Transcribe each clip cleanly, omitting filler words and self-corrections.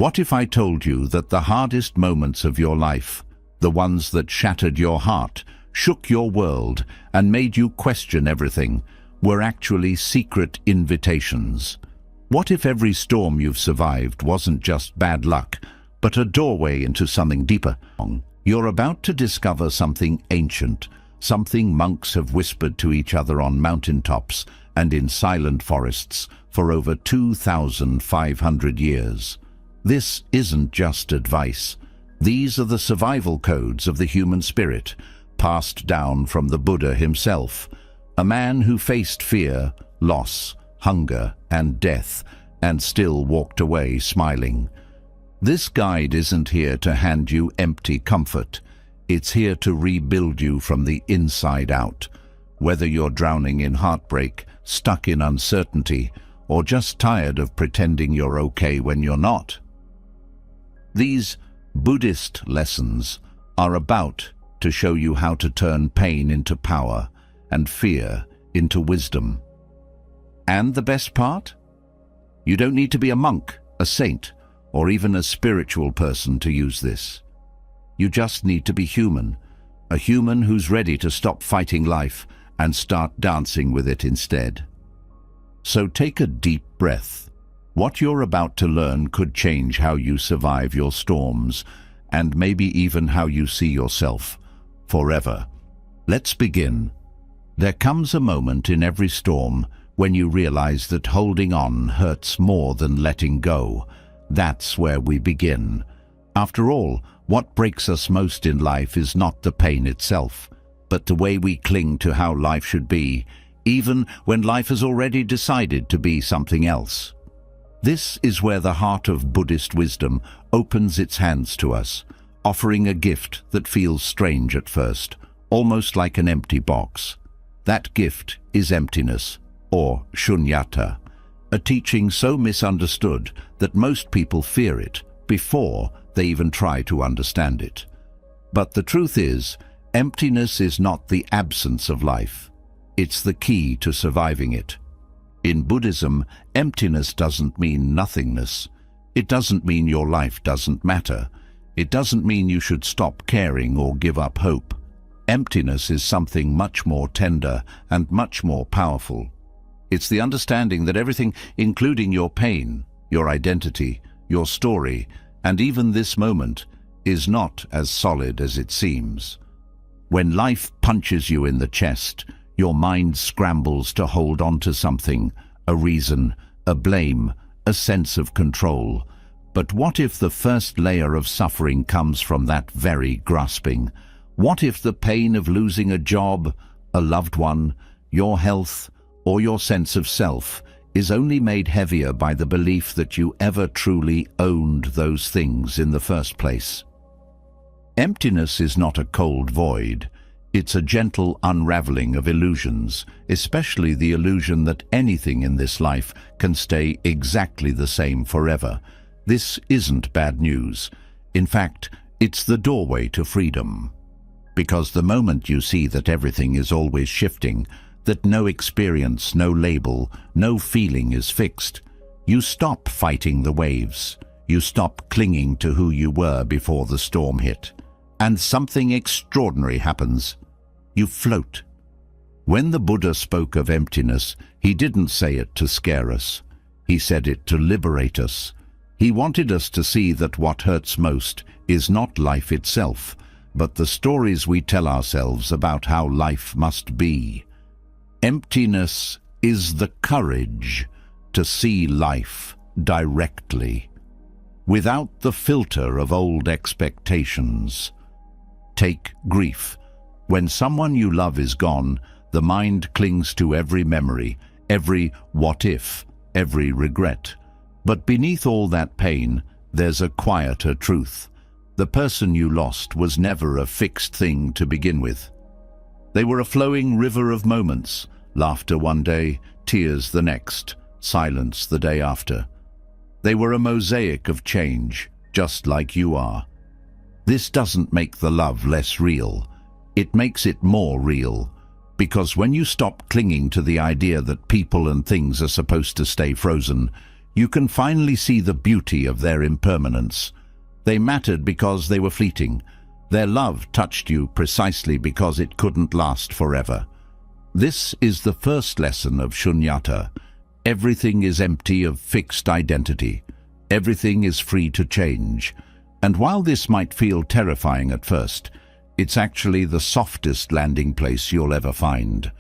What if I told you that the hardest moments of your life, the ones that shattered your heart, shook your world, and made you question everything, were actually secret invitations? What if every storm you've survived wasn't just bad luck, but a doorway into something deeper? You're about to discover something ancient, something monks have whispered to each other on mountaintops and in silent forests for over 2,500 years. This isn't just advice. These are the survival codes of the human spirit, passed down from the Buddha himself, a man who faced fear, loss, hunger, and death, and still walked away smiling. This guide isn't here to hand you empty comfort. It's here to rebuild you from the inside out. Whether you're drowning in heartbreak, stuck in uncertainty, or just tired of pretending you're okay when you're not. These Buddhist lessons are about to show you how to turn pain into power and fear into wisdom. And the best part? You don't need to be a monk, a saint, or even a spiritual person to use this. You just need to be human, a human who's ready to stop fighting life and start dancing with it instead. So take a deep breath. What you're about to learn could change how you survive your storms, and maybe even how you see yourself forever. Let's begin. There comes a moment in every storm when you realize that holding on hurts more than letting go. That's where we begin. After all, what breaks us most in life is not the pain itself, but the way we cling to how life should be, even when life has already decided to be something else. This is where the heart of Buddhist wisdom opens its hands to us, offering a gift that feels strange at first, almost like an empty box. That gift is emptiness, or shunyata, a teaching so misunderstood that most people fear it before they even try to understand it. But the truth is, emptiness is not the absence of life. It's the key to surviving it. In Buddhism, emptiness doesn't mean nothingness. It doesn't mean your life doesn't matter. It doesn't mean you should stop caring or give up hope. Emptiness is something much more tender and much more powerful. It's the understanding that everything, including your pain, your identity, your story, and even this moment, is not as solid as it seems. When life punches you in the chest, your mind scrambles to hold on to something, a reason, a blame, a sense of control. But what if the first layer of suffering comes from that very grasping? What if the pain of losing a job, a loved one, your health, or your sense of self is only made heavier by the belief that you ever truly owned those things in the first place? Emptiness is not a cold void. It's a gentle unraveling of illusions, especially the illusion that anything in this life can stay exactly the same forever. This isn't bad news. In fact, it's the doorway to freedom. Because the moment you see that everything is always shifting, that no experience, no label, no feeling is fixed, you stop fighting the waves. You stop clinging to who you were before the storm hit. And something extraordinary happens. You float. When the Buddha spoke of emptiness, he didn't say it to scare us. He said it to liberate us. He wanted us to see that what hurts most is not life itself, but the stories we tell ourselves about how life must be. Emptiness is the courage to see life directly, without the filter of old expectations. Take grief. When someone you love is gone, the mind clings to every memory, every what if, every regret. But beneath all that pain, there's a quieter truth. The person you lost was never a fixed thing to begin with. They were a flowing river of moments, laughter one day, tears the next, silence the day after. They were a mosaic of change, just like you are. This doesn't make the love less real. It makes it more real, because when you stop clinging to the idea that people and things are supposed to stay frozen, You can finally see the beauty of their impermanence. They mattered because they were fleeting. Their love touched you precisely because it couldn't last forever. This is the first lesson of Shunyata. Everything is empty of fixed identity. Everything is free to change. And while this might feel terrifying at first, it's actually the softest landing place you'll ever find.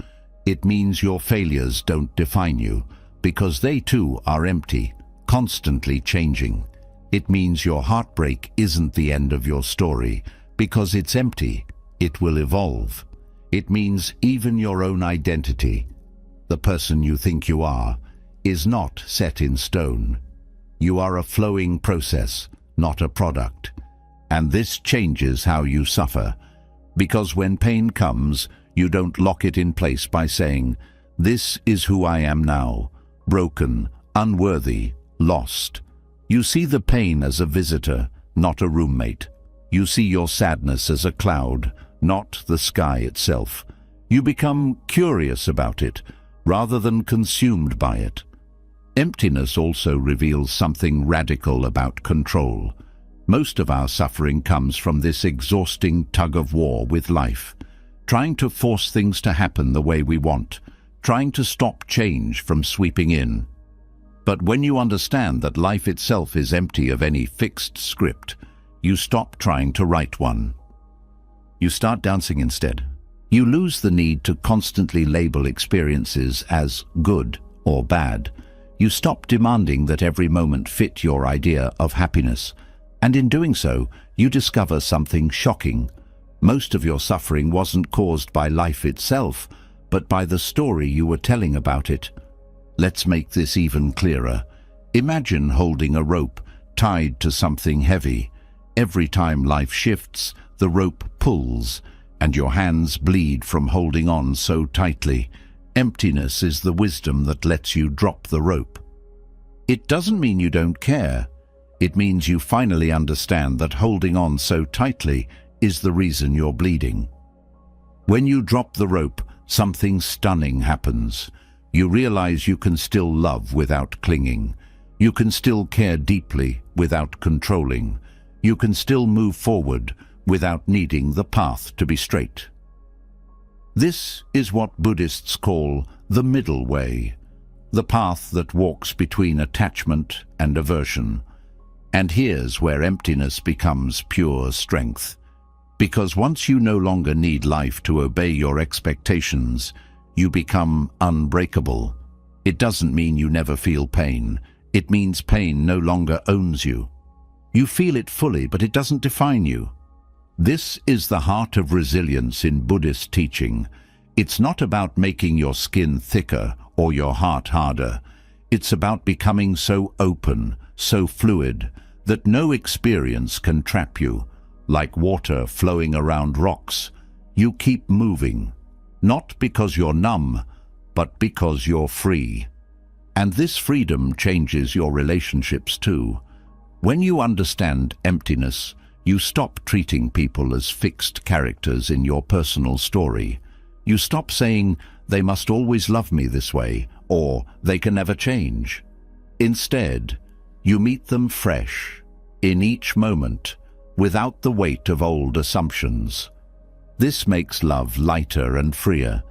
It means your failures don't define you, because they too are empty, constantly changing. It means your heartbreak isn't the end of your story, because it's empty. It will evolve. It means even your own identity, the person you think you are, is not set in stone. You are a flowing process, not a product. And this changes how you suffer, because when pain comes, you don't lock it in place by saying, "This is who I am now, broken, unworthy, lost." You see the pain as a visitor, not a roommate. You see your sadness as a cloud, not the sky itself. You become curious about it, rather than consumed by it. Emptiness also reveals something radical about control. Most of our suffering comes from this exhausting tug-of-war with life, trying to force things to happen the way we want, trying to stop change from sweeping in. But when you understand that life itself is empty of any fixed script, you stop trying to write one. You start dancing instead. You lose the need to constantly label experiences as good or bad. You stop demanding that every moment fit your idea of happiness. And in doing so, you discover something shocking. Most of your suffering wasn't caused by life itself, but by the story you were telling about it. Let's make this even clearer. Imagine holding a rope tied to something heavy. Every time life shifts, the rope pulls, and your hands bleed from holding on so tightly. Emptiness is the wisdom that lets you drop the rope. It doesn't mean you don't care. It means you finally understand that holding on so tightly is the reason you're bleeding. When you drop the rope, something stunning happens. You realize you can still love without clinging. You can still care deeply without controlling. You can still move forward without needing the path to be straight. This is what Buddhists call the middle way, the path that walks between attachment and aversion. And here's where emptiness becomes pure strength. Because once you no longer need life to obey your expectations, you become unbreakable. It doesn't mean you never feel pain. It means pain no longer owns you. You feel it fully, but it doesn't define you. This is the heart of resilience in Buddhist teaching. It's not about making your skin thicker or your heart harder. It's about becoming so open, so fluid, that no experience can trap you. Like water flowing around rocks, you keep moving, not because you're numb, but because you're free. And this freedom changes your relationships too. When you understand emptiness, you stop treating people as fixed characters in your personal story. You stop saying, "They must always love me this way," or "they can never change." Instead, you meet them fresh, in each moment, without the weight of old assumptions. This makes love lighter and freer.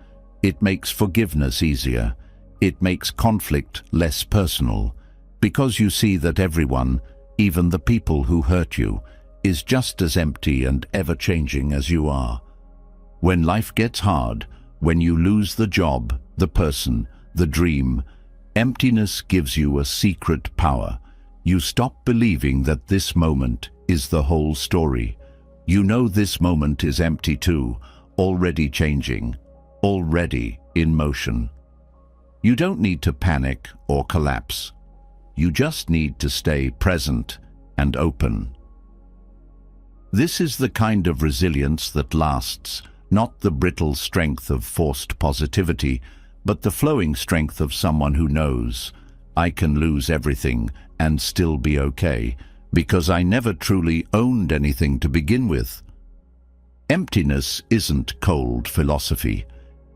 It makes forgiveness easier. It makes conflict less personal, because you see that everyone, even the people who hurt you, is just as empty and ever-changing as you are. When life gets hard, when you lose the job, the person, the dream, emptiness gives you a secret power. You stop believing that this moment is the whole story. You know this moment is empty too, already changing, already in motion. You don't need to panic or collapse. You just need to stay present and open. This is the kind of resilience that lasts, not the brittle strength of forced positivity, but the flowing strength of someone who knows, "I can lose everything and still be okay, because I never truly owned anything to begin with." Emptiness isn't cold philosophy.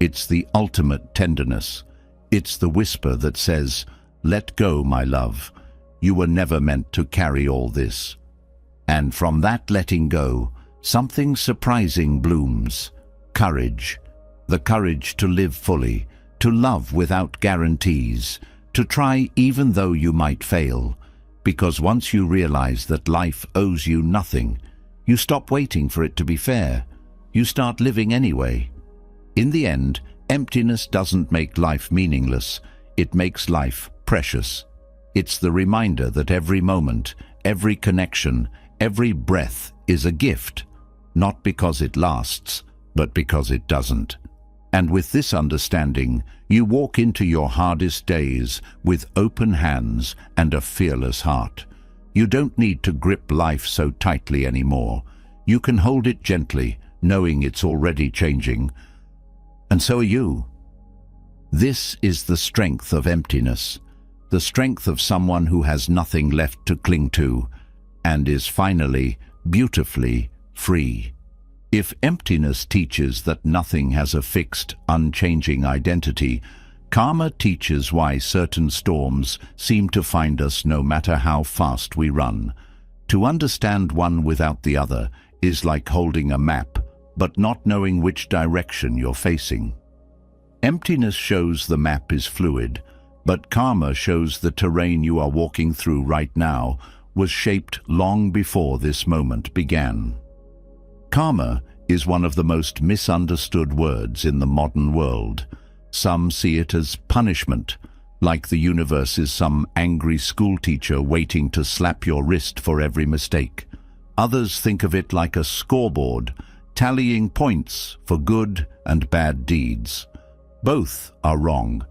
It's the ultimate tenderness. It's the whisper that says, Let go, my love. You were never meant to carry all this. And from that letting go, something surprising blooms. Courage. The courage to live fully, to love without guarantees, to try even though you might fail. Because once you realize that life owes you nothing, you stop waiting for it to be fair. You start living anyway. In the end, emptiness doesn't make life meaningless. It makes life precious. It's the reminder that every moment, every connection, every breath is a gift, not because it lasts, but because it doesn't. And with this understanding, you walk into your hardest days with open hands and a fearless heart. You don't need to grip life so tightly anymore. You can hold it gently, knowing it's already changing. And so are you. This is the strength of emptiness, the strength of someone who has nothing left to cling to, and is finally, beautifully free. If emptiness teaches that nothing has a fixed, unchanging identity, karma teaches why certain storms seem to find us no matter how fast we run. To understand one without the other is like holding a map, but not knowing which direction you're facing. Emptiness shows the map is fluid, but karma shows the terrain you are walking through right now was shaped long before this moment began. Karma is one of the most misunderstood words in the modern world. Some see it as punishment, like the universe is some angry schoolteacher waiting to slap your wrist for every mistake. Others think of it like a scoreboard, tallying points for good and bad deeds. Both are wrong.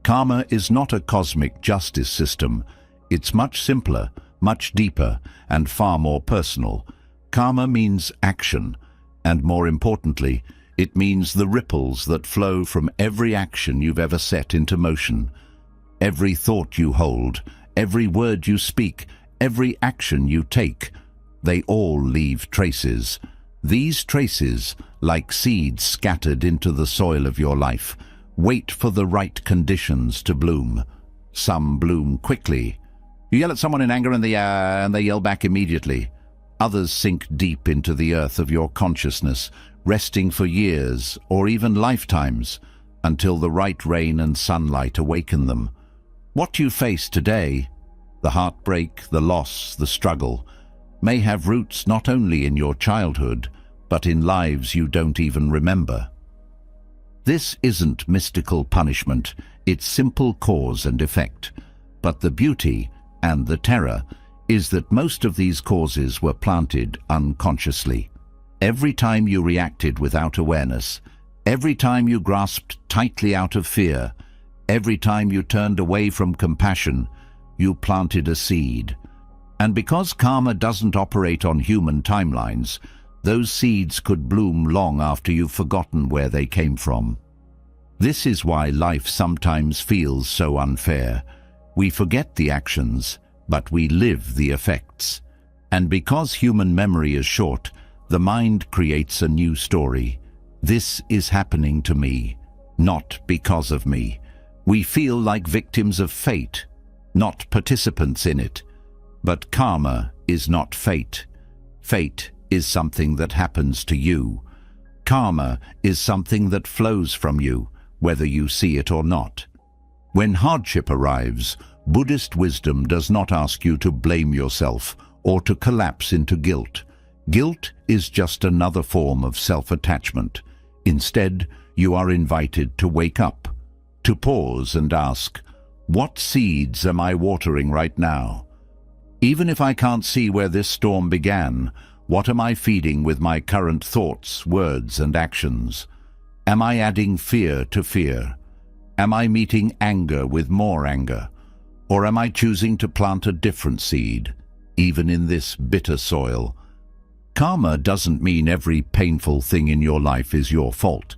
Karma is not a cosmic justice system. It's much simpler, much deeper, and far more personal. Karma means action, and more importantly, it means the ripples that flow from every action you've ever set into motion. Every thought you hold, every word you speak, every action you take, they all leave traces. These traces, like seeds scattered into the soil of your life, wait for the right conditions to bloom. Some bloom quickly. You yell at someone in anger and they yell back immediately. Others sink deep into the earth of your consciousness, resting for years or even lifetimes, until the right rain and sunlight awaken them. What you face today, the heartbreak, the loss, the struggle, may have roots not only in your childhood, but in lives you don't even remember. This isn't mystical punishment, it's simple cause and effect. But the beauty and the terror is that most of these causes were planted unconsciously. Every time you reacted without awareness, every time you grasped tightly out of fear, every time you turned away from compassion, you planted a seed. And because karma doesn't operate on human timelines, those seeds could bloom long after you've forgotten where they came from. This is why life sometimes feels so unfair. We forget the actions, but we live the effects. And because human memory is short, the mind creates a new story. This is happening to me, not because of me. We feel like victims of fate, not participants in it. But karma is not fate. Fate is something that happens to you. Karma is something that flows from you, whether you see it or not. When hardship arrives, Buddhist wisdom does not ask you to blame yourself or to collapse into guilt. Guilt is just another form of self-attachment. Instead, you are invited to wake up, to pause and ask, what seeds am I watering right now? Even if I can't see where this storm began, what am I feeding with my current thoughts, words, and actions? Am I adding fear to fear? Am I meeting anger with more anger? Or am I choosing to plant a different seed, even in this bitter soil? Karma doesn't mean every painful thing in your life is your fault.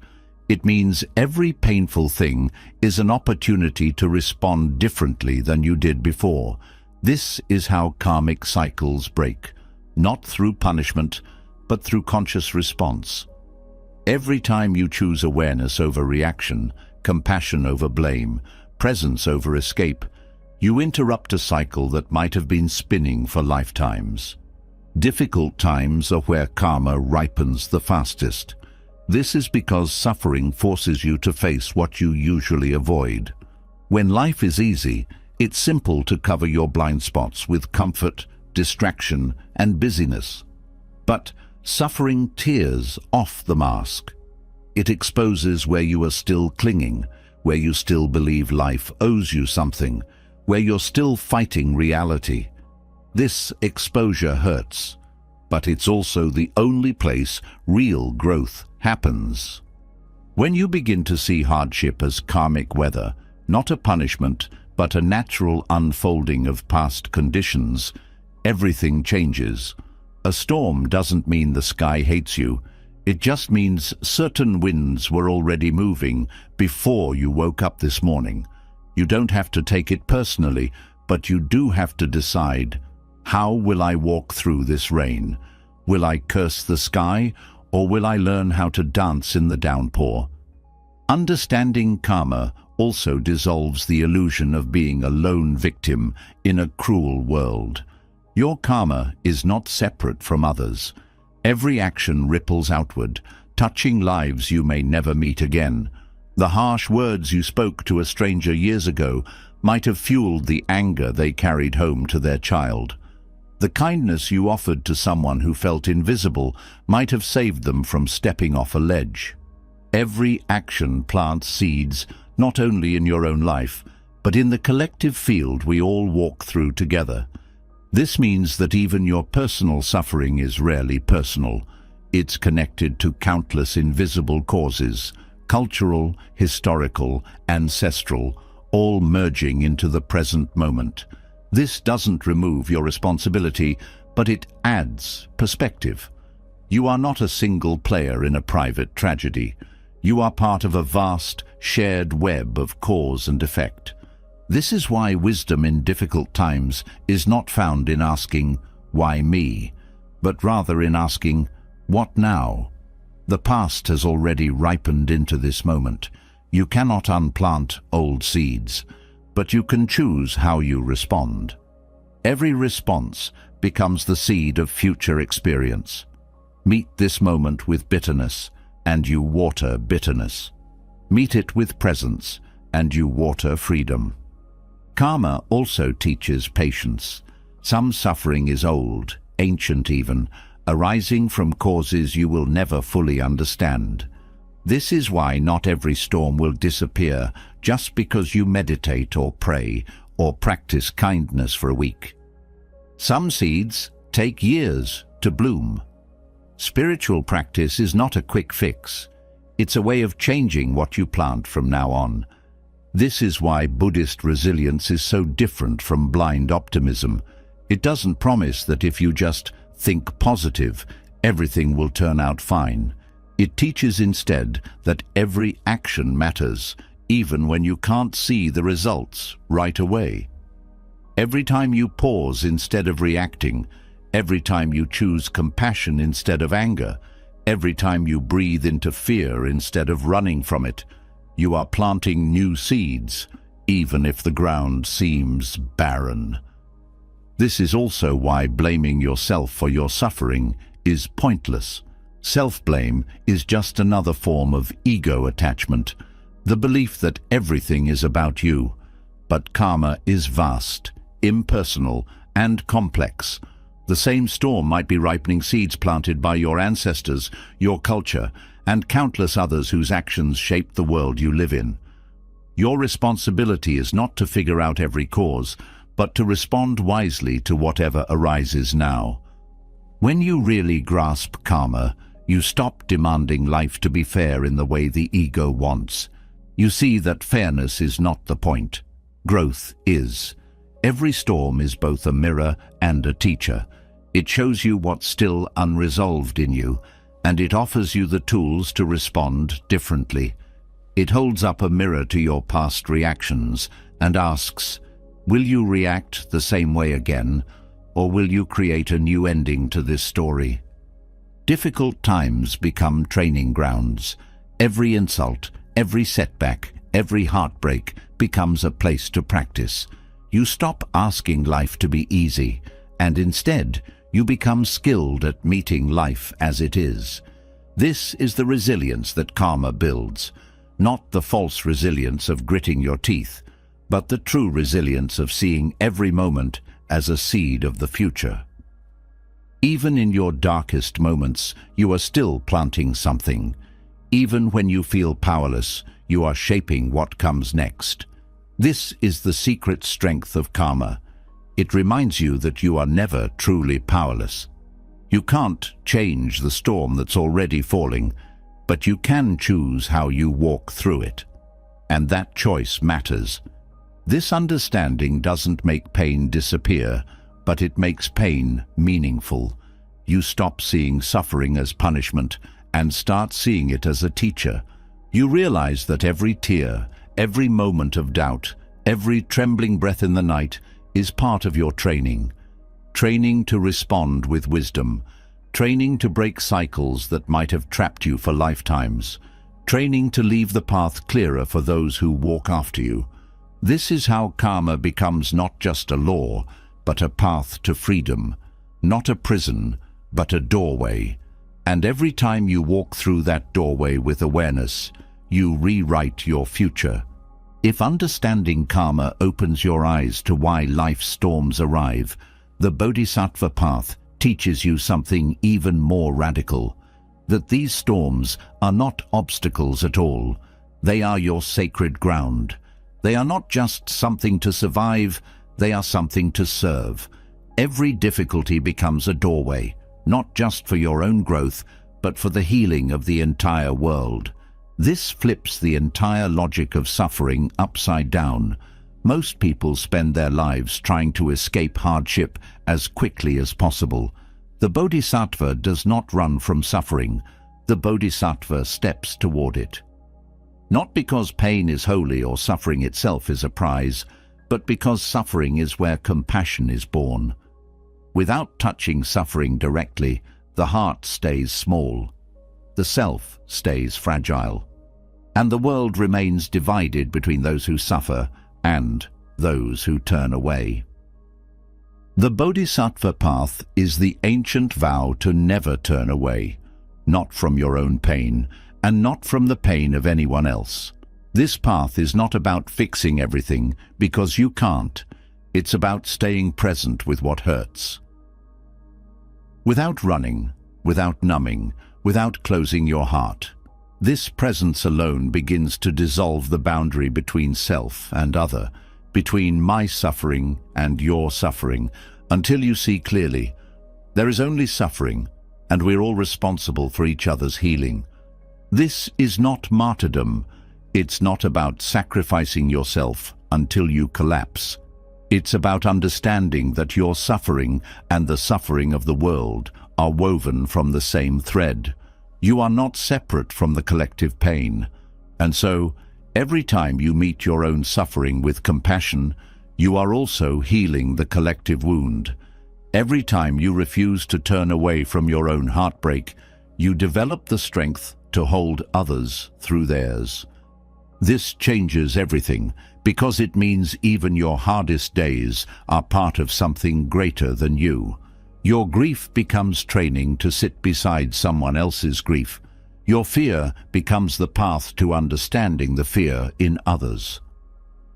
It means every painful thing is an opportunity to respond differently than you did before. This is how karmic cycles break, not through punishment, but through conscious response. Every time you choose awareness over reaction, compassion over blame, presence over escape, You interrupt a cycle that might have been spinning for lifetimes. Difficult times are where karma ripens the fastest. This is because suffering forces you to face what you usually avoid. When life is easy, it's simple to cover your blind spots with comfort, distraction, and busyness. But suffering tears off the mask. It exposes where you are still clinging, where you still believe life owes you something, where you're still fighting reality. This exposure hurts, but it's also the only place real growth happens. When you begin to see hardship as karmic weather, not a punishment, but a natural unfolding of past conditions, everything changes. A storm doesn't mean the sky hates you. It just means certain winds were already moving before you woke up this morning. You don't have to take it personally, but you do have to decide, how will I walk through this rain? Will I curse the sky, or will I learn how to dance in the downpour? Understanding karma also dissolves the illusion of being a lone victim in a cruel world. Your karma is not separate from others. Every action ripples outward, touching lives you may never meet again. The harsh words you spoke to a stranger years ago might have fueled the anger they carried home to their child. The kindness you offered to someone who felt invisible might have saved them from stepping off a ledge. Every action plants seeds, not only in your own life, but in the collective field we all walk through together. This means that even your personal suffering is rarely personal. It's connected to countless invisible causes, cultural, historical, ancestral, all merging into the present moment. This doesn't remove your responsibility, but it adds perspective. You are not a single player in a private tragedy. You are part of a vast, shared web of cause and effect. This is why wisdom in difficult times is not found in asking, "Why me?" but rather in asking, "What now?" The past has already ripened into this moment. You cannot unplant old seeds, but you can choose how you respond. Every response becomes the seed of future experience. Meet this moment with bitterness, and you water bitterness. Meet it with presence, and you water freedom. Karma also teaches patience. Some suffering is old, ancient even, arising from causes you will never fully understand. This is why not every storm will disappear just because you meditate or pray or practice kindness for a week. Some seeds take years to bloom. Spiritual practice is not a quick fix. It's a way of changing what you plant from now on. This is why Buddhist resilience is so different from blind optimism. It doesn't promise that if you just think positive, everything will turn out fine. It teaches instead that every action matters, even when you can't see the results right away. Every time you pause instead of reacting, every time you choose compassion instead of anger, every time you breathe into fear instead of running from it, you are planting new seeds, even if the ground seems barren. This is also why blaming yourself for your suffering is pointless. Self-blame is just another form of ego attachment, the belief that everything is about you. But karma is vast, impersonal, and complex. The same storm might be ripening seeds planted by your ancestors, your culture, and countless others whose actions shape the world you live in. Your responsibility is not to figure out every cause, but to respond wisely to whatever arises now. When you really grasp karma, you stop demanding life to be fair in the way the ego wants. You see that fairness is not the point. Growth is. Every storm is both a mirror and a teacher. It shows you what's still unresolved in you, and it offers you the tools to respond differently. It holds up a mirror to your past reactions and asks, will you react the same way again, or will you create a new ending to this story? Difficult times become training grounds. Every insult, every setback, every heartbreak becomes a place to practice. You stop asking life to be easy, and instead, you become skilled at meeting life as it is. This is the resilience that karma builds, not the false resilience of gritting your teeth, but the true resilience of seeing every moment as a seed of the future. Even in your darkest moments, you are still planting something. Even when you feel powerless, you are shaping what comes next. This is the secret strength of karma. It reminds you that you are never truly powerless. You can't change the storm that's already falling, but you can choose how you walk through it. And that choice matters. This understanding doesn't make pain disappear, but it makes pain meaningful. You stop seeing suffering as punishment and start seeing it as a teacher. You realize that every tear, every moment of doubt, every trembling breath in the night is part of your training. Training to respond with wisdom. Training to break cycles that might have trapped you for lifetimes. Training to leave the path clearer for those who walk after you. This is how karma becomes not just a law, but a path to freedom. Not a prison, but a doorway. And every time you walk through that doorway with awareness, you rewrite your future. If understanding karma opens your eyes to why life's storms arrive, the Bodhisattva path teaches you something even more radical, that these storms are not obstacles at all. They are your sacred ground. They are not just something to survive, they are something to serve. Every difficulty becomes a doorway, not just for your own growth, but for the healing of the entire world. This flips the entire logic of suffering upside down. Most people spend their lives trying to escape hardship as quickly as possible. The Bodhisattva does not run from suffering. The Bodhisattva steps toward it. Not because pain is holy or suffering itself is a prize, but because suffering is where compassion is born. Without touching suffering directly, the heart stays small. The self stays fragile. And the world remains divided between those who suffer and those who turn away. The Bodhisattva path is the ancient vow to never turn away, not from your own pain, and not from the pain of anyone else. This path is not about fixing everything, because you can't. It's about staying present with what hurts. Without running, without numbing, without closing your heart. This presence alone begins to dissolve the boundary between self and other, between my suffering and your suffering, until you see clearly, there is only suffering, and we're all responsible for each other's healing. This is not martyrdom. It's not about sacrificing yourself until you collapse. It's about understanding that your suffering and the suffering of the world are woven from the same thread. You are not separate from the collective pain. And so, every time you meet your own suffering with compassion, you are also healing the collective wound. Every time you refuse to turn away from your own heartbreak, you develop the strength to hold others through theirs. This changes everything, because it means even your hardest days are part of something greater than you. Your grief becomes training to sit beside someone else's grief. Your fear becomes the path to understanding the fear in others.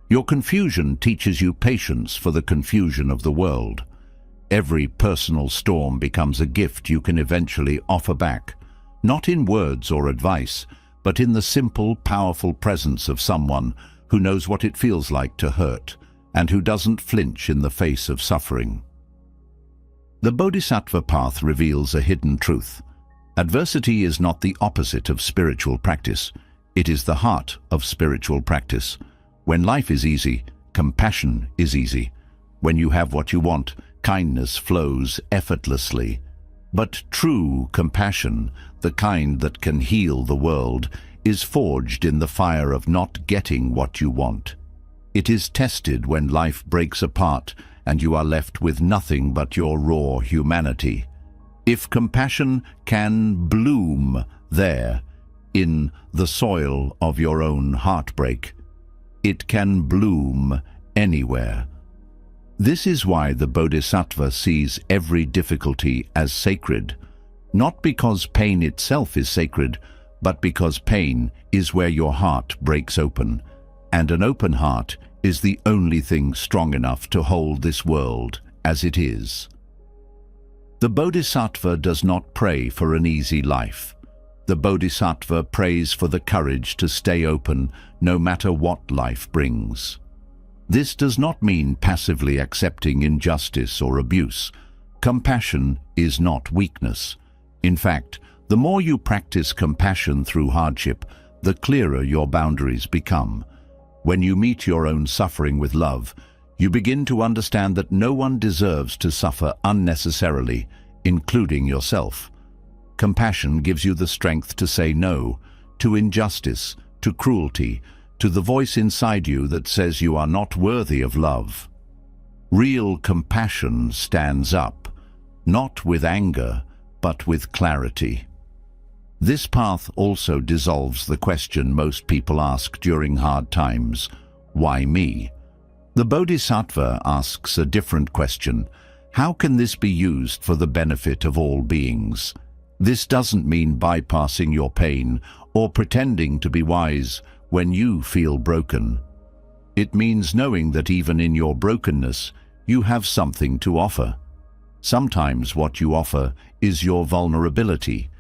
Your confusion teaches you patience for the confusion of the world. Every personal storm becomes a gift you can eventually offer back, not in words or advice, but in the simple, powerful presence of someone who knows what it feels like to hurt and who doesn't flinch in the face of suffering. The Bodhisattva path reveals a hidden truth. Adversity is not the opposite of spiritual practice. It is the heart of spiritual practice. When life is easy, compassion is easy. When you have what you want, kindness flows effortlessly. But true compassion, the kind that can heal the world, is forged in the fire of not getting what you want. It is tested when life breaks apart and you are left with nothing but your raw humanity. If compassion can bloom there, in the soil of your own heartbreak, it can bloom anywhere. This is why the Bodhisattva sees every difficulty as sacred, not because pain itself is sacred, but because pain is where your heart breaks open, and an open heart is the only thing strong enough to hold this world as it is. The Bodhisattva does not pray for an easy life. The Bodhisattva prays for the courage to stay open no matter what life brings. This does not mean passively accepting injustice or abuse. Compassion is not weakness. In fact, the more you practice compassion through hardship, the clearer your boundaries become. When you meet your own suffering with love, you begin to understand that no one deserves to suffer unnecessarily, including yourself. Compassion gives you the strength to say no to injustice, to cruelty, to the voice inside you that says you are not worthy of love. Real compassion stands up, not with anger, but with clarity. This path also dissolves the question most people ask during hard times: why me? The Bodhisattva asks a different question: how can this be used for the benefit of all beings? This doesn't mean bypassing your pain or pretending to be wise when you feel broken. It means knowing that even in your brokenness, you have something to offer. Sometimes what you offer is your vulnerability.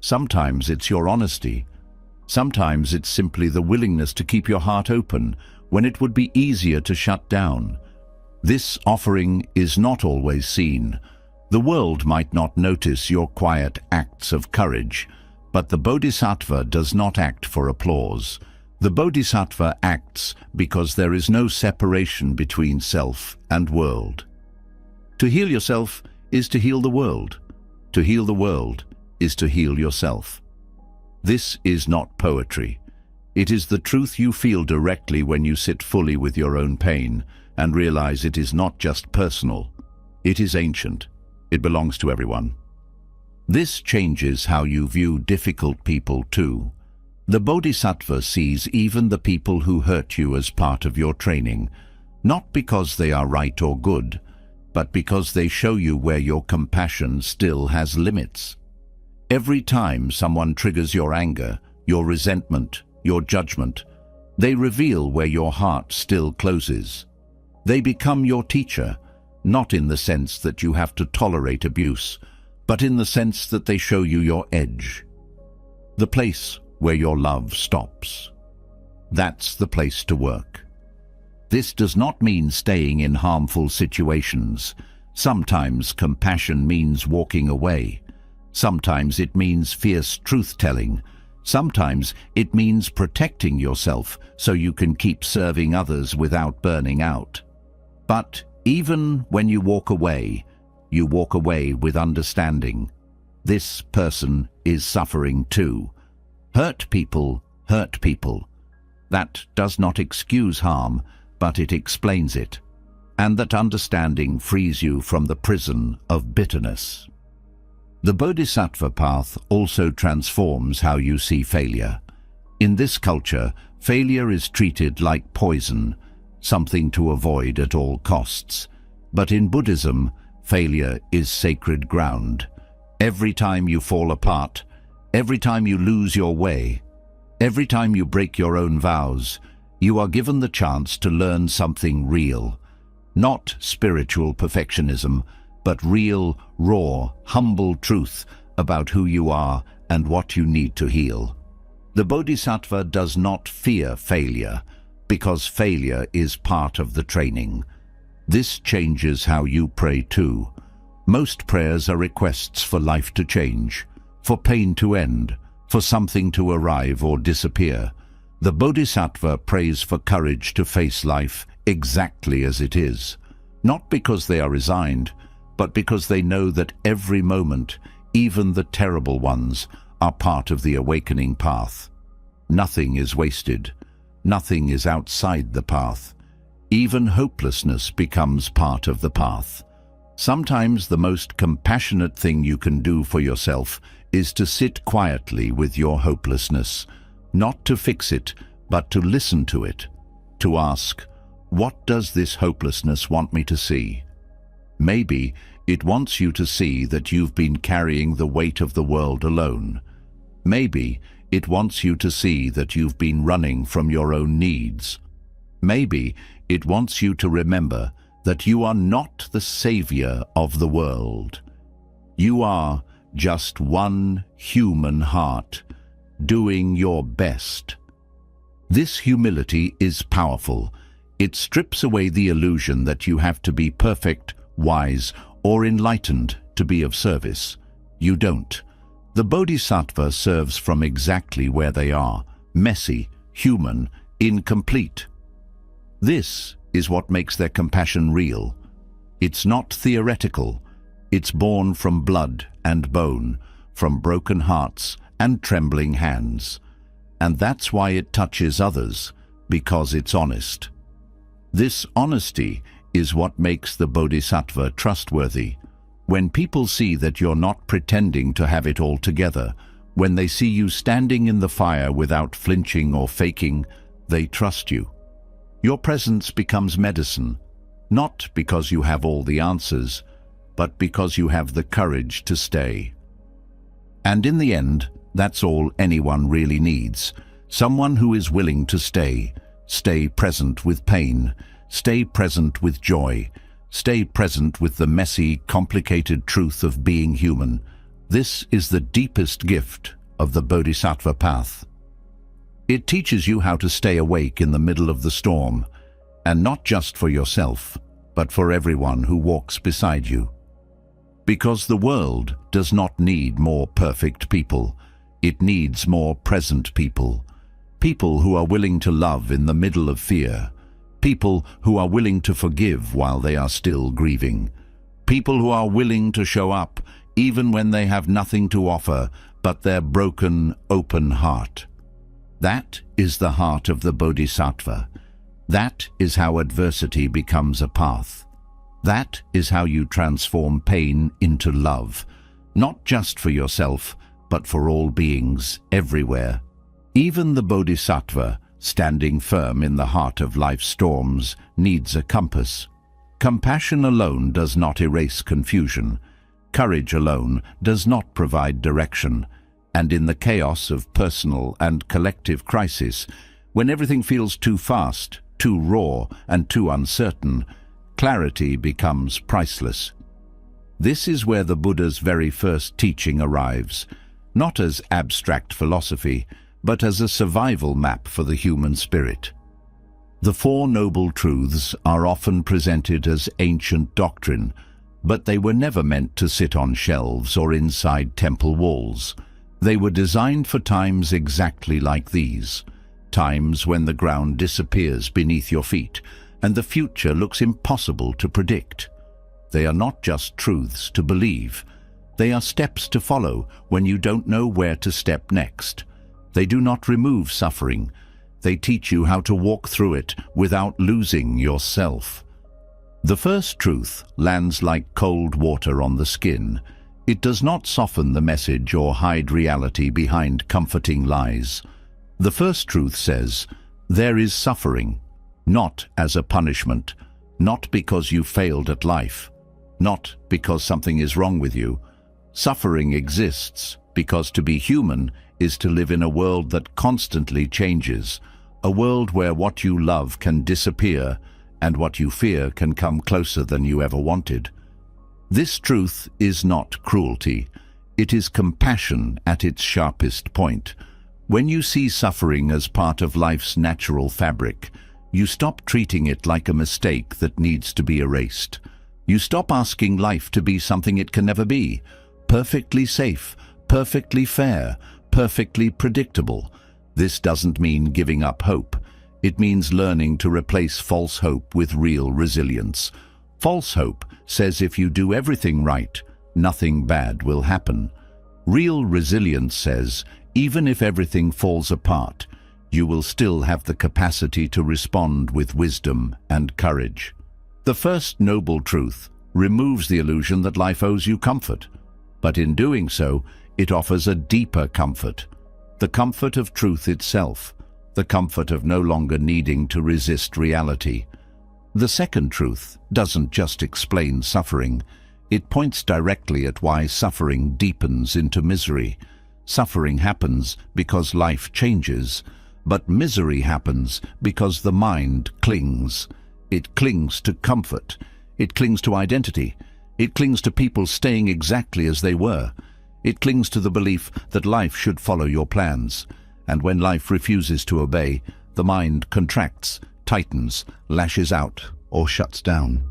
Sometimes it's your honesty. Sometimes it's simply the willingness to keep your heart open when it would be easier to shut down. This offering is not always seen. The world might not notice your quiet acts of courage, but the Bodhisattva does not act for applause. The Bodhisattva acts because there is no separation between self and world. To heal yourself is to heal the world. To heal the world is to heal yourself. This is not poetry. It is the truth you feel directly when you sit fully with your own pain and realize it is not just personal. It is ancient. It belongs to everyone. This changes how you view difficult people too. The Bodhisattva sees even the people who hurt you as part of your training, not because they are right or good, but because they show you where your compassion still has limits. Every time someone triggers your anger, your resentment, your judgment, they reveal where your heart still closes. They become your teacher, not in the sense that you have to tolerate abuse, but in the sense that they show you your edge. The place where your love stops. That's the place to work. This does not mean staying in harmful situations. Sometimes compassion means walking away. Sometimes it means fierce truth-telling. Sometimes it means protecting yourself so you can keep serving others without burning out. But even when you walk away with understanding. This person is suffering too. Hurt people hurt people. That does not excuse harm, but it explains it. And that understanding frees you from the prison of bitterness. The Bodhisattva path also transforms how you see failure. In this culture, failure is treated like poison, something to avoid at all costs. But in Buddhism, failure is sacred ground. Every time you fall apart, every time you lose your way, every time you break your own vows, you are given the chance to learn something real. Not spiritual perfectionism, but real, raw, humble truth about who you are and what you need to heal. The Bodhisattva does not fear failure, because failure is part of the training. This changes how you pray too. Most prayers are requests for life to change, for pain to end, for something to arrive or disappear. The Bodhisattva prays for courage to face life exactly as it is, not because they are resigned, but because they know that every moment, even the terrible ones, are part of the awakening path. Nothing is wasted. Nothing is outside the path. Even hopelessness becomes part of the path. Sometimes the most compassionate thing you can do for yourself is to sit quietly with your hopelessness, not to fix it, but to listen to it, to ask, What does this hopelessness want me to see? Maybe it wants you to see that you've been carrying the weight of the world alone. Maybe it wants you to see that you've been running from your own needs. Maybe it wants you to remember that you are not the savior of the world. You are just one human heart, doing your best. This humility is powerful. It strips away the illusion that you have to be perfect, wise, or enlightened to be of service. You don't. The Bodhisattva serves from exactly where they are, messy, human, incomplete. This is what makes their compassion real. It's not theoretical. It's born from blood and bone, from broken hearts and trembling hands. And that's why it touches others, because it's honest. This honesty is what makes the Bodhisattva trustworthy. When people see that you're not pretending to have it all together, when they see you standing in the fire without flinching or faking, they trust you. Your presence becomes medicine, not because you have all the answers, but because you have the courage to stay. And in the end, that's all anyone really needs. Someone who is willing to stay present with pain, stay present with joy, stay present with the messy, complicated truth of being human. This is the deepest gift of the Bodhisattva path. It teaches you how to stay awake in the middle of the storm, and not just for yourself, but for everyone who walks beside you. Because the world does not need more perfect people. It needs more present people. People who are willing to love in the middle of fear. People who are willing to forgive while they are still grieving. People who are willing to show up even when they have nothing to offer but their broken, open heart. That is the heart of the Bodhisattva. That is how adversity becomes a path. That is how you transform pain into love, not just for yourself, but for all beings everywhere. Even the Bodhisattva, standing firm in the heart of life's storms, needs a compass. Compassion alone does not erase confusion. Courage alone does not provide direction. And in the chaos of personal and collective crisis, when everything feels too fast, too raw, and too uncertain, clarity becomes priceless. This is where the Buddha's very first teaching arrives, not as abstract philosophy, but as a survival map for the human spirit. The Four Noble Truths are often presented as ancient doctrine, but they were never meant to sit on shelves or inside temple walls. They were designed for times exactly like these, times when the ground disappears beneath your feet and the future looks impossible to predict. They are not just truths to believe. They are steps to follow when you don't know where to step next. They do not remove suffering. They teach you how to walk through it without losing yourself. The first truth lands like cold water on the skin. It does not soften the message or hide reality behind comforting lies. The first truth says, there is suffering, not as a punishment, not because you failed at life, not because something is wrong with you. Suffering exists because to be human is to live in a world that constantly changes, a world where what you love can disappear and what you fear can come closer than you ever wanted. This truth is not cruelty. It is compassion at its sharpest point. When you see suffering as part of life's natural fabric, you stop treating it like a mistake that needs to be erased. You stop asking life to be something it can never be, perfectly safe, perfectly fair, perfectly predictable. This doesn't mean giving up hope. It means learning to replace false hope with real resilience. False hope says if you do everything right, nothing bad will happen. Real resilience says, even if everything falls apart, you will still have the capacity to respond with wisdom and courage. The first noble truth removes the illusion that life owes you comfort, but in doing so, it offers a deeper comfort, the comfort of truth itself, the comfort of no longer needing to resist reality, The second truth doesn't just explain suffering. It points directly at why suffering deepens into misery. Suffering happens because life changes, but misery happens because the mind clings. It clings to comfort. It clings to identity. It clings to people staying exactly as they were. It clings to the belief that life should follow your plans. And when life refuses to obey, the mind contracts, tightens, lashes out, or shuts down.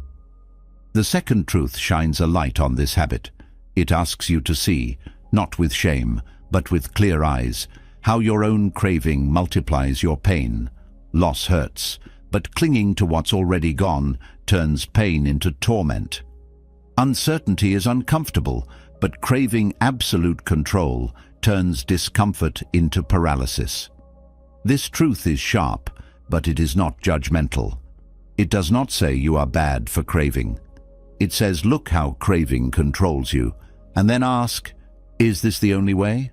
The second truth shines a light on this habit. It asks you to see, not with shame, but with clear eyes, how your own craving multiplies your pain. Loss hurts, but clinging to what's already gone turns pain into torment. Uncertainty is uncomfortable, but craving absolute control turns discomfort into paralysis. This truth is sharp, but it is not judgmental. It does not say you are bad for craving. It says, look how craving controls you, and then ask, is this the only way?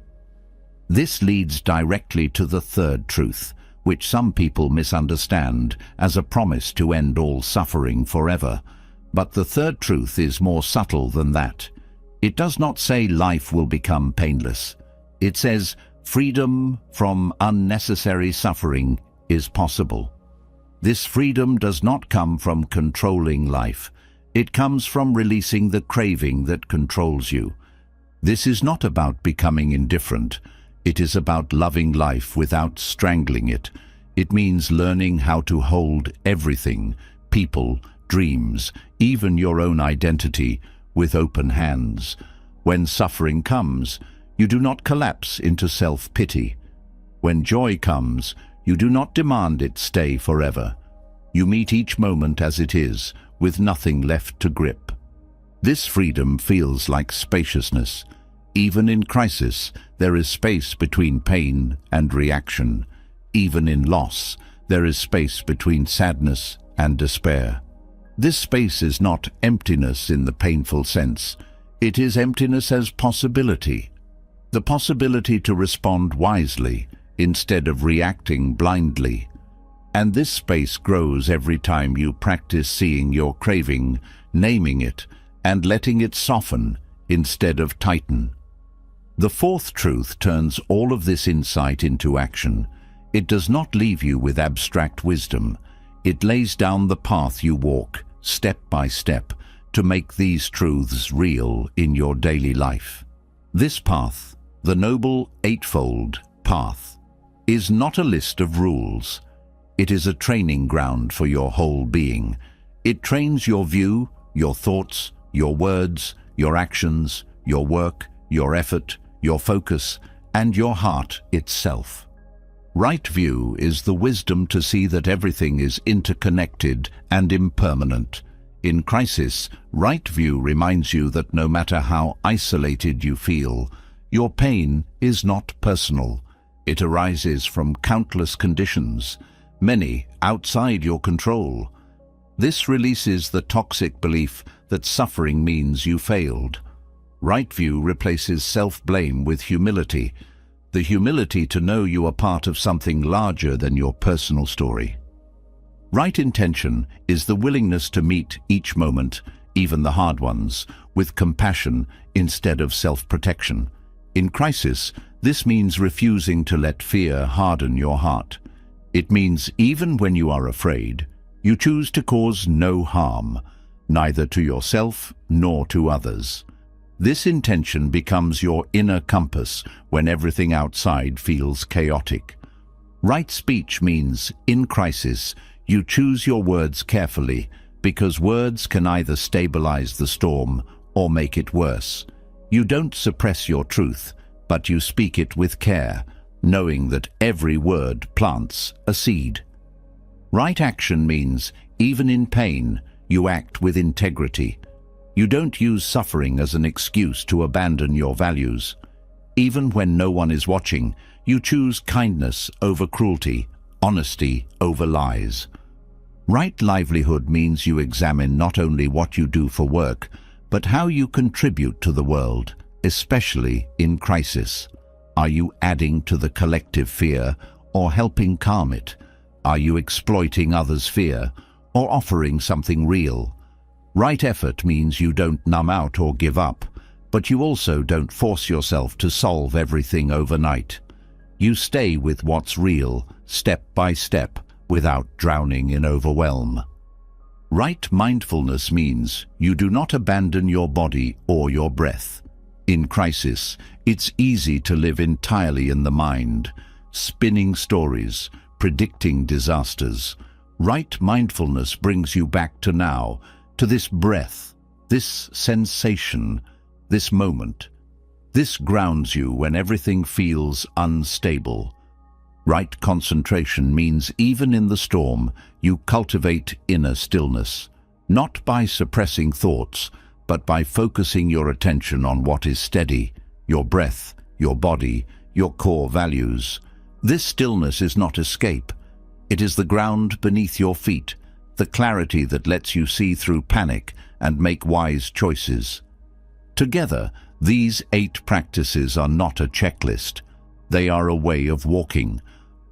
This leads directly to the third truth, which some people misunderstand as a promise to end all suffering forever. But the third truth is more subtle than that. It does not say life will become painless. It says freedom from unnecessary suffering is possible. This freedom does not come from controlling life. It comes from releasing the craving that controls you. This is not about becoming indifferent. It is about loving life without strangling it. It means learning how to hold everything, people, dreams, even your own identity, with open hands. When suffering comes, you do not collapse into self-pity. When joy comes, you do not demand it stay forever. You meet each moment as it is, with nothing left to grip. This freedom feels like spaciousness. Even in crisis, there is space between pain and reaction. Even in loss, there is space between sadness and despair. This space is not emptiness in the painful sense. It is emptiness as possibility. The possibility to respond wisely instead of reacting blindly. And this space grows every time you practice seeing your craving, naming it, and letting it soften instead of tighten. The fourth truth turns all of this insight into action. It does not leave you with abstract wisdom. It lays down the path you walk, step by step, to make these truths real in your daily life. This path, the Noble Eightfold Path, is not a list of rules. It is a training ground for your whole being. It trains your view, your thoughts, your words, your actions, your work, your effort, your focus, and your heart itself. Right view is the wisdom to see that everything is interconnected and impermanent. In crisis, right view reminds you that no matter how isolated you feel, your pain is not personal. It arises from countless conditions, many outside your control. This releases the toxic belief that suffering means you failed. Right view replaces self-blame with humility, the humility to know you are part of something larger than your personal story. Right intention is the willingness to meet each moment, even the hard ones, with compassion instead of self-protection. In crisis, this means refusing to let fear harden your heart. It means even when you are afraid, you choose to cause no harm, neither to yourself nor to others. This intention becomes your inner compass when everything outside feels chaotic. Right speech means, in crisis, you choose your words carefully, because words can either stabilize the storm or make it worse. You don't suppress your truth, but you speak it with care, knowing that every word plants a seed. Right action means, even in pain, you act with integrity. You don't use suffering as an excuse to abandon your values. Even when no one is watching, you choose kindness over cruelty, honesty over lies. Right livelihood means you examine not only what you do for work, but how you contribute to the world, especially in crisis. Are you adding to the collective fear or helping calm it? Are you exploiting others' fear or offering something real. Right effort means you don't numb out or give up, but you also don't force yourself to solve everything overnight. You stay with what's real, step by step, without drowning in overwhelm. Right mindfulness means you do not abandon your body or your breath. In crisis, it's easy to live entirely in the mind, spinning stories, predicting disasters. Right mindfulness brings you back to now, to this breath, this sensation, this moment. This grounds you when everything feels unstable. Right concentration means even in the storm, you cultivate inner stillness, not by suppressing thoughts, but by focusing your attention on what is steady, your breath, your body, your core values. This stillness is not escape. It is the ground beneath your feet, the clarity that lets you see through panic and make wise choices. Together, these 8 practices are not a checklist. They are a way of walking,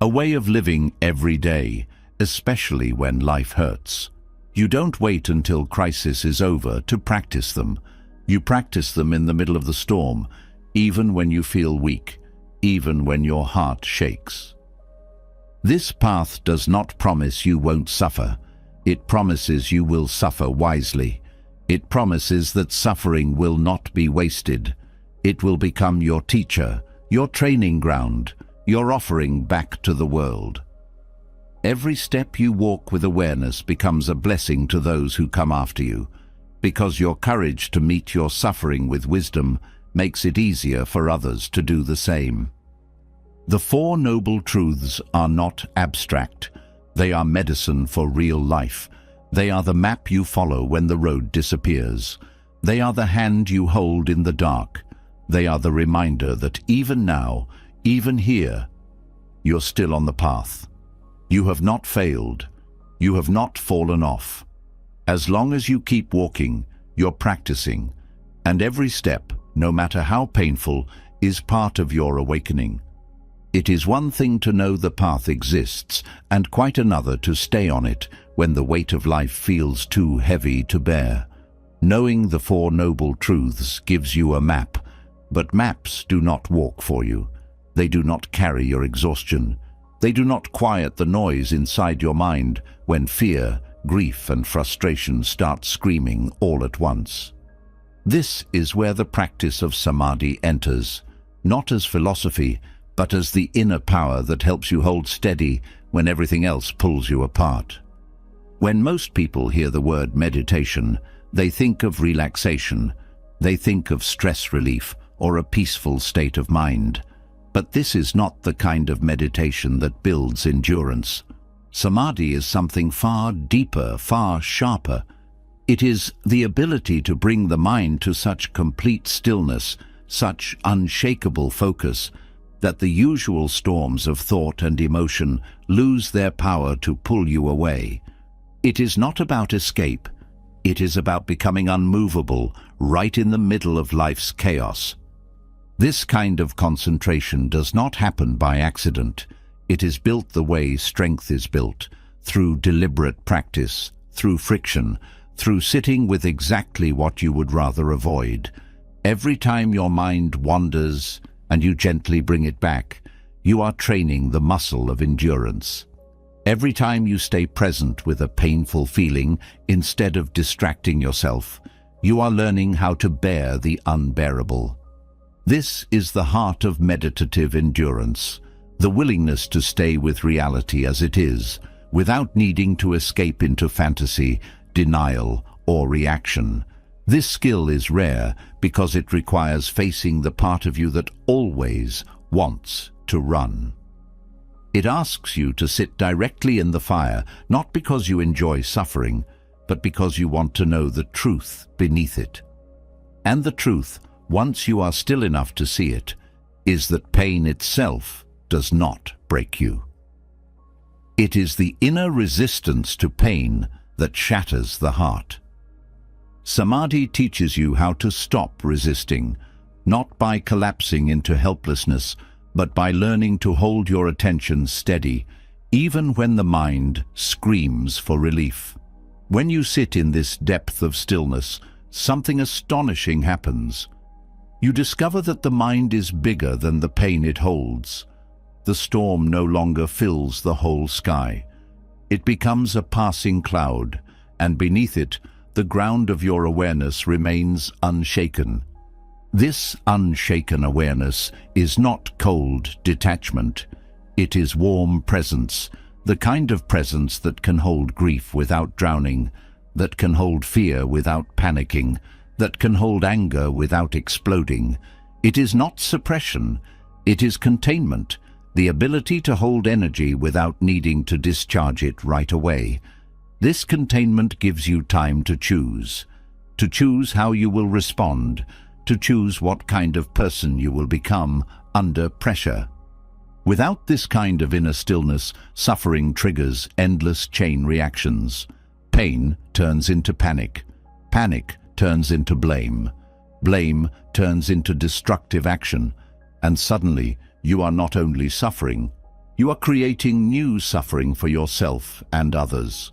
a way of living every day, especially when life hurts. You don't wait until crisis is over to practice them. You practice them in the middle of the storm, even when you feel weak, even when your heart shakes. This path does not promise you won't suffer. It promises you will suffer wisely. It promises that suffering will not be wasted. It will become your teacher, your training ground, your offering back to the world. Every step you walk with awareness becomes a blessing to those who come after you, because your courage to meet your suffering with wisdom makes it easier for others to do the same. The 4 Noble Truths are not abstract. They are medicine for real life. They are the map you follow when the road disappears. They are the hand you hold in the dark. They are the reminder that even now, even here, you're still on the path. You have not failed. You have not fallen off. As long as you keep walking, you're practicing, and every step, no matter how painful, is part of your awakening. It is one thing to know the path exists, and quite another to stay on it when the weight of life feels too heavy to bear. Knowing the 4 Noble Truths gives you a map, but maps do not walk for you. They do not carry your exhaustion. They do not quiet the noise inside your mind when fear, grief, and frustration start screaming all at once. This is where the practice of samadhi enters, not as philosophy, but as the inner power that helps you hold steady when everything else pulls you apart. When most people hear the word meditation, they think of relaxation, they think of stress relief or a peaceful state of mind. But this is not the kind of meditation that builds endurance. Samadhi is something far deeper, far sharper. It is the ability to bring the mind to such complete stillness, such unshakable focus, that the usual storms of thought and emotion lose their power to pull you away. It is not about escape. It is about becoming unmovable right in the middle of life's chaos. This kind of concentration does not happen by accident. It is built the way strength is built, through deliberate practice, through friction, through sitting with exactly what you would rather avoid. Every time your mind wanders and you gently bring it back, you are training the muscle of endurance. Every time you stay present with a painful feeling instead of distracting yourself, you are learning how to bear the unbearable. This is the heart of meditative endurance, the willingness to stay with reality as it is, without needing to escape into fantasy, denial, or reaction. This skill is rare because it requires facing the part of you that always wants to run. It asks you to sit directly in the fire, not because you enjoy suffering, but because you want to know the truth beneath it. And the truth, once you are still enough to see it, is that pain itself does not break you. It is the inner resistance to pain that shatters the heart. Samadhi teaches you how to stop resisting, not by collapsing into helplessness, but by learning to hold your attention steady, even when the mind screams for relief. When you sit in this depth of stillness, something astonishing happens. You discover that the mind is bigger than the pain it holds. The storm no longer fills the whole sky. It becomes a passing cloud, and beneath it, the ground of your awareness remains unshaken. This unshaken awareness is not cold detachment. It is warm presence, the kind of presence that can hold grief without drowning, that can hold fear without panicking, that can hold anger without exploding. It is not suppression, it is containment, the ability to hold energy without needing to discharge it right away. This containment gives you time to choose how you will respond, to choose what kind of person you will become under pressure. Without this kind of inner stillness, suffering triggers endless chain reactions. Pain turns into panic. Panic turns into blame. Blame turns into destructive action. And suddenly, you are not only suffering, you are creating new suffering for yourself and others.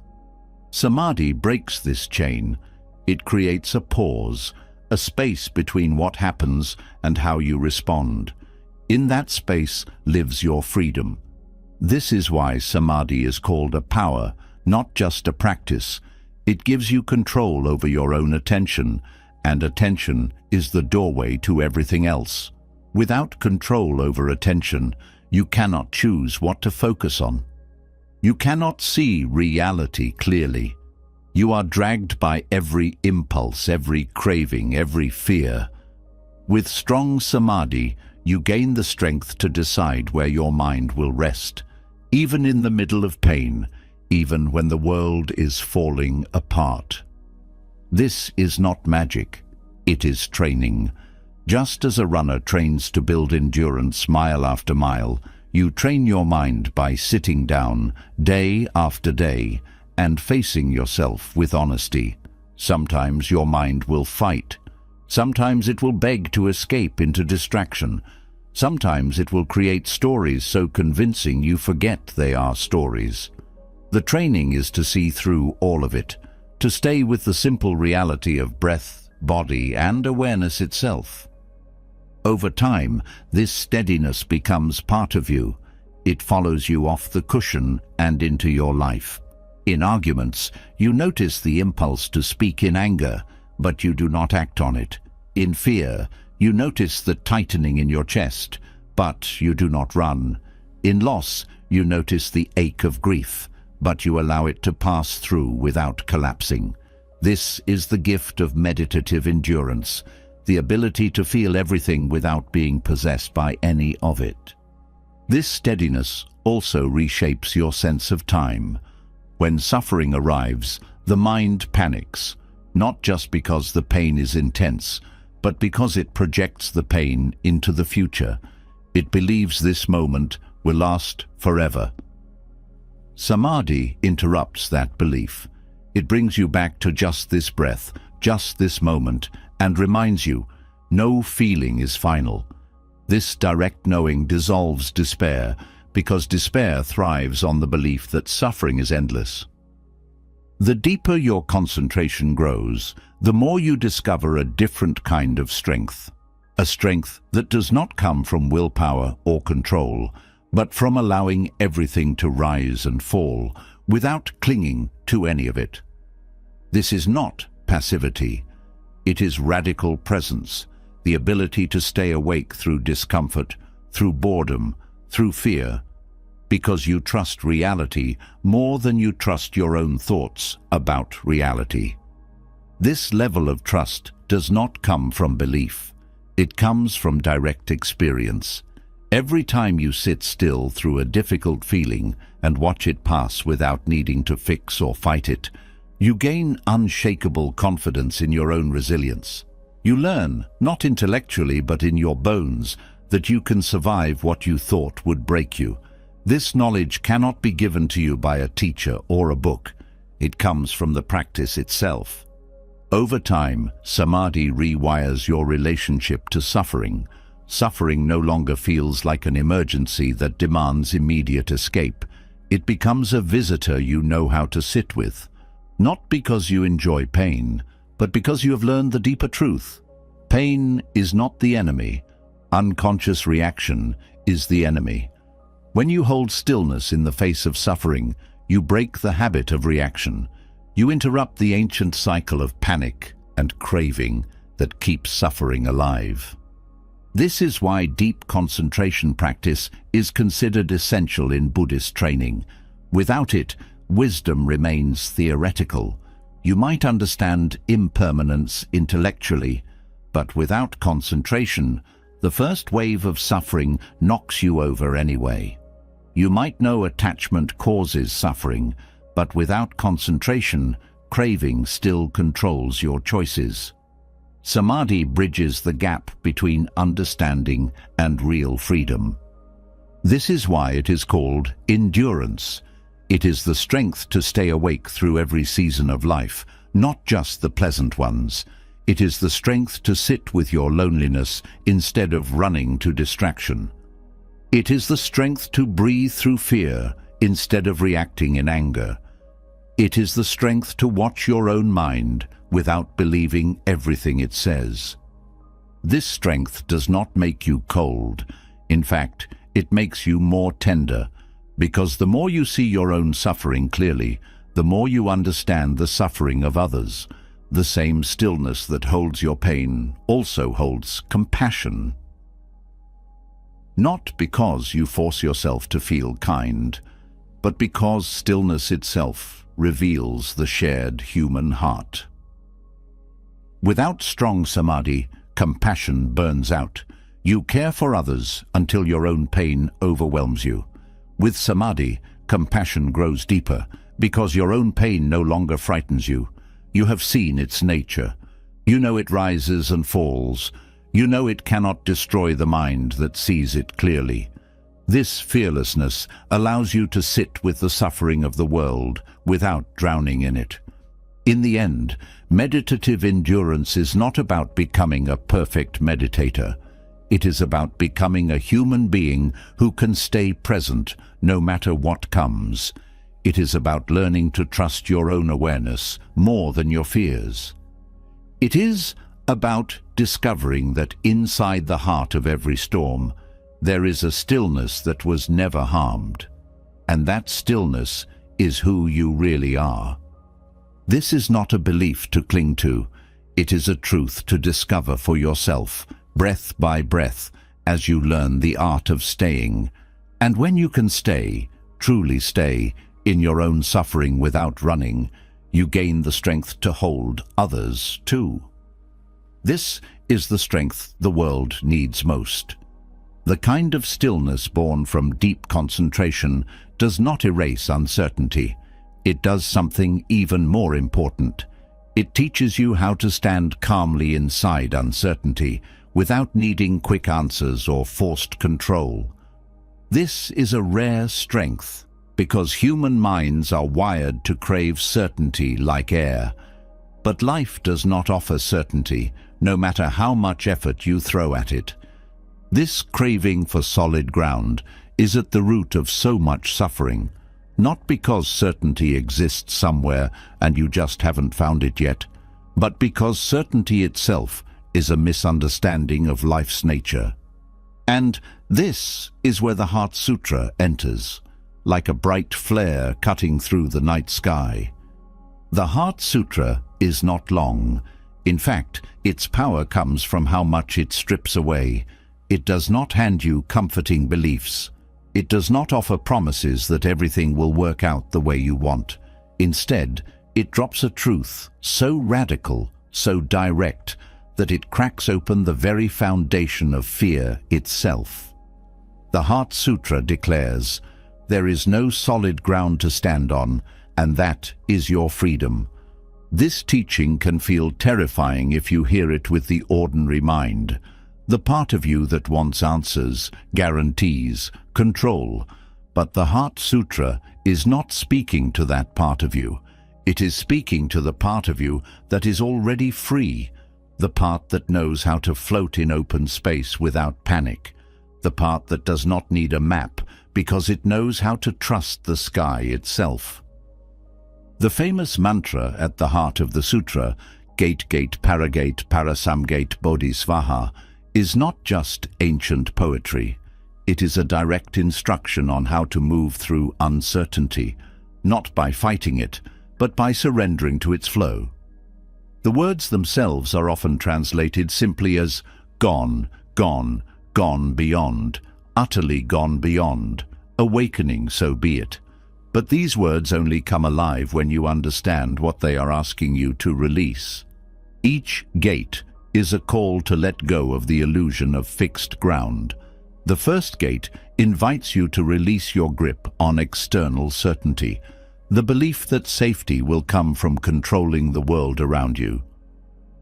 Samadhi breaks this chain. It creates a pause, a space between what happens and how you respond. In that space lives your freedom. This is why Samadhi is called a power, not just a practice. It gives you control over your own attention, and attention is the doorway to everything else. Without control over attention, you cannot choose what to focus on. You cannot see reality clearly. You are dragged by every impulse, every craving, every fear. With strong samadhi, you gain the strength to decide where your mind will rest, even in the middle of pain, even when the world is falling apart. This is not magic, it is training. Just as a runner trains to build endurance mile after mile, you train your mind by sitting down day after day and facing yourself with honesty. Sometimes your mind will fight. Sometimes it will beg to escape into distraction. Sometimes it will create stories so convincing you forget they are stories. The training is to see through all of it, to stay with the simple reality of breath, body, and awareness itself. Over time, this steadiness becomes part of you. It follows you off the cushion and into your life. In arguments, you notice the impulse to speak in anger, but you do not act on it. In fear, you notice the tightening in your chest, but you do not run. In loss, you notice the ache of grief, but you allow it to pass through without collapsing. This is the gift of meditative endurance, the ability to feel everything without being possessed by any of it. This steadiness also reshapes your sense of time. When suffering arrives, the mind panics, not just because the pain is intense, but because it projects the pain into the future. It believes this moment will last forever. Samadhi interrupts that belief. It brings you back to just this breath, just this moment, and reminds you, no feeling is final. This direct knowing dissolves despair, because despair thrives on the belief that suffering is endless. The deeper your concentration grows, the more you discover a different kind of strength. A strength that does not come from willpower or control, but from allowing everything to rise and fall without clinging to any of it. This is not passivity. It is radical presence, the ability to stay awake through discomfort, through boredom, through fear, because you trust reality more than you trust your own thoughts about reality. This level of trust does not come from belief. It comes from direct experience. Every time you sit still through a difficult feeling and watch it pass without needing to fix or fight it, you gain unshakable confidence in your own resilience. You learn, not intellectually but in your bones, that you can survive what you thought would break you. This knowledge cannot be given to you by a teacher or a book. It comes from the practice itself. Over time, samadhi rewires your relationship to suffering. Suffering no longer feels like an emergency that demands immediate escape. It becomes a visitor you know how to sit with. Not because you enjoy pain, but because you have learned the deeper truth. Pain is not the enemy. Unconscious reaction is the enemy. When you hold stillness in the face of suffering, you break the habit of reaction. You interrupt the ancient cycle of panic and craving that keeps suffering alive. This is why deep concentration practice is considered essential in Buddhist training. Without it, wisdom remains theoretical. You might understand impermanence intellectually, but without concentration, the first wave of suffering knocks you over anyway. You might know attachment causes suffering, but without concentration, craving still controls your choices. Samadhi bridges the gap between understanding and real freedom. This is why it is called endurance. It is the strength to stay awake through every season of life, not just the pleasant ones. It is the strength to sit with your loneliness instead of running to distraction. It is the strength to breathe through fear instead of reacting in anger. It is the strength to watch your own mind without believing everything it says. This strength does not make you cold. In fact, it makes you more tender, because the more you see your own suffering clearly, the more you understand the suffering of others. The same stillness that holds your pain also holds compassion. Not because you force yourself to feel kind, but because stillness itself reveals the shared human heart. Without strong samadhi, compassion burns out. You care for others until your own pain overwhelms you. With samadhi, compassion grows deeper because your own pain no longer frightens you. You have seen its nature. You know it rises and falls. You know it cannot destroy the mind that sees it clearly. This fearlessness allows you to sit with the suffering of the world without drowning in it. In the end, meditative endurance is not about becoming a perfect meditator. It is about becoming a human being who can stay present no matter what comes. It is about learning to trust your own awareness more than your fears. It is about discovering that inside the heart of every storm, there is a stillness that was never harmed. And that stillness is who you really are. This is not a belief to cling to. It is a truth to discover for yourself, breath by breath, as you learn the art of staying. And when you can stay, truly stay, in your own suffering without running, you gain the strength to hold others too. This is the strength the world needs most. The kind of stillness born from deep concentration does not erase uncertainty. It does something even more important. It teaches you how to stand calmly inside uncertainty without needing quick answers or forced control. This is a rare strength because human minds are wired to crave certainty like air. But life does not offer certainty, no matter how much effort you throw at it. This craving for solid ground is at the root of so much suffering, not because certainty exists somewhere and you just haven't found it yet, but because certainty itself is a misunderstanding of life's nature. And this is where the Heart Sutra enters, like a bright flare cutting through the night sky. The Heart Sutra is not long. In fact, its power comes from how much it strips away. It does not hand you comforting beliefs. It does not offer promises that everything will work out the way you want. Instead, it drops a truth so radical, so direct, that it cracks open the very foundation of fear itself. The Heart Sutra declares, "There is no solid ground to stand on, and that is your freedom." This teaching can feel terrifying if you hear it with the ordinary mind. The part of you that wants answers, guarantees, control. But the Heart Sutra is not speaking to that part of you. It is speaking to the part of you that is already free, the part that knows how to float in open space without panic, the part that does not need a map because it knows how to trust the sky itself. The famous mantra at the heart of the sutra, Gate Gate Paragate Parasamgate Bodhisvaha, is not just ancient poetry. It is a direct instruction on how to move through uncertainty, not by fighting it, but by surrendering to its flow. The words themselves are often translated simply as gone, gone, gone beyond, utterly gone beyond, awakening, so be it. But these words only come alive when you understand what they are asking you to release. Each gate is a call to let go of the illusion of fixed ground. The first gate invites you to release your grip on external certainty, the belief that safety will come from controlling the world around you.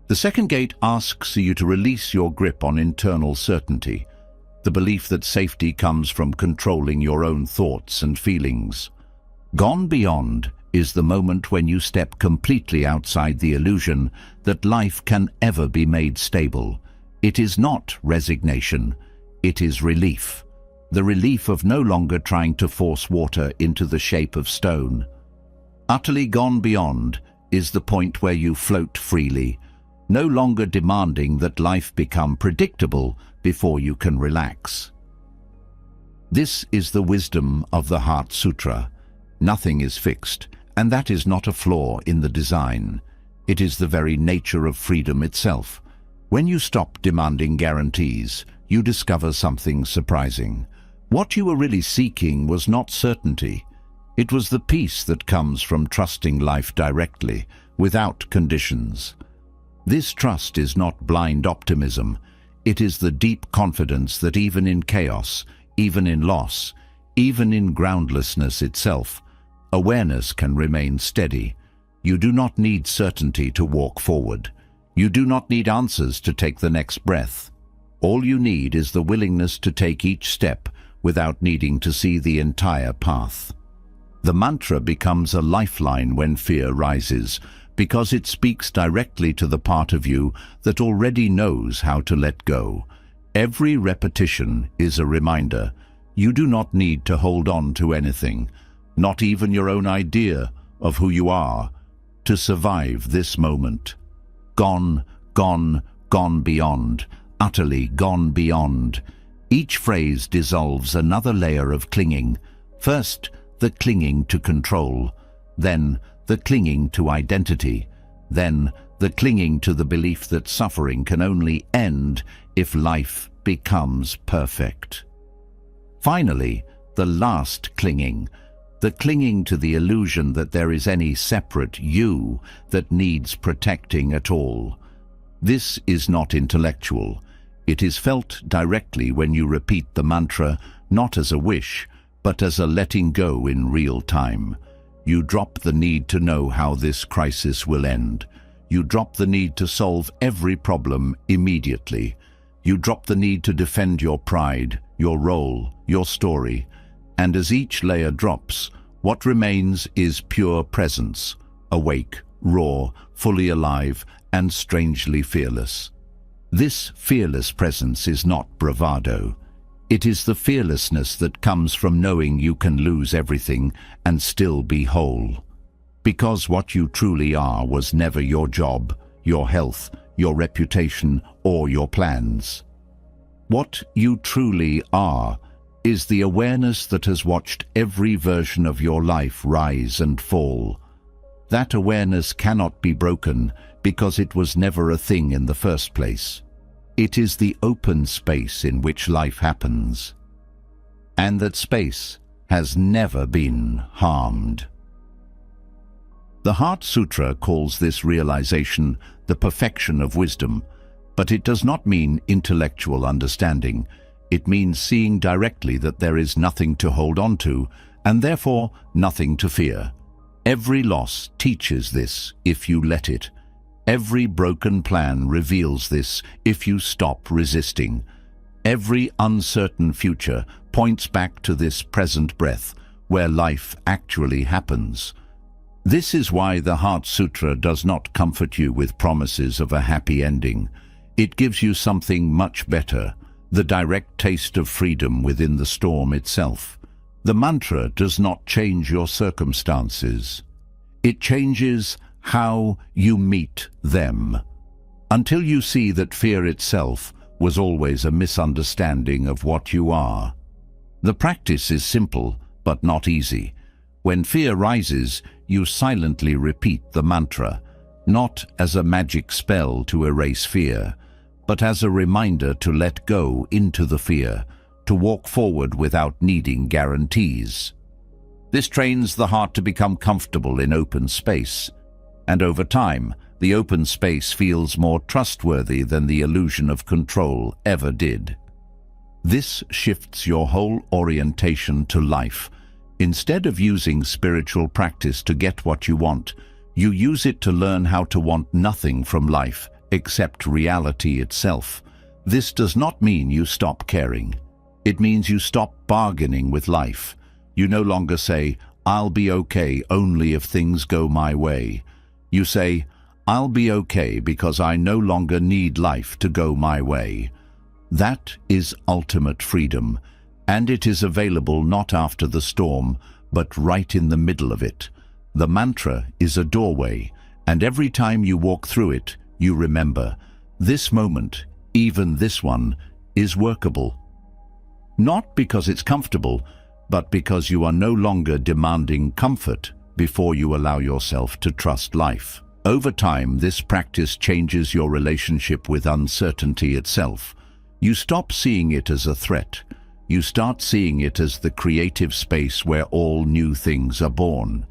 The second gate asks you to release your grip on internal certainty, the belief that safety comes from controlling your own thoughts and feelings. Gone beyond is the moment when you step completely outside the illusion that life can ever be made stable. It is not resignation, it is relief. The relief of no longer trying to force water into the shape of stone. Utterly gone beyond is the point where you float freely, no longer demanding that life become predictable before you can relax. This is the wisdom of the Heart Sutra. Nothing is fixed, and that is not a flaw in the design. It is the very nature of freedom itself. When you stop demanding guarantees, you discover something surprising. What you were really seeking was not certainty. It was the peace that comes from trusting life directly, without conditions. This trust is not blind optimism. It is the deep confidence that even in chaos, even in loss, even in groundlessness itself, awareness can remain steady. You do not need certainty to walk forward. You do not need answers to take the next breath. All you need is the willingness to take each step without needing to see the entire path. The mantra becomes a lifeline when fear rises, because it speaks directly to the part of you that already knows how to let go. Every repetition is a reminder. You do not need to hold on to anything, not even your own idea of who you are, to survive this moment. Gone, gone, gone beyond, utterly gone beyond. Each phrase dissolves another layer of clinging. First, the clinging to control, then the clinging to identity, then the clinging to the belief that suffering can only end if life becomes perfect. Finally, the last clinging, the clinging to the illusion that there is any separate you that needs protecting at all. This is not intellectual. It is felt directly when you repeat the mantra, not as a wish, but as a letting go in real time. You drop the need to know how this crisis will end. You drop the need to solve every problem immediately. You drop the need to defend your pride, your role, your story. And as each layer drops, what remains is pure presence, awake, raw, fully alive, and strangely fearless. This fearless presence is not bravado. It is the fearlessness that comes from knowing you can lose everything and still be whole. Because what you truly are was never your job, your health, your reputation, or your plans. What you truly are is the awareness that has watched every version of your life rise and fall. That awareness cannot be broken because it was never a thing in the first place. It is the open space in which life happens. And that space has never been harmed. The Heart Sutra calls this realization the perfection of wisdom, but it does not mean intellectual understanding. It means seeing directly that there is nothing to hold on to, and therefore nothing to fear. Every loss teaches this if you let it. Every broken plan reveals this if you stop resisting. Every uncertain future points back to this present breath, where life actually happens. This is why the Heart Sutra does not comfort you with promises of a happy ending. It gives you something much better, the direct taste of freedom within the storm itself. The mantra does not change your circumstances. It changes how you meet them, until you see that fear itself was always a misunderstanding of what you are. The practice is simple, but not easy. When fear rises, you silently repeat the mantra, not as a magic spell to erase fear, but as a reminder to let go into the fear, to walk forward without needing guarantees. This trains the heart to become comfortable in open space, and over time, the open space feels more trustworthy than the illusion of control ever did. This shifts your whole orientation to life. Instead of using spiritual practice to get what you want, you use it to learn how to want nothing from life except reality itself. This does not mean you stop caring. It means you stop bargaining with life. You no longer say, "I'll be okay only if things go my way." You say, "I'll be okay because I no longer need life to go my way." That is ultimate freedom, and it is available not after the storm, but right in the middle of it. The mantra is a doorway, and every time you walk through it, you remember, this moment, even this one, is workable. Not because it's comfortable, but because you are no longer demanding comfort before you allow yourself to trust life. Over time, this practice changes your relationship with uncertainty itself. You stop seeing it as a threat. You start seeing it as the creative space where all new things are born.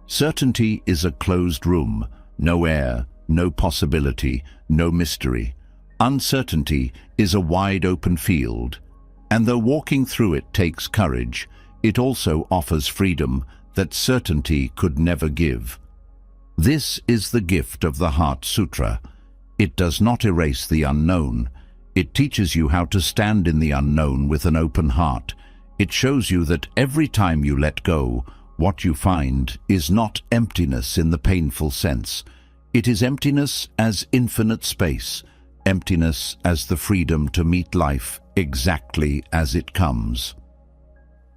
Certainty is a closed room, no air, no possibility, no mystery. Uncertainty is a wide open field, and though walking through it takes courage, it also offers freedom that certainty could never give. This is the gift of the Heart Sutra. It does not erase the unknown. It teaches you how to stand in the unknown with an open heart. It shows you that every time you let go, what you find is not emptiness in the painful sense. It is emptiness as infinite space, emptiness as the freedom to meet life exactly as it comes.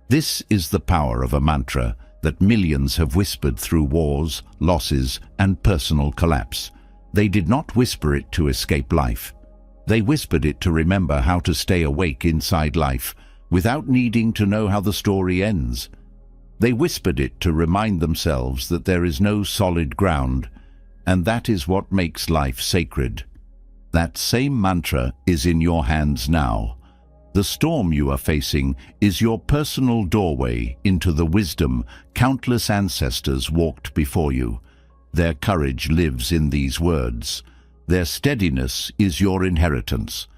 This is the power of a mantra that millions have whispered through wars, losses, and personal collapse. They did not whisper it to escape life. They whispered it to remember how to stay awake inside life without needing to know how the story ends. They whispered it to remind themselves that there is no solid ground, and that is what makes life sacred. That same mantra is in your hands now. The storm you are facing is your personal doorway into the wisdom countless ancestors walked before you. Their courage lives in these words. Their steadiness is your inheritance.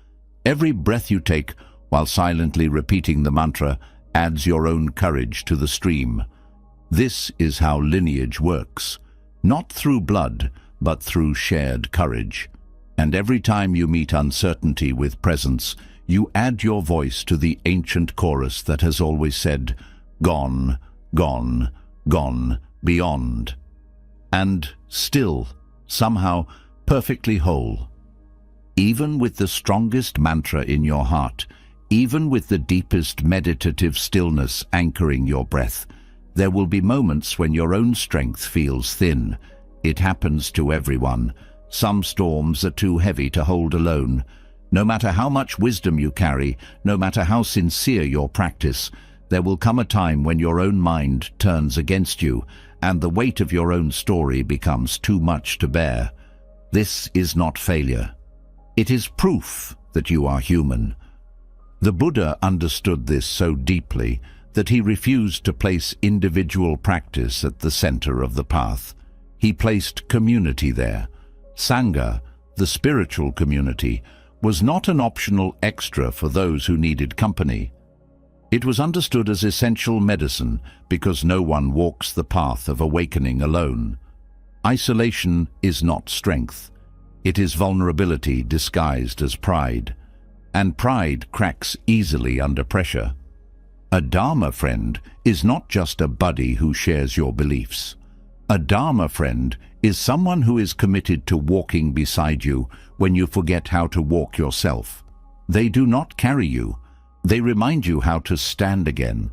Every breath you take while silently repeating the mantra adds your own courage to the stream. This is how lineage works, not through blood, but through shared courage. And every time you meet uncertainty with presence, you add your voice to the ancient chorus that has always said, "Gone, gone, gone, beyond." And still, somehow, perfectly whole. Even with the strongest mantra in your heart, even with the deepest meditative stillness anchoring your breath, there will be moments when your own strength feels thin. It happens to everyone. Some storms are too heavy to hold alone. No matter how much wisdom you carry, no matter how sincere your practice, there will come a time when your own mind turns against you and the weight of your own story becomes too much to bear. This is not failure. It is proof that you are human. The Buddha understood this so deeply that he refused to place individual practice at the center of the path. He placed community there. Sangha, the spiritual community, was not an optional extra for those who needed company. It was understood as essential medicine because no one walks the path of awakening alone. Isolation is not strength. It is vulnerability disguised as pride. And pride cracks easily under pressure. A Dharma friend is not just a buddy who shares your beliefs. A Dharma friend is someone who is committed to walking beside you when you forget how to walk yourself. They do not carry you. They remind you how to stand again.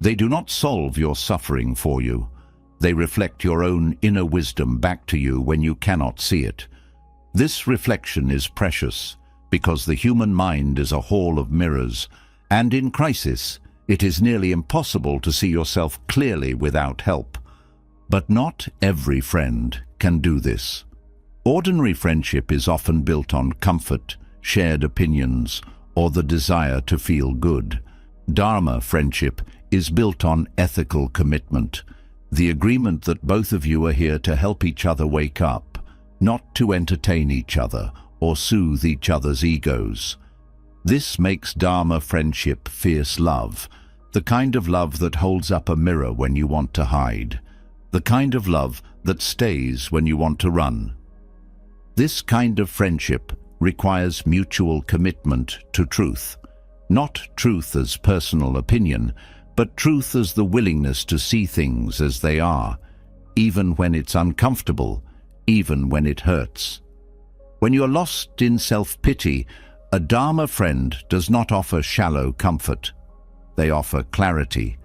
They do not solve your suffering for you. They reflect your own inner wisdom back to you when you cannot see it. This reflection is precious because the human mind is a hall of mirrors, and in crisis, it is nearly impossible to see yourself clearly without help. But not every friend can do this. Ordinary friendship is often built on comfort, shared opinions, or the desire to feel good. Dharma friendship is built on ethical commitment, the agreement that both of you are here to help each other wake up, not to entertain each other or soothe each other's egos. This makes Dharma friendship fierce love, the kind of love that holds up a mirror when you want to hide, the kind of love that stays when you want to run. This kind of friendship requires mutual commitment to truth, not truth as personal opinion, but truth as the willingness to see things as they are, even when it's uncomfortable, even when it hurts. When you're lost in self-pity, a Dharma friend does not offer shallow comfort. They offer clarity.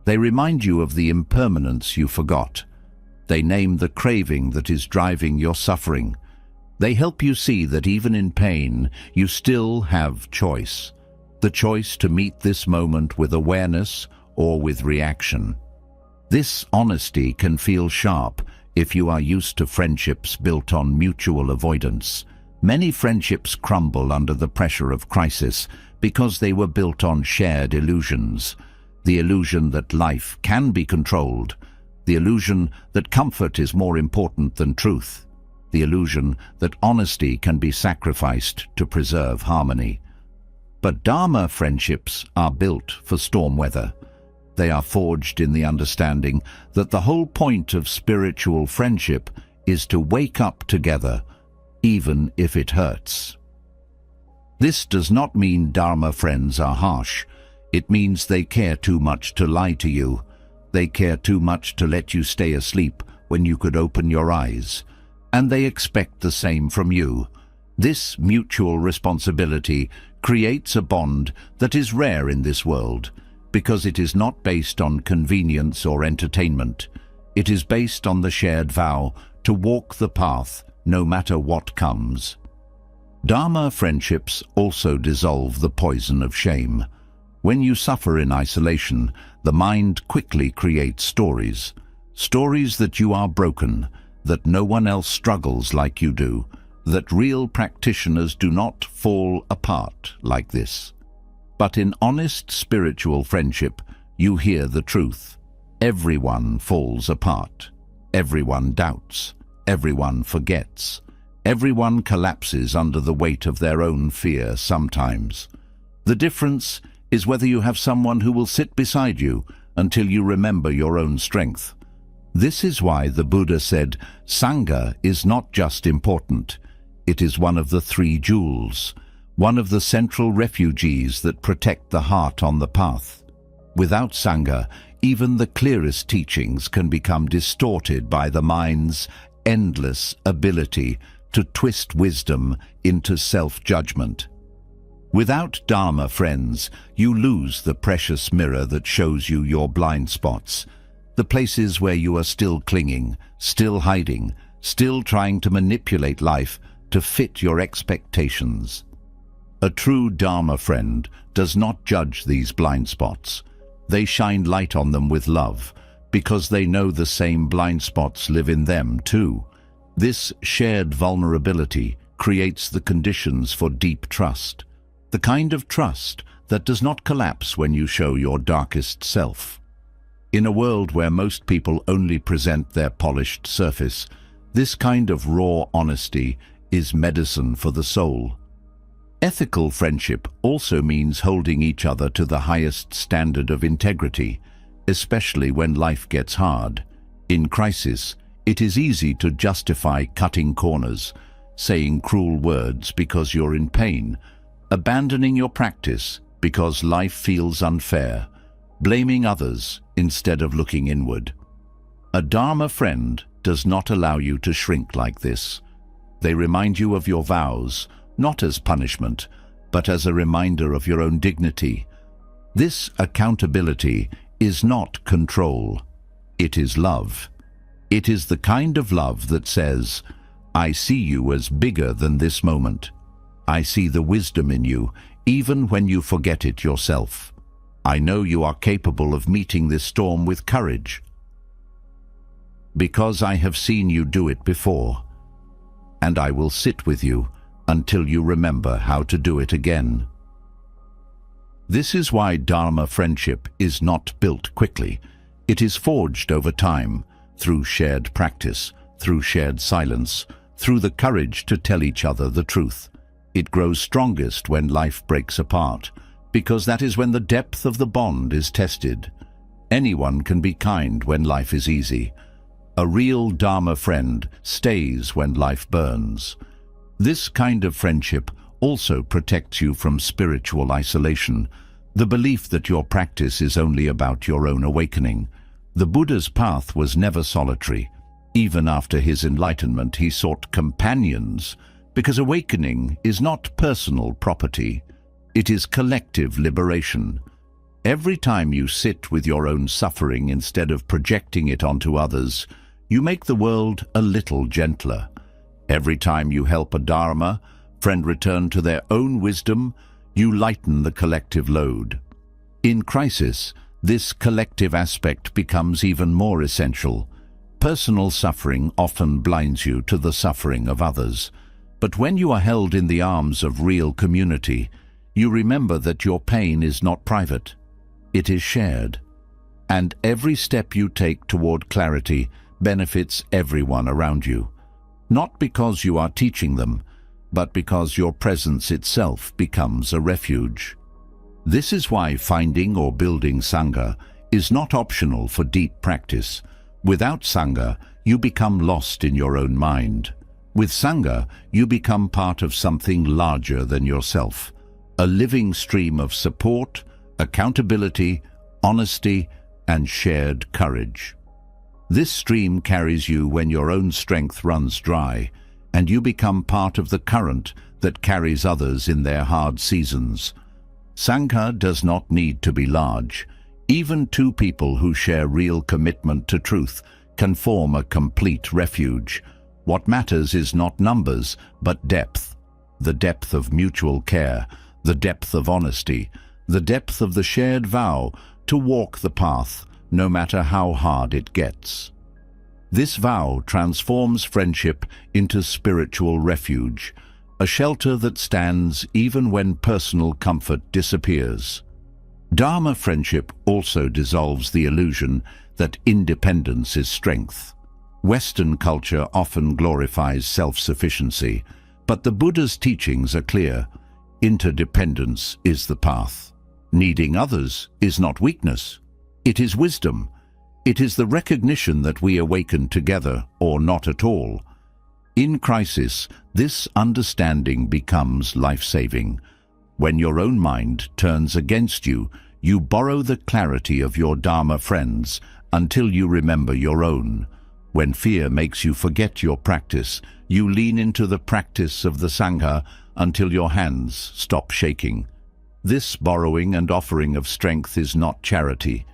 They remind you of the impermanence you forgot. They name the craving that is driving your suffering. They help you see that even in pain, you still have choice. The choice to meet this moment with awareness or with reaction. This honesty can feel sharp if you are used to friendships built on mutual avoidance. Many friendships crumble under the pressure of crisis because they were built on shared illusions. The illusion that life can be controlled, the illusion that comfort is more important than truth, the illusion that honesty can be sacrificed to preserve harmony. But Dharma friendships are built for storm weather. They are forged in the understanding that the whole point of spiritual friendship is to wake up together, even if it hurts. This does not mean Dharma friends are harsh. It means they care too much to lie to you. They care too much to let you stay asleep when you could open your eyes. And they expect the same from you. This mutual responsibility creates a bond that is rare in this world, because it is not based on convenience or entertainment. It is based on the shared vow to walk the path no matter what comes. Dharma friendships also dissolve the poison of shame. When you suffer in isolation, the mind quickly creates stories. Stories that you are broken, that no one else struggles like you do, that real practitioners do not fall apart like this. But in honest spiritual friendship, you hear the truth. Everyone falls apart. Everyone doubts. Everyone forgets. Everyone collapses under the weight of their own fear sometimes. The difference is whether you have someone who will sit beside you until you remember your own strength. This is why the Buddha said, Sangha is not just important. It is one of the three jewels, one of the central refugees that protect the heart on the path. Without Sangha, even the clearest teachings can become distorted by the mind's endless ability to twist wisdom into self-judgment. Without Dharma friends, you lose the precious mirror that shows you your blind spots, the places where you are still clinging, still hiding, still trying to manipulate life to fit your expectations. A true Dharma friend does not judge these blind spots. They shine light on them with love, because they know the same blind spots live in them too. This shared vulnerability creates the conditions for deep trust, the kind of trust that does not collapse when you show your darkest self. In a world where most people only present their polished surface, this kind of raw honesty is medicine for the soul. Ethical friendship also means holding each other to the highest standard of integrity, especially when life gets hard. In crisis, it is easy to justify cutting corners, saying cruel words because you're in pain, abandoning your practice because life feels unfair, blaming others instead of looking inward. A Dharma friend does not allow you to shrink like this. They remind you of your vows, not as punishment, but as a reminder of your own dignity. This accountability is not control. It is love. It is the kind of love that says, I see you as bigger than this moment. I see the wisdom in you, even when you forget it yourself. I know you are capable of meeting this storm with courage, because I have seen you do it before, and I will sit with you until you remember how to do it again. This is why Dharma friendship is not built quickly. It is forged over time, through shared practice, through shared silence, through the courage to tell each other the truth. It grows strongest when life breaks apart, because that is when the depth of the bond is tested. Anyone can be kind when life is easy. A real Dharma friend stays when life burns. This kind of friendship also protects you from spiritual isolation, the belief that your practice is only about your own awakening. The Buddha's path was never solitary. Even after his enlightenment, he sought companions, because awakening is not personal property. It is collective liberation. Every time you sit with your own suffering instead of projecting it onto others, you make the world a little gentler. Every time you help a Dharma friend return to their own wisdom, you lighten the collective load. In crisis, this collective aspect becomes even more essential. Personal suffering often blinds you to the suffering of others. But when you are held in the arms of real community, you remember that your pain is not private. It is shared. And every step you take toward clarity benefits everyone around you. Not because you are teaching them, but because your presence itself becomes a refuge. This is why finding or building Sangha is not optional for deep practice. Without Sangha, you become lost in your own mind. With Sangha, you become part of something larger than yourself, a living stream of support, accountability, honesty, and shared courage. This stream carries you when your own strength runs dry, and you become part of the current that carries others in their hard seasons. Sangha does not need to be large. Even two people who share real commitment to truth can form a complete refuge. What matters is not numbers, but depth. The depth of mutual care, the depth of honesty, the depth of the shared vow to walk the path, no matter how hard it gets. This vow transforms friendship into spiritual refuge, a shelter that stands even when personal comfort disappears. Dharma friendship also dissolves the illusion that independence is strength. Western culture often glorifies self-sufficiency, but the Buddha's teachings are clear. Interdependence is the path. Needing others is not weakness. It is wisdom. It is the recognition that we awaken together or not at all. In crisis, this understanding becomes life-saving. When your own mind turns against you, you borrow the clarity of your Dharma friends until you remember your own. When fear makes you forget your practice, you lean into the practice of the Sangha until your hands stop shaking. This borrowing and offering of strength is not charity.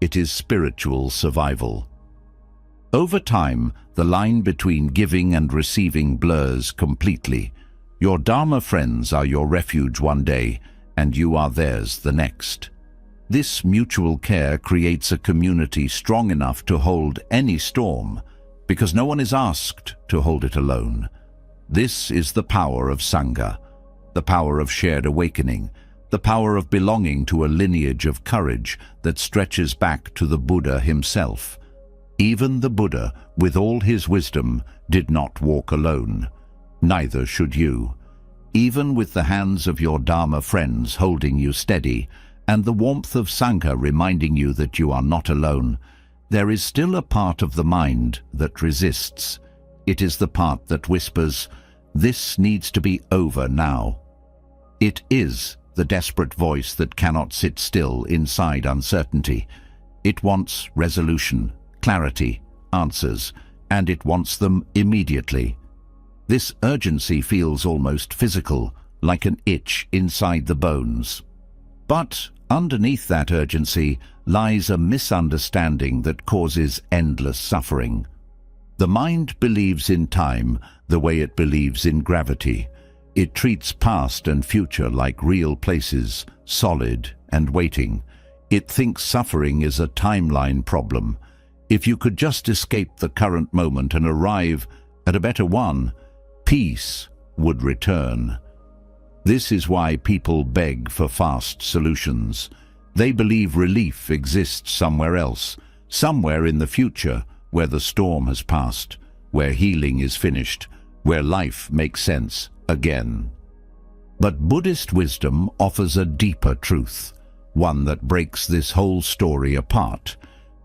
It is spiritual survival. Over time, the line between giving and receiving blurs completely. Your Dharma friends are your refuge one day, and you are theirs the next. This mutual care creates a community strong enough to hold any storm, because no one is asked to hold it alone. This is the power of Sangha, the power of shared awakening, the power of belonging to a lineage of courage that stretches back to the Buddha himself. Even the Buddha, with all his wisdom, did not walk alone. Neither should you. Even with the hands of your Dharma friends holding you steady, and the warmth of Sangha reminding you that you are not alone, there is still a part of the mind that resists. It is the part that whispers, "This needs to be over now." It is the desperate voice that cannot sit still inside uncertainty. It wants resolution, clarity, answers, and it wants them immediately. This urgency feels almost physical, like an itch inside the bones. But underneath that urgency lies a misunderstanding that causes endless suffering. The mind believes in time the way it believes in gravity. It treats past and future like real places, solid and waiting. It thinks suffering is a timeline problem. If you could just escape the current moment and arrive at a better one, peace would return. This is why people beg for fast solutions. They believe relief exists somewhere else, somewhere in the future, where the storm has passed, where healing is finished, where life makes sense again. But Buddhist wisdom offers a deeper truth, one that breaks this whole story apart.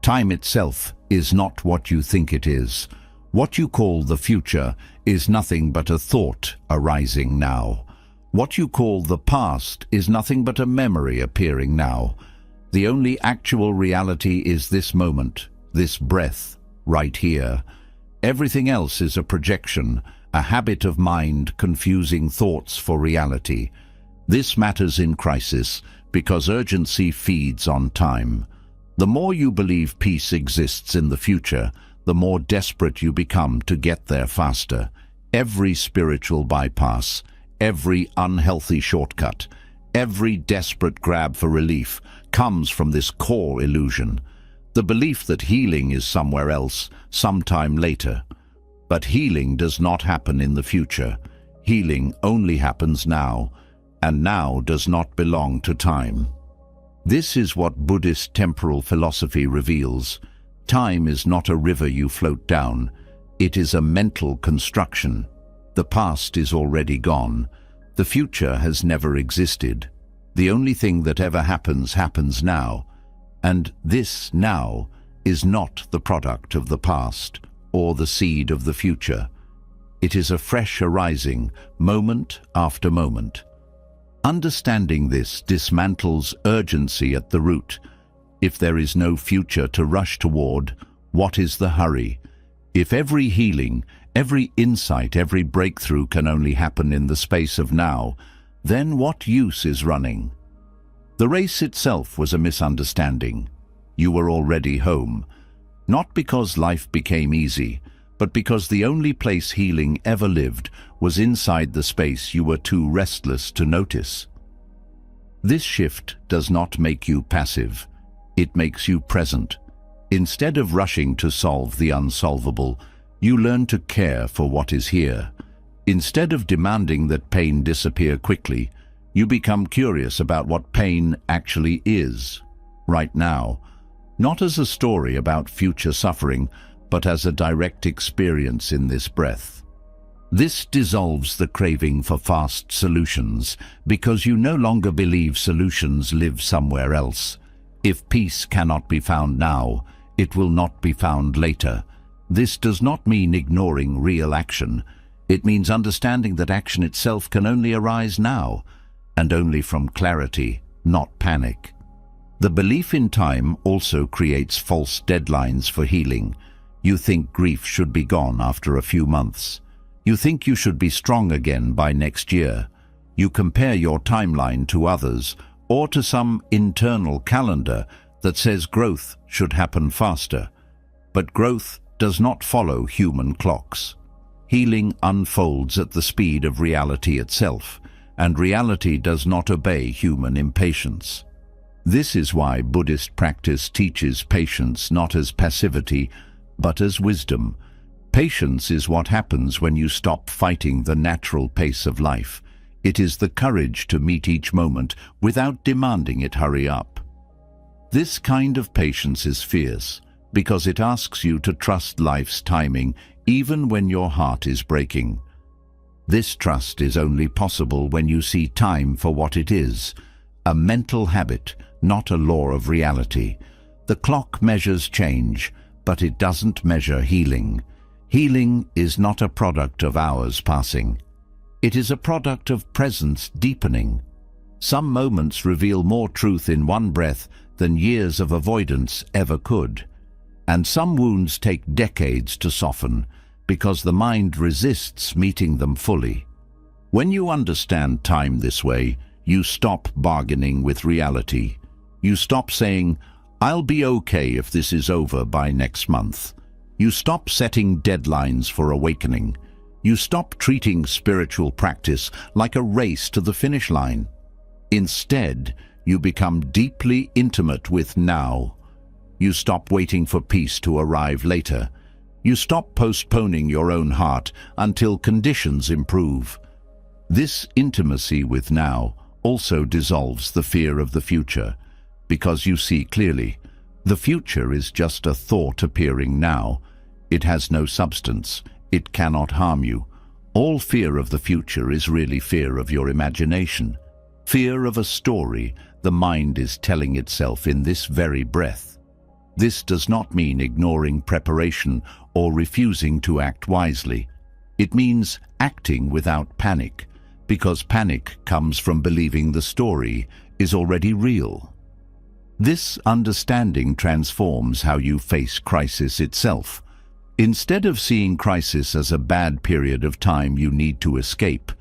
Time itself is not what you think it is. What you call the future is nothing but a thought arising now. What you call the past is nothing but a memory appearing now. The only actual reality is this moment, this breath, right here. Everything else is a projection, a habit of mind confusing thoughts for reality. This matters in crisis because urgency feeds on time. The more you believe peace exists in the future, the more desperate you become to get there faster. Every spiritual bypass, every unhealthy shortcut, every desperate grab for relief comes from this core illusion, the belief that healing is somewhere else, sometime later. But healing does not happen in the future. Healing only happens now, and now does not belong to time. This is what Buddhist temporal philosophy reveals. Time is not a river you float down. It is a mental construction. The past is already gone. The future has never existed. The only thing that ever happens happens now. And this now is not the product of the past or the seed of the future. It is a fresh arising, moment after moment. Understanding this dismantles urgency at the root. If there is no future to rush toward, what is the hurry? If every healing, every insight, every breakthrough can only happen in the space of now, then what use is running? The race itself was a misunderstanding. You were already home, not because life became easy, but because the only place healing ever lived was inside the space you were too restless to notice. This shift does not make you passive. It makes you present. Instead of rushing to solve the unsolvable, you learn to care for what is here. Instead of demanding that pain disappear quickly, you become curious about what pain actually is, right now, not as a story about future suffering, but as a direct experience in this breath. This dissolves the craving for fast solutions because you no longer believe solutions live somewhere else. If peace cannot be found now, it will not be found later. This does not mean ignoring real action. It means understanding that action itself can only arise now, and only from clarity, not panic. The belief in time also creates false deadlines for healing. You think grief should be gone after a few months. You think you should be strong again by next year. You compare your timeline to others or to some internal calendar that says growth should happen faster. But growth does not follow human clocks. Healing unfolds at the speed of reality itself, and reality does not obey human impatience. This is why Buddhist practice teaches patience not as passivity, but as wisdom. Patience is what happens when you stop fighting the natural pace of life. It is the courage to meet each moment without demanding it hurry up. This kind of patience is fierce because it asks you to trust life's timing even when your heart is breaking. This trust is only possible when you see time for what it is, a mental habit, not a law of reality. The clock measures change, but it doesn't measure healing. Healing is not a product of hours passing. It is a product of presence deepening. Some moments reveal more truth in one breath than years of avoidance ever could. And some wounds take decades to soften because the mind resists meeting them fully. When you understand time this way, you stop bargaining with reality. You stop saying, "I'll be okay if this is over by next month." You stop setting deadlines for awakening. You stop treating spiritual practice like a race to the finish line. Instead, you become deeply intimate with now. You stop waiting for peace to arrive later. You stop postponing your own heart until conditions improve. This intimacy with now also dissolves the fear of the future, because you see clearly, the future is just a thought appearing now. It has no substance. It cannot harm you. All fear of the future is really fear of your imagination. Fear of a story the mind is telling itself in this very breath. This does not mean ignoring preparation or refusing to act wisely. It means acting without panic, because panic comes from believing the story is already real. This understanding transforms how you face crisis itself. Instead of seeing crisis as a bad period of time you need to escape,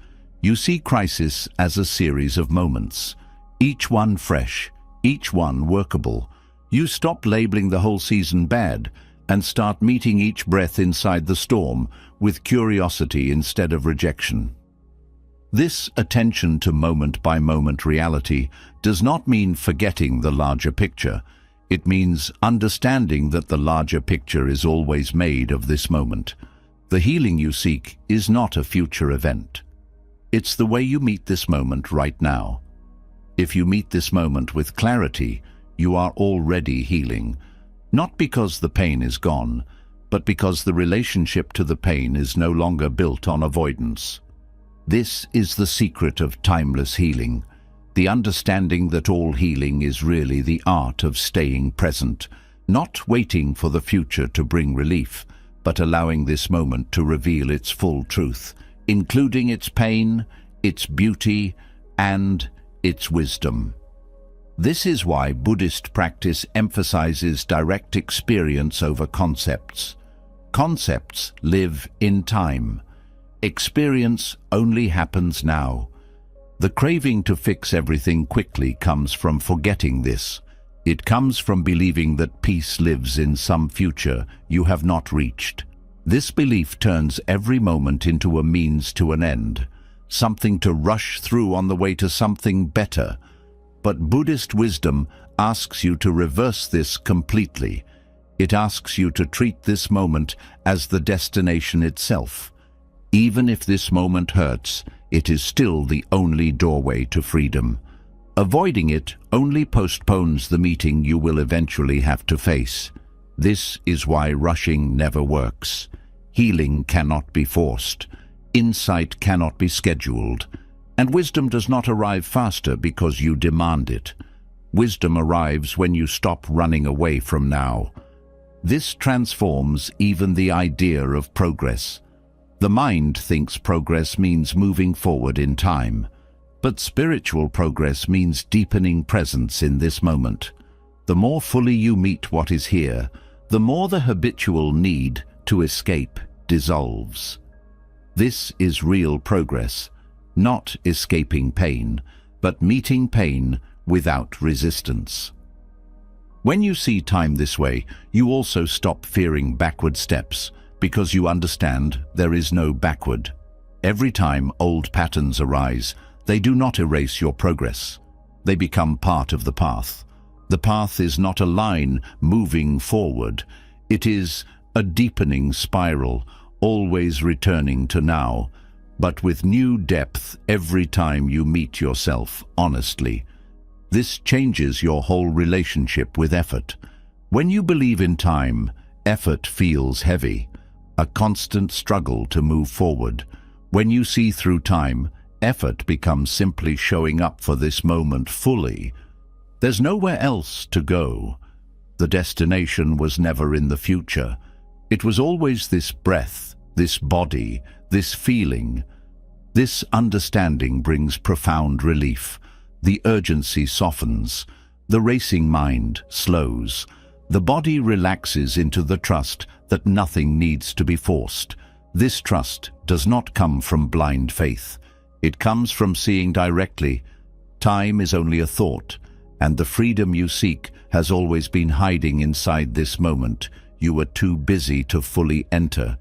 you see crisis as a series of moments, each one fresh, each one workable. You stop labeling the whole season bad and start meeting each breath inside the storm with curiosity instead of rejection. This attention to moment-by-moment reality does not mean forgetting the larger picture. It means understanding that the larger picture is always made of this moment. The healing you seek is not a future event. It's the way you meet this moment right now. If you meet this moment with clarity, you are already healing, not because the pain is gone, but because the relationship to the pain is no longer built on avoidance. This is the secret of timeless healing, the understanding that all healing is really the art of staying present, not waiting for the future to bring relief, but allowing this moment to reveal its full truth, including its pain, its beauty, and its wisdom. This is why Buddhist practice emphasizes direct experience over concepts. Concepts live in time. Experience only happens now. The craving to fix everything quickly comes from forgetting this. It comes from believing that peace lives in some future you have not reached. This belief turns every moment into a means to an end, something to rush through on the way to something better. But Buddhist wisdom asks you to reverse this completely. It asks you to treat this moment as the destination itself. Even if this moment hurts, it is still the only doorway to freedom. Avoiding it only postpones the meeting you will eventually have to face. This is why rushing never works. Healing cannot be forced. Insight cannot be scheduled. And wisdom does not arrive faster because you demand it. Wisdom arrives when you stop running away from now. This transforms even the idea of progress. The mind thinks progress means moving forward in time, but spiritual progress means deepening presence in this moment. The more fully you meet what is here, the more the habitual need to escape dissolves. This is real progress, not escaping pain, but meeting pain without resistance. When you see time this way, you also stop fearing backward steps, because you understand there is no backward. Every time old patterns arise, they do not erase your progress. They become part of the path. The path is not a line moving forward. It is a deepening spiral, always returning to now, but with new depth every time you meet yourself honestly. This changes your whole relationship with effort. When you believe in time, effort feels heavy, a constant struggle to move forward. When you see through time, effort becomes simply showing up for this moment fully. There's nowhere else to go. The destination was never in the future. It was always this breath, this body, this feeling. This understanding brings profound relief. The urgency softens. The racing mind slows. The body relaxes into the trust that nothing needs to be forced. This trust does not come from blind faith. It comes from seeing directly. Time is only a thought, and the freedom you seek has always been hiding inside this moment. you were too busy to fully enter.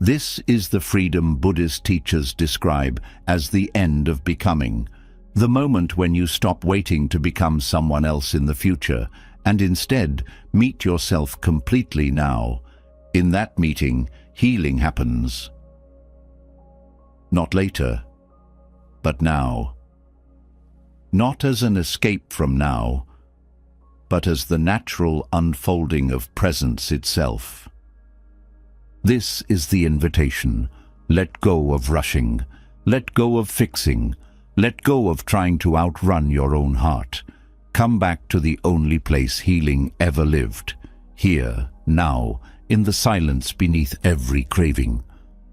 This is the freedom Buddhist teachers describe as the end of becoming, the moment when you stop waiting to become someone else in the future and instead meet yourself completely now. In that meeting, healing happens. Not later, but now. Not as an escape from now, but as the natural unfolding of presence itself. This is the invitation. Let go of rushing. Let go of fixing. Let go of trying to outrun your own heart. Come back to the only place healing ever lived. Here, now, in the silence beneath every craving.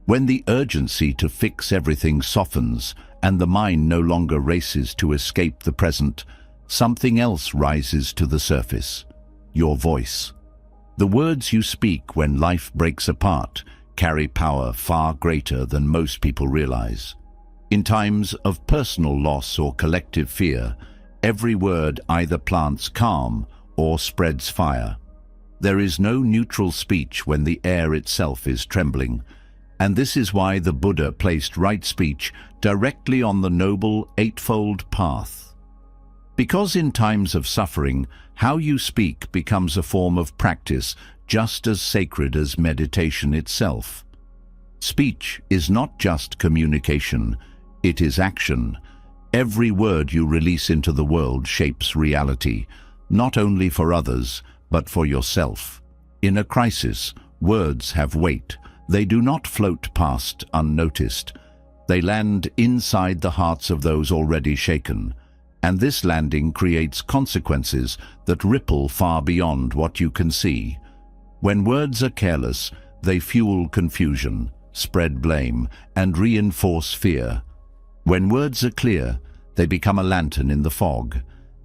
When the urgency to fix everything softens and the mind no longer races to escape the present, something else rises to the surface. Your voice. The words you speak when life breaks apart carry power far greater than most people realize. In times of personal loss or collective fear, every word either plants calm or spreads fire. There is no neutral speech when the air itself is trembling, and this is why the Buddha placed right speech directly on the Noble Eightfold Path. Because in times of suffering, how you speak becomes a form of practice just as sacred as meditation itself. Speech is not just communication, it is action. Every word you release into the world shapes reality, not only for others, but for yourself. In a crisis, words have weight. They do not float past unnoticed. They land inside the hearts of those already shaken. And this landing creates consequences that ripple far beyond what you can see. When words are careless, they fuel confusion, spread blame, and reinforce fear. When words are clear, they become a lantern in the fog.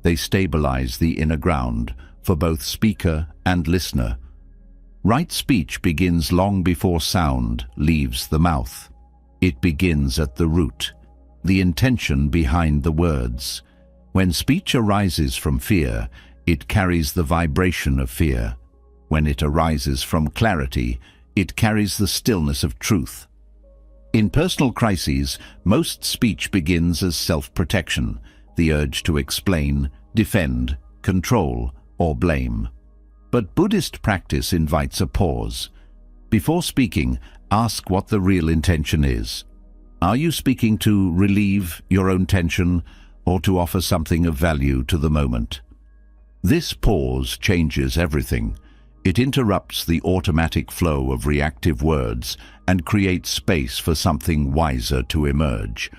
They stabilize the inner ground for both speaker and listener. Right speech begins long before sound leaves the mouth. It begins at the root, the intention behind the words. When speech arises from fear, it carries the vibration of fear. When it arises from clarity, it carries the stillness of truth. In personal crises, most speech begins as self-protection, the urge to explain, defend, control, or blame. But Buddhist practice invites a pause. Before speaking, ask what the real intention is. Are you speaking to relieve your own tension or to offer something of value to the moment? This pause changes everything. It interrupts the automatic flow of reactive words and creates space for something wiser to emerge.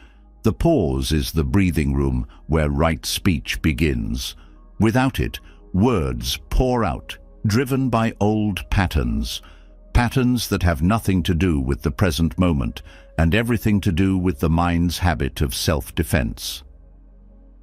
The pause is the breathing room where right speech begins. Without it, words pour out, driven by old patterns that have nothing to do with the present moment and everything to do with the mind's habit of self-defense.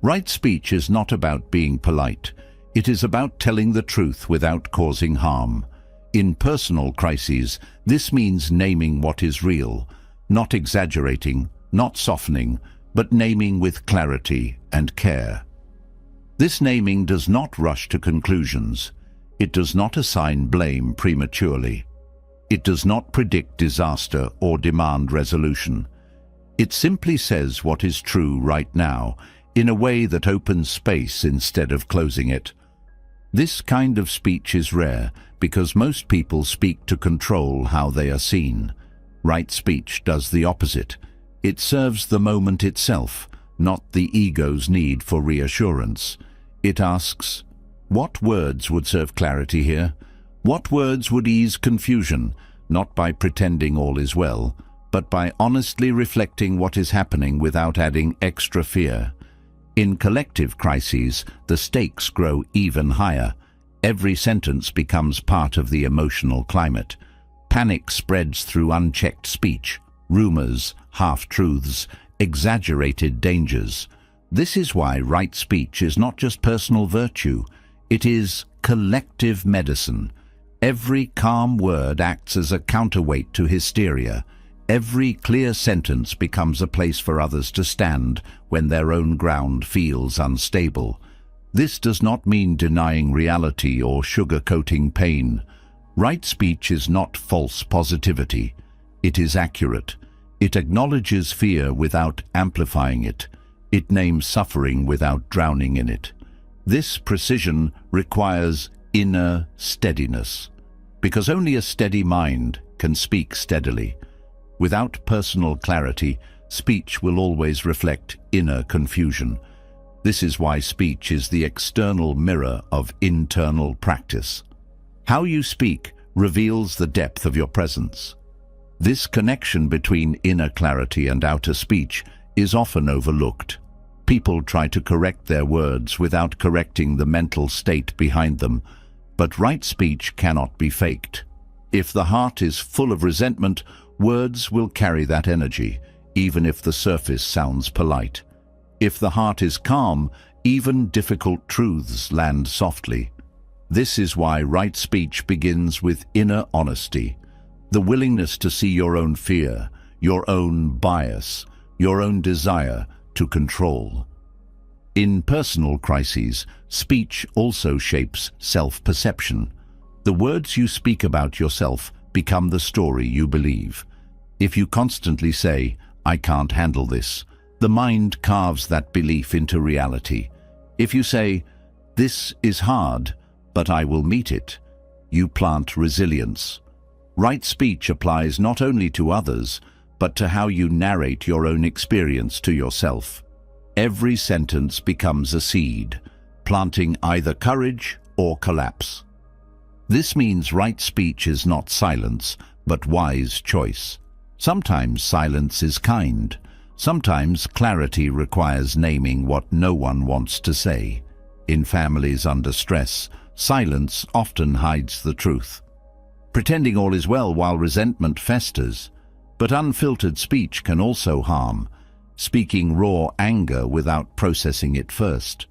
Right speech is not about being polite. It is about telling the truth without causing harm. In personal crises, this means naming what is real, not exaggerating, not softening, but naming with clarity and care. This naming does not rush to conclusions. It does not assign blame prematurely. It does not predict disaster or demand resolution. It simply says what is true right now, in a way that opens space instead of closing it. This kind of speech is rare because most people speak to control how they are seen. Right speech does the opposite. It serves the moment itself, not the ego's need for reassurance. It asks, what words would serve clarity here? What words would ease confusion, not by pretending all is well, but by honestly reflecting what is happening without adding extra fear? In collective crises, the stakes grow even higher. Every sentence becomes part of the emotional climate. Panic spreads through unchecked speech, rumors, half-truths, exaggerated dangers. This is why right speech is not just personal virtue, it is collective medicine. Every calm word acts as a counterweight to hysteria. Every clear sentence becomes a place for others to stand when their own ground feels unstable. This does not mean denying reality or sugarcoating pain. Right speech is not false positivity. It is accurate. It acknowledges fear without amplifying it. It names suffering without drowning in it. This precision requires inner steadiness, because only a steady mind can speak steadily. Without personal clarity, speech will always reflect inner confusion. This is why speech is the external mirror of internal practice. How you speak reveals the depth of your presence. This connection between inner clarity and outer speech is often overlooked. People try to correct their words without correcting the mental state behind them, but right speech cannot be faked. If the heart is full of resentment, words will carry that energy, even if the surface sounds polite. If the heart is calm, even difficult truths land softly. This is why right speech begins with inner honesty, the willingness to see your own fear, your own bias, your own desire to control. In personal crises, speech also shapes self-perception. The words you speak about yourself become the story you believe. If you constantly say, "I can't handle this," the mind carves that belief into reality. If you say, "This is hard, but I will meet it," you plant resilience. Right speech applies not only to others, but to how you narrate your own experience to yourself. Every sentence becomes a seed, planting either courage or collapse. This means right speech is not silence, but wise choice. Sometimes silence is kind. Sometimes clarity requires naming what no one wants to say. In families under stress, silence often hides the truth. Pretending all is well while resentment festers. But unfiltered speech can also harm, speaking raw anger without processing it first.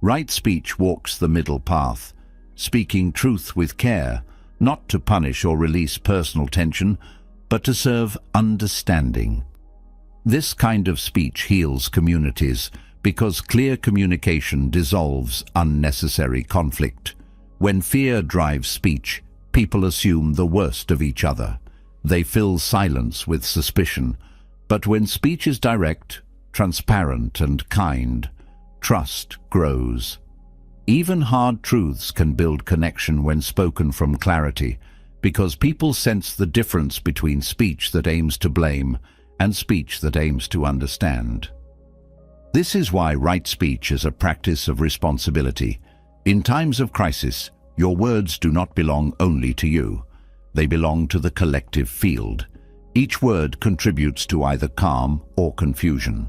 Right speech walks the middle path, speaking truth with care, not to punish or release personal tension, but to serve understanding. This kind of speech heals communities because clear communication dissolves unnecessary conflict. When fear drives speech, people assume the worst of each other. They fill silence with suspicion. But when speech is direct, transparent, and kind, trust grows. Even hard truths can build connection when spoken from clarity, because people sense the difference between speech that aims to blame and speech that aims to understand. This is why right speech is a practice of responsibility. In times of crisis, your words do not belong only to you. They belong to the collective field. Each word contributes to either calm or confusion.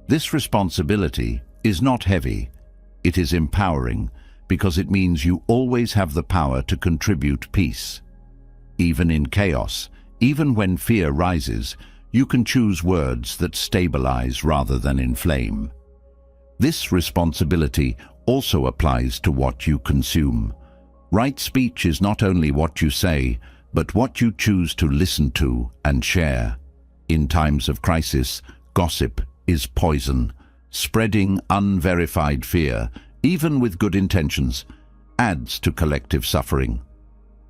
This responsibility is not heavy. It is empowering because it means you always have the power to contribute peace. Even in chaos, even when fear rises, you can choose words that stabilize rather than inflame. This responsibility also applies to what you consume. Right speech is not only what you say, but what you choose to listen to and share. In times of crisis, gossip is poison. Spreading unverified fear, even with good intentions, adds to collective suffering.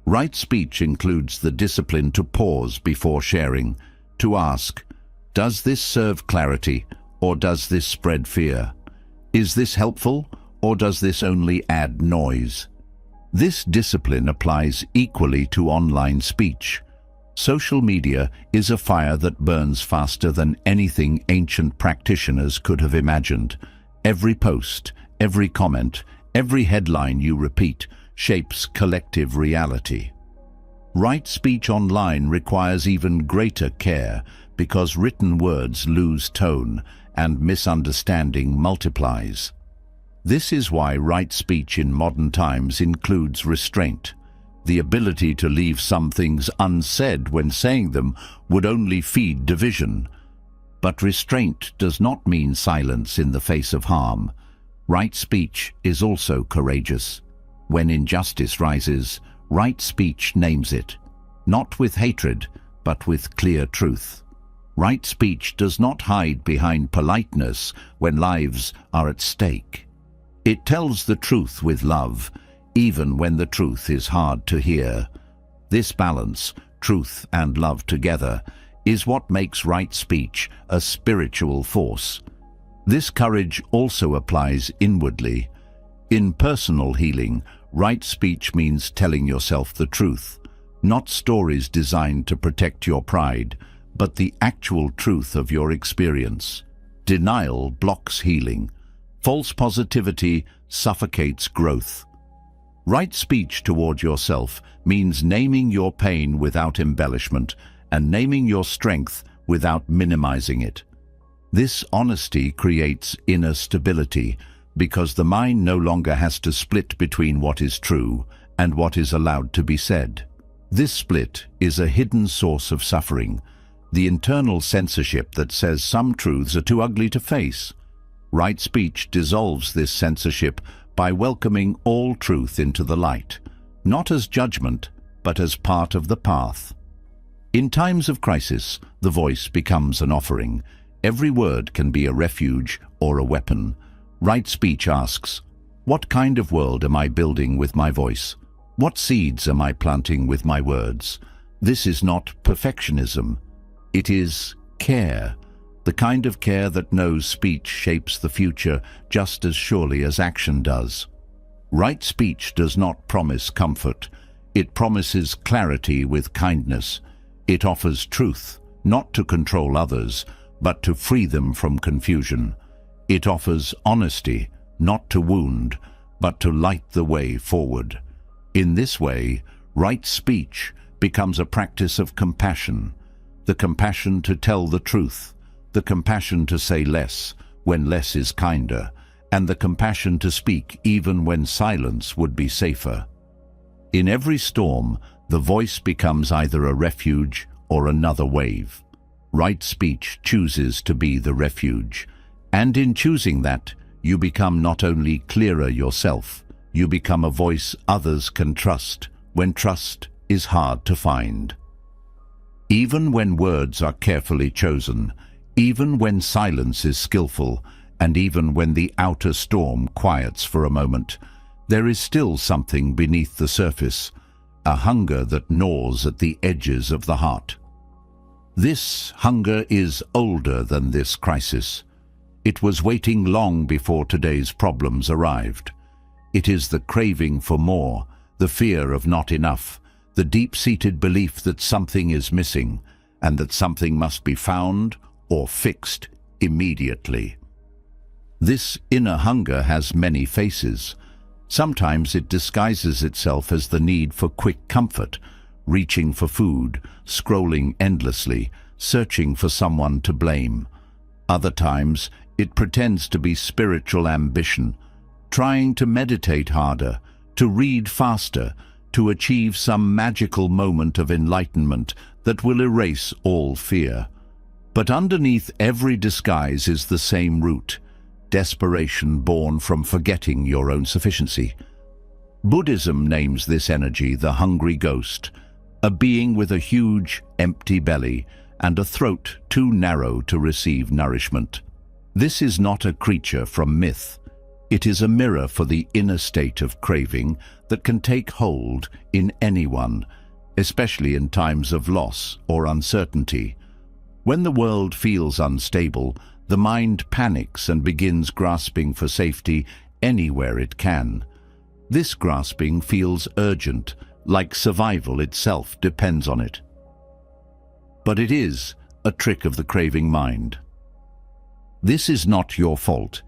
Right speech includes the discipline to pause before sharing, to ask, does this serve clarity or does this spread fear? Is this helpful or does this only add noise? This discipline applies equally to online speech. Social media is a fire that burns faster than anything ancient practitioners could have imagined. Every post, every comment, every headline you repeat shapes collective reality. Right speech online requires even greater care because written words lose tone and misunderstanding multiplies. This is why right speech in modern times includes restraint. The ability to leave some things unsaid when saying them would only feed division. But restraint does not mean silence in the face of harm. Right speech is also courageous. When injustice rises, right speech names it, not with hatred, but with clear truth. Right speech does not hide behind politeness when lives are at stake. It tells the truth with love, even when the truth is hard to hear. This balance, truth and love together, is what makes right speech a spiritual force. This courage also applies inwardly. In personal healing, right speech means telling yourself the truth, not stories designed to protect your pride, but the actual truth of your experience. Denial blocks healing. False positivity suffocates growth. Right speech toward yourself means naming your pain without embellishment and naming your strength without minimizing it. This honesty creates inner stability because the mind no longer has to split between what is true and what is allowed to be said. This split is a hidden source of suffering, the internal censorship that says some truths are too ugly to face. Right speech dissolves this censorship by welcoming all truth into the light, not as judgment, but as part of the path. In times of crisis, the voice becomes an offering. Every word can be a refuge or a weapon. Right speech asks, what kind of world am I building with my voice? What seeds am I planting with my words? This is not perfectionism. It is care, the kind of care that knows speech shapes the future just as surely as action does. Right speech does not promise comfort. It promises clarity with kindness. It offers truth, not to control others, but to free them from confusion. It offers honesty, not to wound, but to light the way forward. In this way, right speech becomes a practice of compassion, the compassion to tell the truth, the compassion to say less when less is kinder, and the compassion to speak even when silence would be safer. In every storm, the voice becomes either a refuge or another wave. Right speech chooses to be the refuge, and in choosing that, you become not only clearer yourself, you become a voice others can trust when trust is hard to find. Even when words are carefully chosen, even when silence is skillful, and even when the outer storm quiets for a moment, there is still something beneath the surface, a hunger that gnaws at the edges of the heart. This hunger is older than this crisis. It was waiting long before today's problems arrived. It is the craving for more, the fear of not enough, the deep-seated belief that something is missing and that something must be found or fixed immediately. This inner hunger has many faces. Sometimes it disguises itself as the need for quick comfort, reaching for food, scrolling endlessly, searching for someone to blame. Other times, it pretends to be spiritual ambition, trying to meditate harder, to read faster, to achieve some magical moment of enlightenment that will erase all fear. But underneath every disguise is the same root, desperation born from forgetting your own sufficiency. Buddhism names this energy the hungry ghost, a being with a huge, empty belly and a throat too narrow to receive nourishment. This is not a creature from myth. It is a mirror for the inner state of craving that can take hold in anyone, especially in times of loss or uncertainty. When the world feels unstable, the mind panics and begins grasping for safety anywhere it can. This grasping feels urgent, like survival itself depends on it. But it is a trick of the craving mind. This is not your fault.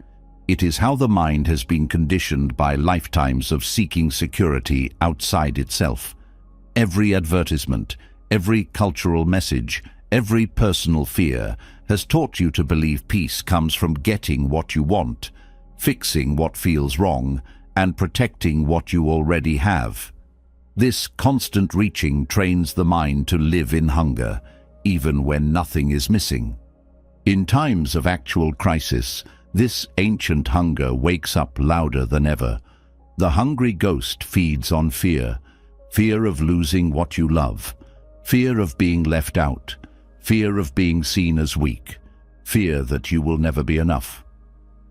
It is how the mind has been conditioned by lifetimes of seeking security outside itself. Every advertisement, every cultural message, every personal fear has taught you to believe peace comes from getting what you want, fixing what feels wrong, and protecting what you already have. This constant reaching trains the mind to live in hunger, even when nothing is missing. In times of actual crisis, this ancient hunger wakes up louder than ever. The hungry ghost feeds on fear, fear of losing what you love, fear of being left out, fear of being seen as weak, fear that you will never be enough.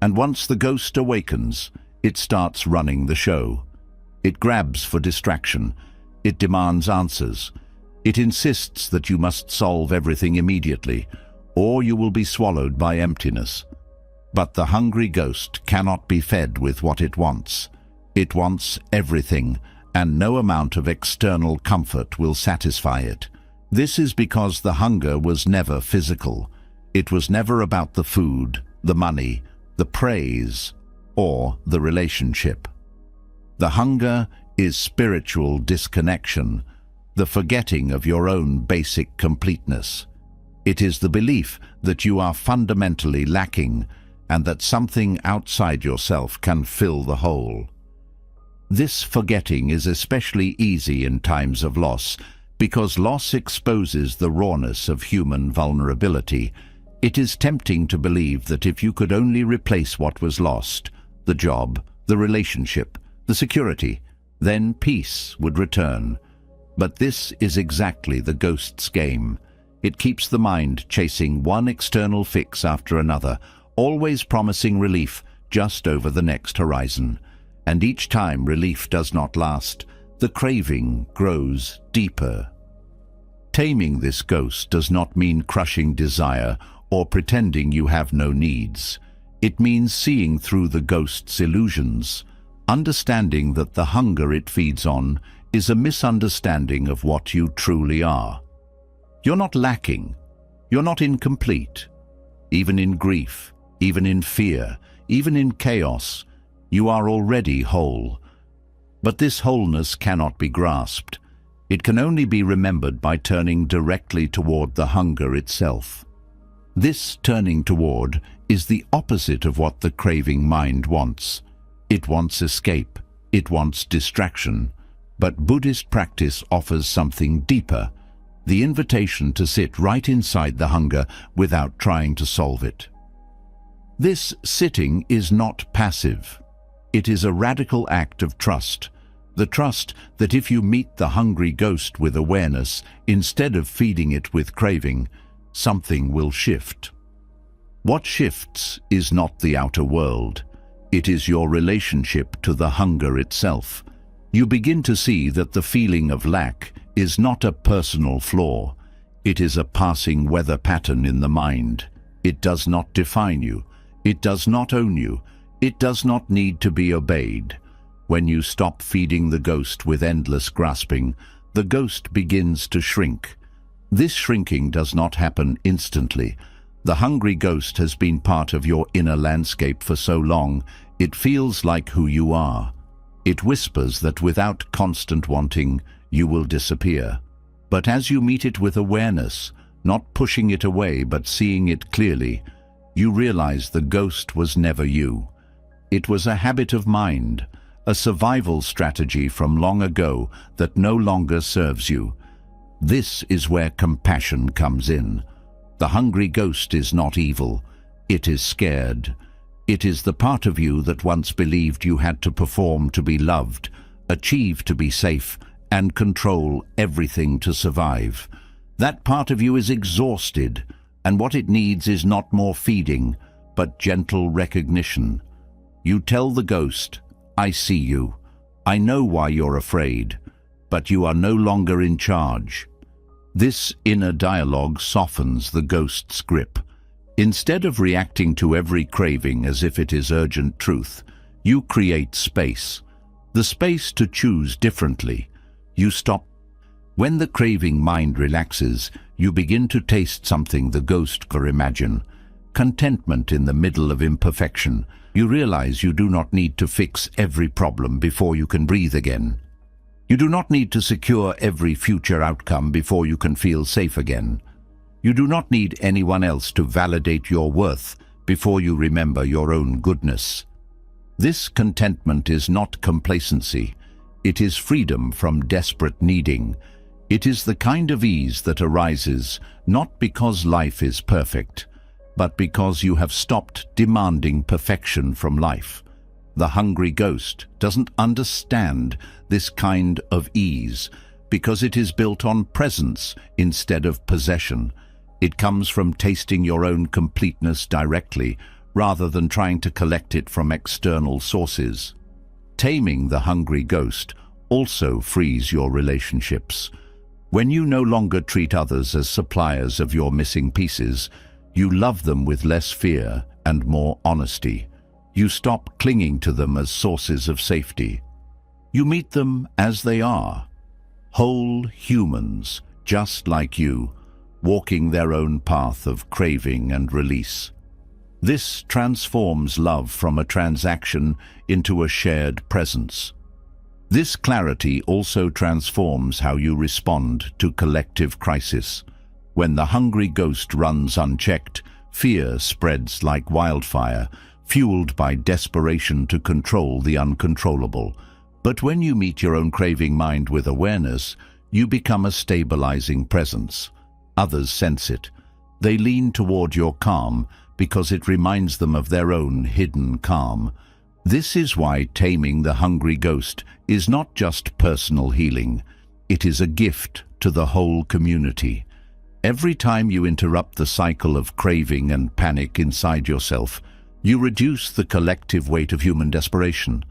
And once the ghost awakens, it starts running the show. It grabs for distraction. It demands answers. It insists that you must solve everything immediately, or you will be swallowed by emptiness. But the hungry ghost cannot be fed with what it wants. It wants everything, and no amount of external comfort will satisfy it. This is because the hunger was never physical. It was never about the food, the money, the praise, or the relationship. The hunger is spiritual disconnection, the forgetting of your own basic completeness. It is the belief that you are fundamentally lacking and that something outside yourself can fill the hole. This forgetting is especially easy in times of loss, because loss exposes the rawness of human vulnerability. It is tempting to believe that if you could only replace what was lost, the job, the relationship, the security, then peace would return. But this is exactly the ghost's game. It keeps the mind chasing one external fix after another, always promising relief just over the next horizon. And each time relief does not last, the craving grows deeper. Taming this ghost does not mean crushing desire or pretending you have no needs. It means seeing through the ghost's illusions, understanding that the hunger it feeds on is a misunderstanding of what you truly are. You're not lacking. You're not incomplete. Even in grief, even in fear, even in chaos, you are already whole. But this wholeness cannot be grasped. It can only be remembered by turning directly toward the hunger itself. This turning toward is the opposite of what the craving mind wants. It wants escape. It wants distraction. But Buddhist practice offers something deeper, the invitation to sit right inside the hunger without trying to solve it. This sitting is not passive. It is a radical act of trust, the trust that if you meet the hungry ghost with awareness instead of feeding it with craving, something will shift. What shifts is not the outer world. It is your relationship to the hunger itself. You begin to see that the feeling of lack is not a personal flaw. It is a passing weather pattern in the mind. It does not define you. It does not own you. It does not need to be obeyed. When you stop feeding the ghost with endless grasping, the ghost begins to shrink. This shrinking does not happen instantly. The hungry ghost has been part of your inner landscape for so long, it feels like who you are. It whispers that without constant wanting, you will disappear. But as you meet it with awareness, not pushing it away but seeing it clearly, you realize the ghost was never you. It was a habit of mind, a survival strategy from long ago that no longer serves you. This is where compassion comes in. The hungry ghost is not evil. It is scared. It is the part of you that once believed you had to perform to be loved, achieve to be safe, and control everything to survive. That part of you is exhausted, and what it needs is not more feeding, but gentle recognition. You tell the ghost, I see you. I know why you're afraid, but you are no longer in charge. This inner dialogue softens the ghost's grip. Instead of reacting to every craving as if it is urgent truth, you create space. The space to choose differently. You stop. When the craving mind relaxes, you begin to taste something the ghost could imagine. Contentment in the middle of imperfection. You realize you do not need to fix every problem before you can breathe again. You do not need to secure every future outcome before you can feel safe again. You do not need anyone else to validate your worth before you remember your own goodness. This contentment is not complacency. It is freedom from desperate needing. It is the kind of ease that arises not because life is perfect, but because you have stopped demanding perfection from life. The hungry ghost doesn't understand this kind of ease because it is built on presence instead of possession. It comes from tasting your own completeness directly rather than trying to collect it from external sources. Taming the hungry ghost also frees your relationships. When you no longer treat others as suppliers of your missing pieces, you love them with less fear and more honesty. You stop clinging to them as sources of safety. You meet them as they are, whole humans, just like you, walking their own path of craving and release. This transforms love from a transaction into a shared presence. This clarity also transforms how you respond to collective crisis. When the hungry ghost runs unchecked, fear spreads like wildfire, fueled by desperation to control the uncontrollable. But when you meet your own craving mind with awareness, you become a stabilizing presence. Others sense it. They lean toward your calm because it reminds them of their own hidden calm. This is why taming the hungry ghost is not just personal healing. It is a gift to the whole community. Every time you interrupt the cycle of craving and panic inside yourself, you reduce the collective weight of human desperation.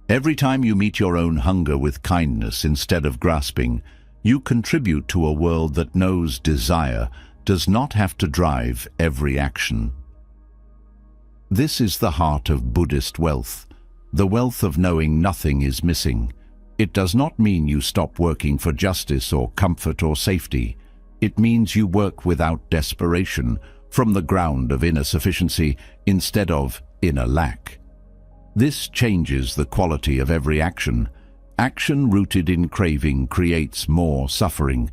Every time you meet your own hunger with kindness instead of grasping, you contribute to a world that knows desire does not have to drive every action. This is the heart of Buddhist wealth, the wealth of knowing nothing is missing. It does not mean you stop working for justice or comfort or safety. It means you work without desperation, from the ground of inner sufficiency instead of inner lack. This changes the quality of every action. Action rooted in craving creates more suffering.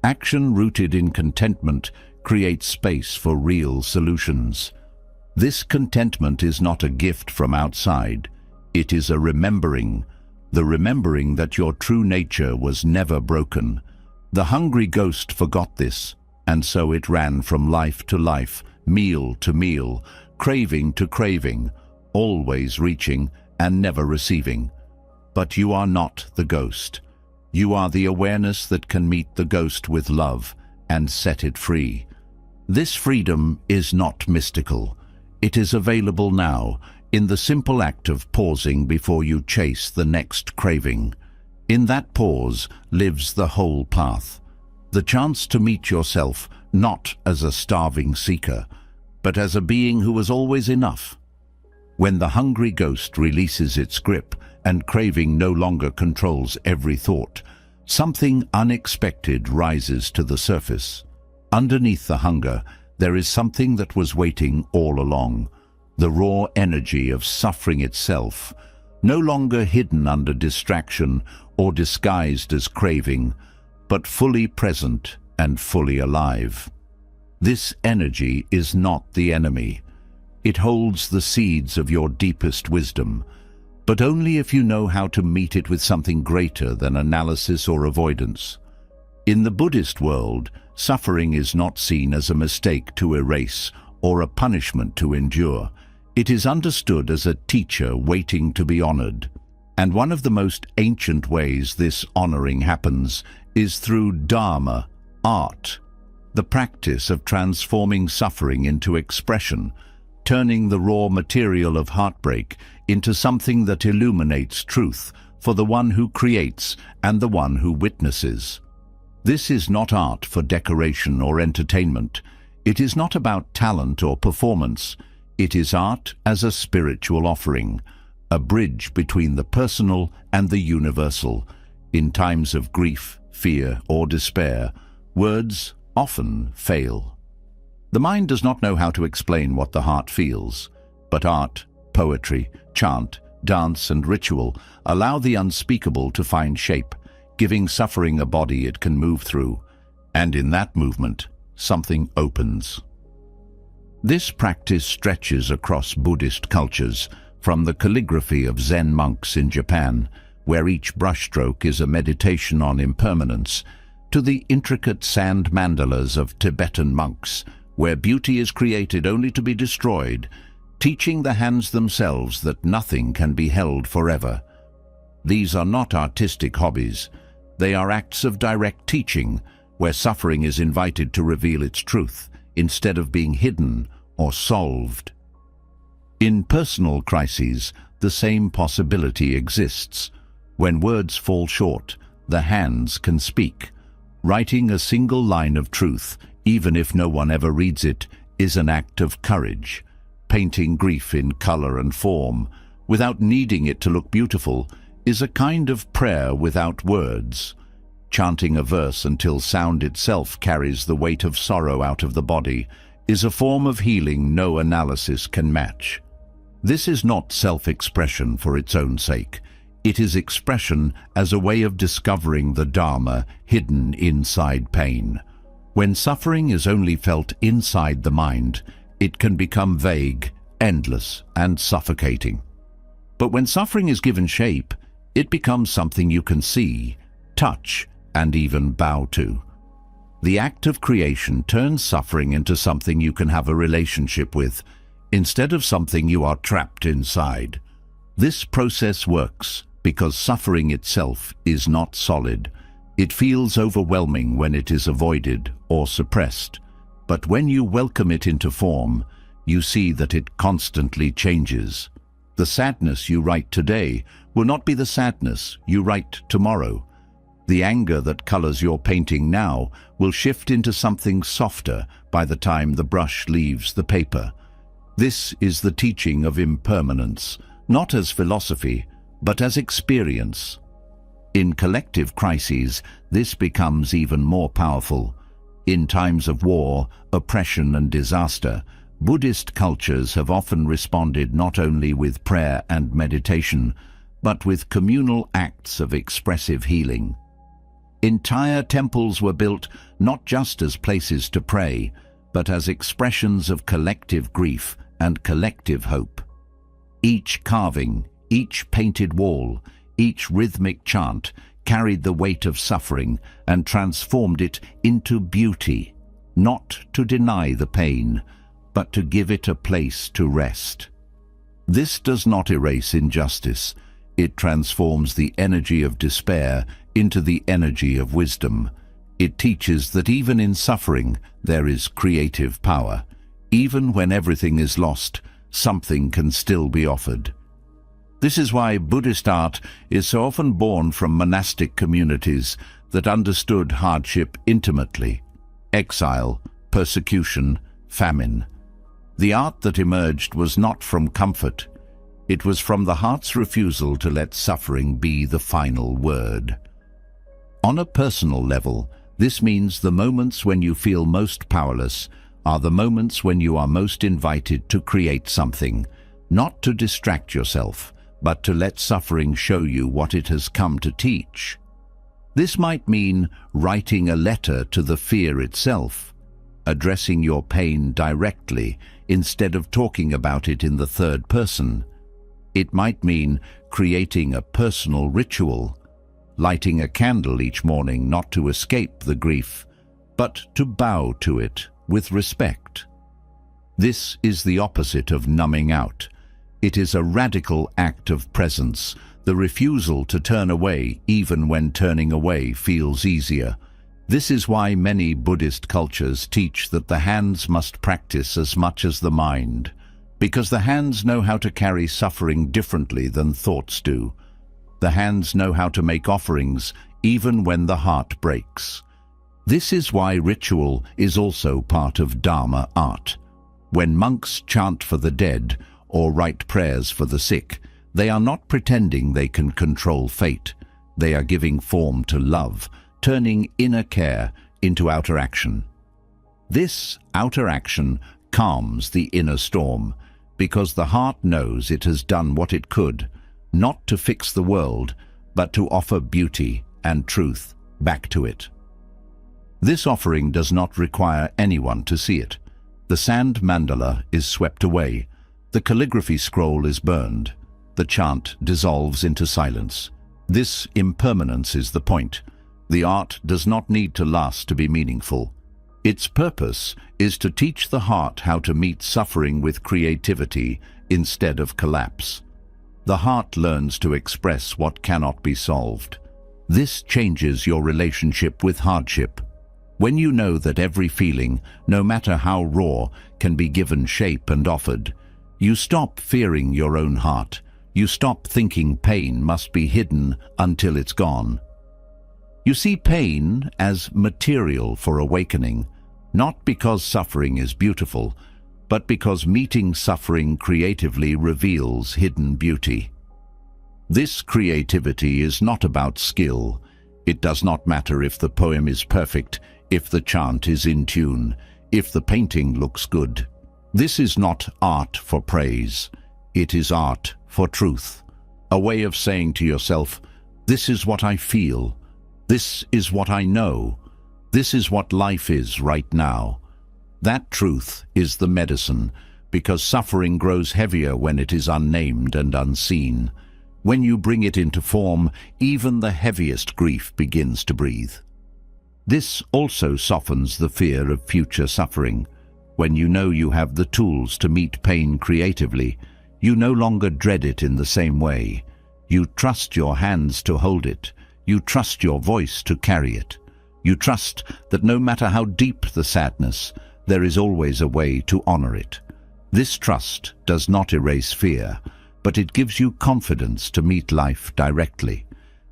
Action rooted in contentment creates space for real solutions. This contentment is not a gift from outside. It is a remembering, the remembering that your true nature was never broken. The hungry ghost forgot this, and so it ran from life to life, meal to meal, craving to craving, always reaching and never receiving. But you are not the ghost. You are the awareness that can meet the ghost with love and set it free. This freedom is not mystical. It is available now, in the simple act of pausing before you chase the next craving. In that pause lives the whole path. The chance to meet yourself not as a starving seeker, but as a being who was always enough. When the hungry ghost releases its grip and craving no longer controls every thought, something unexpected rises to the surface. Underneath the hunger, there is something that was waiting all along, the raw energy of suffering itself, no longer hidden under distraction or disguised as craving, but fully present and fully alive. This energy is not the enemy. It holds the seeds of your deepest wisdom, but only if you know how to meet it with something greater than analysis or avoidance. In the Buddhist world, suffering is not seen as a mistake to erase or a punishment to endure. It is understood as a teacher waiting to be honored. And one of the most ancient ways this honoring happens is through Dharma, art, the practice of transforming suffering into expression, turning the raw material of heartbreak into something that illuminates truth for the one who creates and the one who witnesses. This is not art for decoration or entertainment. It is not about talent or performance. It is art as a spiritual offering, a bridge between the personal and the universal. In times of grief, fear, or despair, words often fail. The mind does not know how to explain what the heart feels, but art, poetry, chant, dance, and ritual allow the unspeakable to find shape, giving suffering a body it can move through, and in that movement, something opens. This practice stretches across Buddhist cultures, from the calligraphy of Zen monks in Japan, where each brushstroke is a meditation on impermanence, to the intricate sand mandalas of Tibetan monks, where beauty is created only to be destroyed, teaching the hands themselves that nothing can be held forever. These are not artistic hobbies. They are acts of direct teaching, where suffering is invited to reveal its truth, instead of being hidden or solved. In personal crises, the same possibility exists. When words fall short, the hands can speak. Writing a single line of truth, even if no one ever reads it, is an act of courage. Painting grief in color and form, without needing it to look beautiful, is a kind of prayer without words. Chanting a verse until sound itself carries the weight of sorrow out of the body is a form of healing no analysis can match. This is not self-expression for its own sake. It is expression as a way of discovering the Dharma hidden inside pain. When suffering is only felt inside the mind, it can become vague, endless, and suffocating. But when suffering is given shape, it becomes something you can see, touch, and even bow to. The act of creation turns suffering into something you can have a relationship with, instead of something you are trapped inside. This process works because suffering itself is not solid. It feels overwhelming when it is avoided or suppressed. But when you welcome it into form, you see that it constantly changes. The sadness you write today will not be the sadness you write tomorrow. The anger that colors your painting now will shift into something softer by the time the brush leaves the paper. This is the teaching of impermanence, not as philosophy, but as experience. In collective crises, this becomes even more powerful. In times of war, oppression, and disaster, Buddhist cultures have often responded not only with prayer and meditation, but with communal acts of expressive healing. Entire temples were built not just as places to pray, but as expressions of collective grief and collective hope. Each carving, each painted wall, each rhythmic chant carried the weight of suffering and transformed it into beauty, not to deny the pain, but to give it a place to rest. This does not erase injustice. It transforms the energy of despair into the energy of wisdom. It teaches that even in suffering there is creative power. Even when everything is lost, something can still be offered. This is why Buddhist art is so often born from monastic communities that understood hardship intimately: exile, persecution, famine. The art that emerged was not from comfort. It was from the heart's refusal to let suffering be the final word. On a personal level, this means the moments when you feel most powerless are the moments when you are most invited to create something, not to distract yourself, but to let suffering show you what it has come to teach. This might mean writing a letter to the fear itself, addressing your pain directly instead of talking about it in the third person. It might mean creating a personal ritual, lighting a candle each morning not to escape the grief, but to bow to it with respect. This is the opposite of numbing out. It is a radical act of presence, the refusal to turn away even when turning away feels easier. This is why many Buddhist cultures teach that the hands must practice as much as the mind, because the hands know how to carry suffering differently than thoughts do. The hands know how to make offerings even when the heart breaks. This is why ritual is also part of Dharma art. When monks chant for the dead or write prayers for the sick, they are not pretending they can control fate. They are giving form to love, turning inner care into outer action. This outer action calms the inner storm, because the heart knows it has done what it could, not to fix the world, but to offer beauty and truth back to it. This offering does not require anyone to see it. The sand mandala is swept away, the calligraphy scroll is burned, the chant dissolves into silence. This impermanence is the point. The art does not need to last to be meaningful. Its purpose is to teach the heart how to meet suffering with creativity instead of collapse. The heart learns to express what cannot be solved. This changes your relationship with hardship. When you know that every feeling, no matter how raw, can be given shape and offered, you stop fearing your own heart. You stop thinking pain must be hidden until it's gone. You see pain as material for awakening, not because suffering is beautiful, but because meeting suffering creatively reveals hidden beauty. This creativity is not about skill. It does not matter if the poem is perfect, if the chant is in tune, if the painting looks good. This is not art for praise. It is art for truth. A way of saying to yourself, this is what I feel. This is what I know. This is what life is right now. That truth is the medicine, because suffering grows heavier when it is unnamed and unseen. When you bring it into form, even the heaviest grief begins to breathe. This also softens the fear of future suffering. When you know you have the tools to meet pain creatively, you no longer dread it in the same way. You trust your hands to hold it. You trust your voice to carry it. You trust that no matter how deep the sadness, there is always a way to honor it. This trust does not erase fear, but it gives you confidence to meet life directly.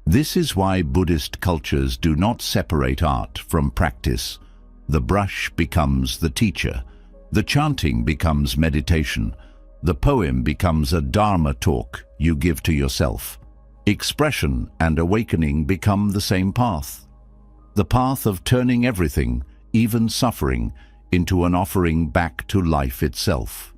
This is why Buddhist cultures do not separate art from practice. The brush becomes the teacher. The chanting becomes meditation. The poem becomes a Dharma talk you give to yourself. Expression and awakening become the same path. The path of turning everything, even suffering, into an offering back to life itself.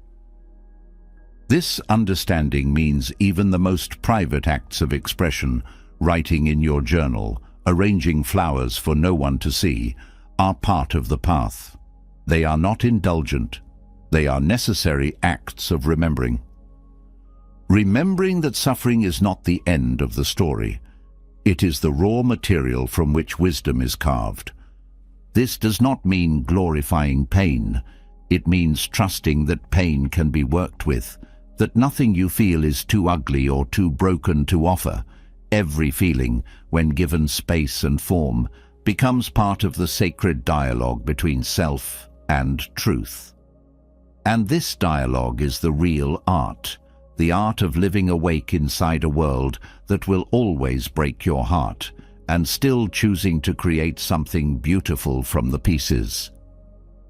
This understanding means even the most private acts of expression, writing in your journal, arranging flowers for no one to see, are part of the path. They are not indulgent. They are necessary acts of remembering. Remembering that suffering is not the end of the story. It is the raw material from which wisdom is carved. This does not mean glorifying pain. It means trusting that pain can be worked with, that nothing you feel is too ugly or too broken to offer. Every feeling, when given space and form, becomes part of the sacred dialogue between self and truth. And this dialogue is the real art, the art of living awake inside a world that will always break your heart, and still choosing to create something beautiful from the pieces.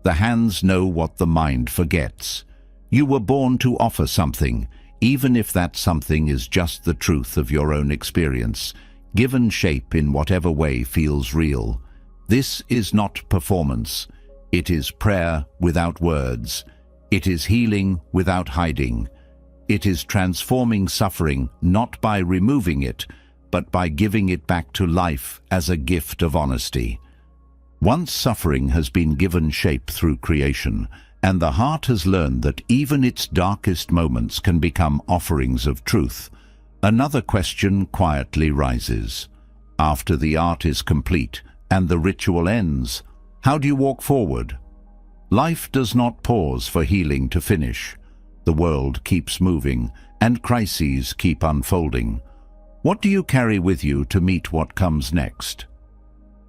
The hands know what the mind forgets. You were born to offer something, even if that something is just the truth of your own experience, given shape in whatever way feels real. This is not performance. It is prayer without words. It is healing without hiding. It is transforming suffering not by removing it, but by giving it back to life as a gift of honesty. Once suffering has been given shape through creation, and the heart has learned that even its darkest moments can become offerings of truth, another question quietly rises. After the art is complete and the ritual ends, how do you walk forward? Life does not pause for healing to finish. The world keeps moving, and crises keep unfolding. What do you carry with you to meet what comes next?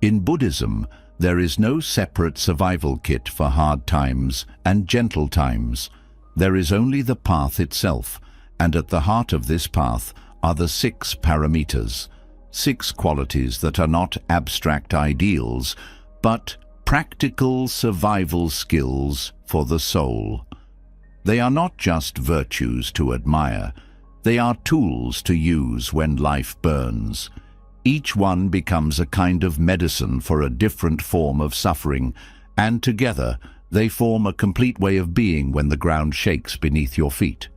In Buddhism, there is no separate survival kit for hard times and gentle times. There is only the path itself, and at the heart of this path are the 6 paramitas, 6 qualities that are not abstract ideals, but practical survival skills for the soul. They are not just virtues to admire. They are tools to use when life burns. Each one becomes a kind of medicine for a different form of suffering, and together they form a complete way of being when the ground shakes beneath your feet.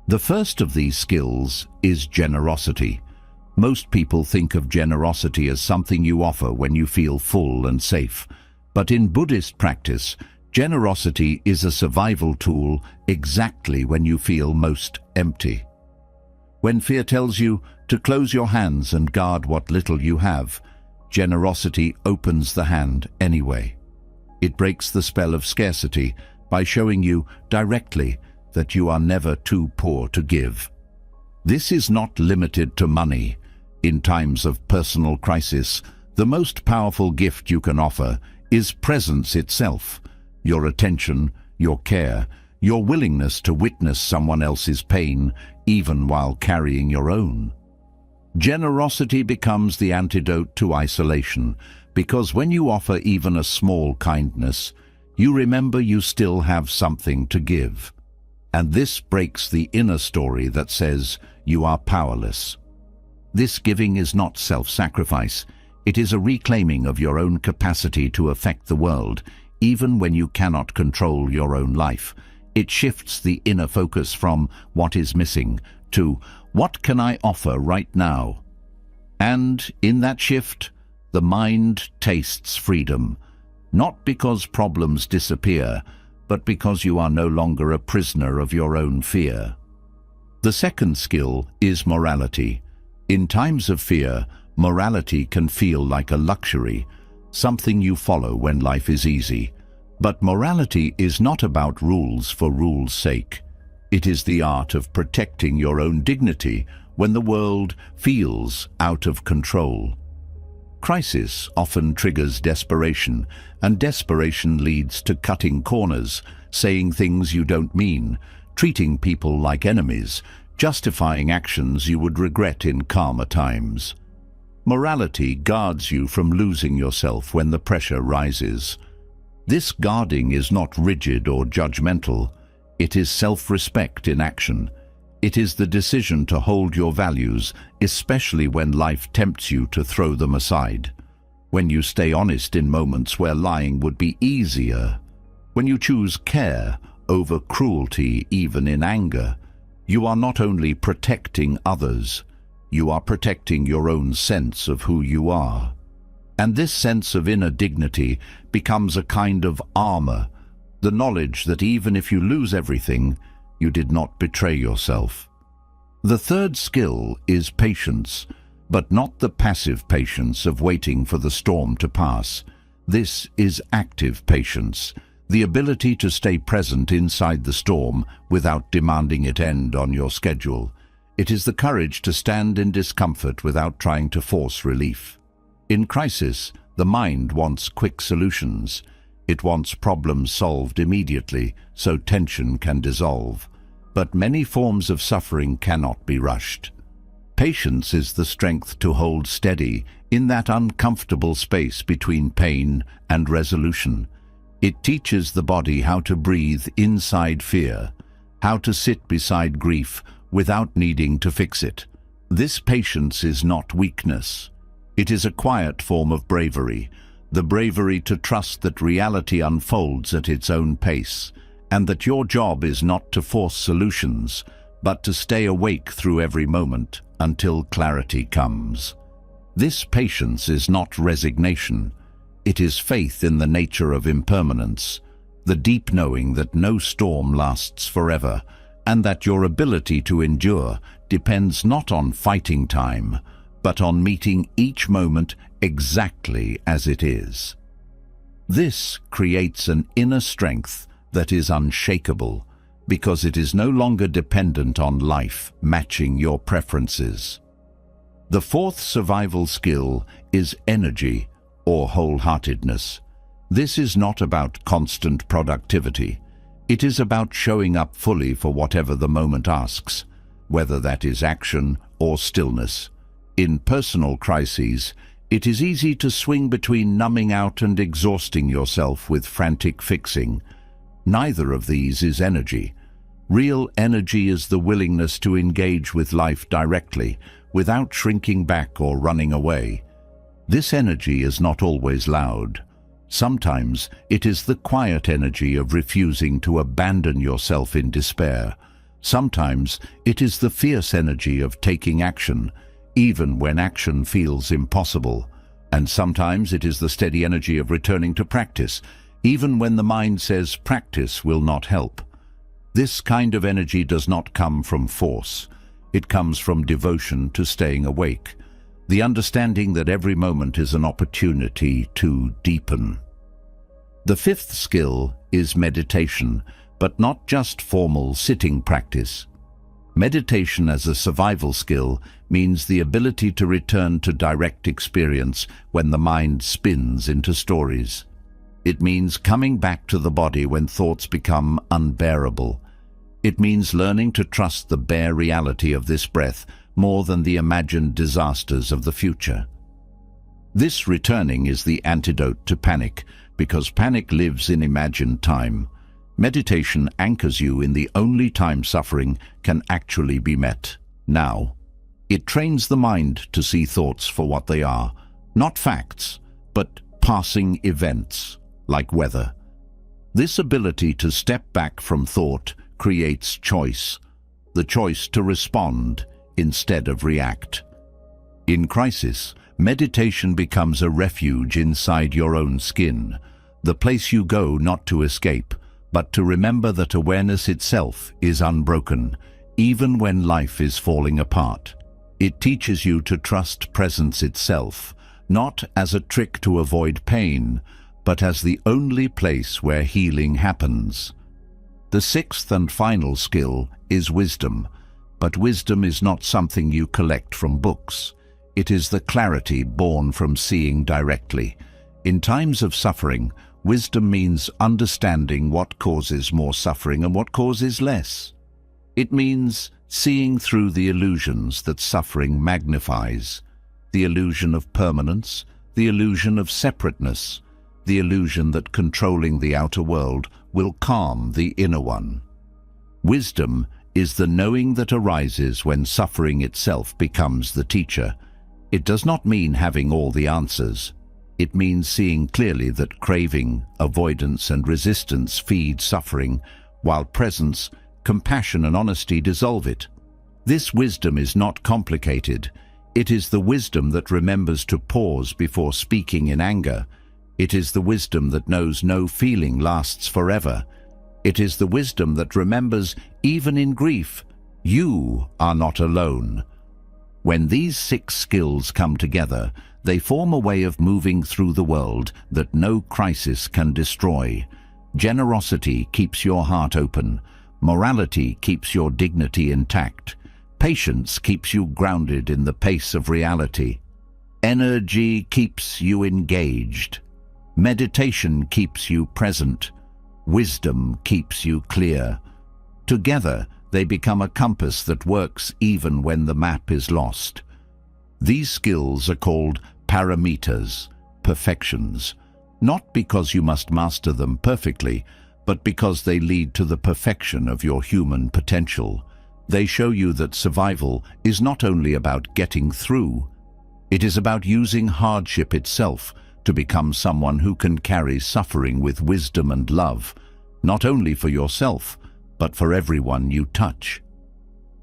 The first of these skills is generosity. Most people think of generosity as something you offer when you feel full and safe. But in Buddhist practice, generosity is a survival tool exactly when you feel most empty. When fear tells you to close your hands and guard what little you have, generosity opens the hand anyway. It breaks the spell of scarcity by showing you directly that you are never too poor to give. This is not limited to money. In times of personal crisis, the most powerful gift you can offer is presence itself, your attention, your care, your willingness to witness someone else's pain even while carrying your own. Generosity becomes the antidote to isolation, because when you offer even a small kindness, you remember you still have something to give. And this breaks the inner story that says you are powerless. This giving is not self-sacrifice. It is a reclaiming of your own capacity to affect the world, even when you cannot control your own life. It shifts the inner focus from what is missing to what can I offer right now? And in that shift, the mind tastes freedom, not because problems disappear, but because you are no longer a prisoner of your own fear. The second skill is morality. In times of fear, morality can feel like a luxury, something you follow when life is easy. But morality is not about rules for rules' sake. It is the art of protecting your own dignity when the world feels out of control. Crisis often triggers desperation, and desperation leads to cutting corners, saying things you don't mean, treating people like enemies, justifying actions you would regret in calmer times. Morality guards you from losing yourself when the pressure rises. This guarding is not rigid or judgmental. It is self-respect in action. It is the decision to hold your values, especially when life tempts you to throw them aside. When you stay honest in moments where lying would be easier. When you choose care over cruelty even in anger. You are not only protecting others, you are protecting your own sense of who you are. And this sense of inner dignity becomes a kind of armor, the knowledge that even if you lose everything, you did not betray yourself. The third skill is patience, but not the passive patience of waiting for the storm to pass. This is active patience, the ability to stay present inside the storm without demanding it end on your schedule. It is the courage to stand in discomfort without trying to force relief. In crisis, the mind wants quick solutions. It wants problems solved immediately so tension can dissolve. But many forms of suffering cannot be rushed. Patience is the strength to hold steady in that uncomfortable space between pain and resolution. It teaches the body how to breathe inside fear, how to sit beside grief without needing to fix it. This patience is not weakness. It is a quiet form of bravery, the bravery to trust that reality unfolds at its own pace, and that your job is not to force solutions, but to stay awake through every moment until clarity comes. This patience is not resignation. It is faith in the nature of impermanence, the deep knowing that no storm lasts forever, and that your ability to endure depends not on fighting time, but on meeting each moment exactly as it is. This creates an inner strength that is unshakable, because it is no longer dependent on life matching your preferences. The fourth survival skill is energy, or wholeheartedness. This is not about constant productivity. It is about showing up fully for whatever the moment asks, whether that is action or stillness. In personal crises, it is easy to swing between numbing out and exhausting yourself with frantic fixing. Neither of these is energy. Real energy is the willingness to engage with life directly, without shrinking back or running away. This energy is not always loud. Sometimes it is the quiet energy of refusing to abandon yourself in despair. Sometimes it is the fierce energy of taking action, even when action feels impossible. And sometimes it is the steady energy of returning to practice, even when the mind says practice will not help. This kind of energy does not come from force. It comes from devotion to staying awake, the understanding that every moment is an opportunity to deepen. The fifth skill is meditation, but not just formal sitting practice. Meditation as a survival skill means the ability to return to direct experience when the mind spins into stories. It means coming back to the body when thoughts become unbearable. It means learning to trust the bare reality of this breath more than the imagined disasters of the future. This returning is the antidote to panic, because panic lives in imagined time. Meditation anchors you in the only time suffering can actually be met, now. It trains the mind to see thoughts for what they are, not facts, but passing events, like weather. This ability to step back from thought creates choice, the choice to respond instead of react. In crisis, meditation becomes a refuge inside your own skin, the place you go not to escape, but to remember that awareness itself is unbroken, even when life is falling apart. It teaches you to trust presence itself, not as a trick to avoid pain, but as the only place where healing happens. The sixth and final skill is wisdom, but wisdom is not something you collect from books. It is the clarity born from seeing directly. In times of suffering, wisdom means understanding what causes more suffering and what causes less. It means seeing through the illusions that suffering magnifies, the illusion of permanence, the illusion of separateness, the illusion that controlling the outer world will calm the inner one. Wisdom is the knowing that arises when suffering itself becomes the teacher. It does not mean having all the answers. It means seeing clearly that craving, avoidance, and resistance feed suffering, while presence, compassion, and honesty dissolve it. This wisdom is not complicated. It is the wisdom that remembers to pause before speaking in anger. It is the wisdom that knows no feeling lasts forever. It is the wisdom that remembers, even in grief, you are not alone. When these 6 skills come together, they form a way of moving through the world that no crisis can destroy. Generosity keeps your heart open. Morality keeps your dignity intact. Patience keeps you grounded in the pace of reality. Energy keeps you engaged. Meditation keeps you present. Wisdom keeps you clear. Together, they become a compass that works even when the map is lost. These skills are called paramitas, perfections, not because you must master them perfectly, but because they lead to the perfection of your human potential. They show you that survival is not only about getting through, it is about using hardship itself to become someone who can carry suffering with wisdom and love, not only for yourself, but for everyone you touch.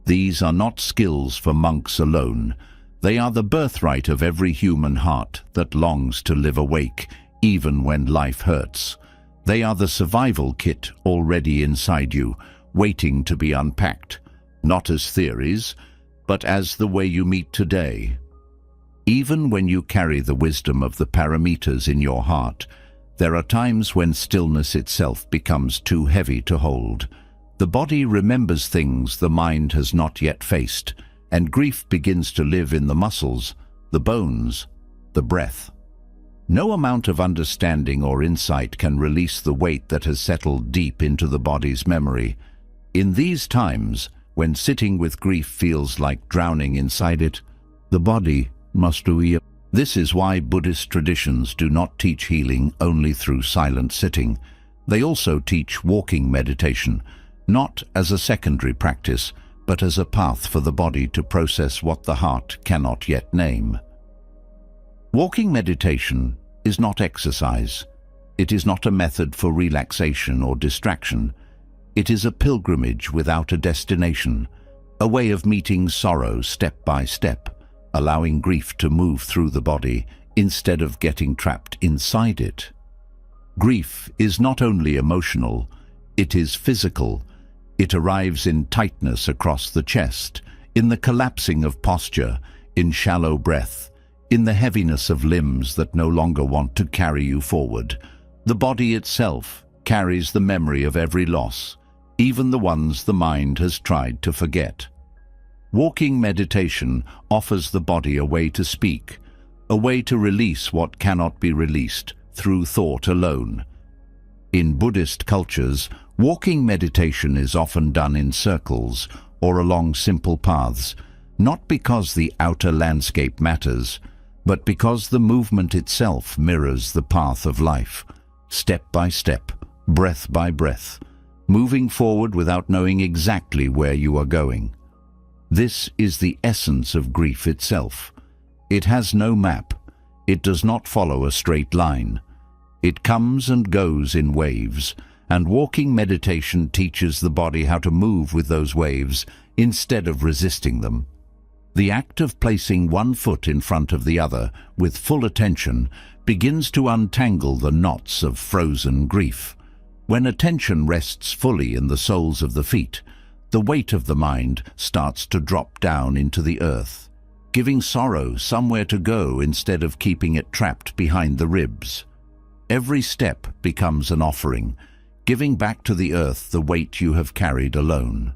These are not skills for monks alone. They are the birthright of every human heart that longs to live awake, even when life hurts. They are the survival kit already inside you, waiting to be unpacked, not as theories, but as the way you meet today. Even when you carry the wisdom of the paramitas in your heart, there are times when stillness itself becomes too heavy to hold. The body remembers things the mind has not yet faced, and grief begins to live in the muscles, the bones, the breath. No amount of understanding or insight can release the weight that has settled deep into the body's memory. In these times, when sitting with grief feels like drowning inside it, the body must do it. This is why Buddhist traditions do not teach healing only through silent sitting. They also teach walking meditation, not as a secondary practice, but as a path for the body to process what the heart cannot yet name. Walking meditation is not exercise. It is not a method for relaxation or distraction. It is a pilgrimage without a destination, a way of meeting sorrow step by step, allowing grief to move through the body instead of getting trapped inside it. Grief is not only emotional, it is physical. It arrives in tightness across the chest, in the collapsing of posture, in shallow breath, in the heaviness of limbs that no longer want to carry you forward. The body itself carries the memory of every loss, even the ones the mind has tried to forget. Walking meditation offers the body a way to speak, a way to release what cannot be released through thought alone. In Buddhist cultures, walking meditation is often done in circles or along simple paths, not because the outer landscape matters, but because the movement itself mirrors the path of life, step by step, breath by breath, moving forward without knowing exactly where you are going. This is the essence of grief itself. It has no map. It does not follow a straight line. It comes and goes in waves, and walking meditation teaches the body how to move with those waves instead of resisting them. The act of placing one foot in front of the other with full attention begins to untangle the knots of frozen grief. When attention rests fully in the soles of the feet, the weight of the mind starts to drop down into the earth, giving sorrow somewhere to go instead of keeping it trapped behind the ribs. Every step becomes an offering, giving back to the earth the weight you have carried alone.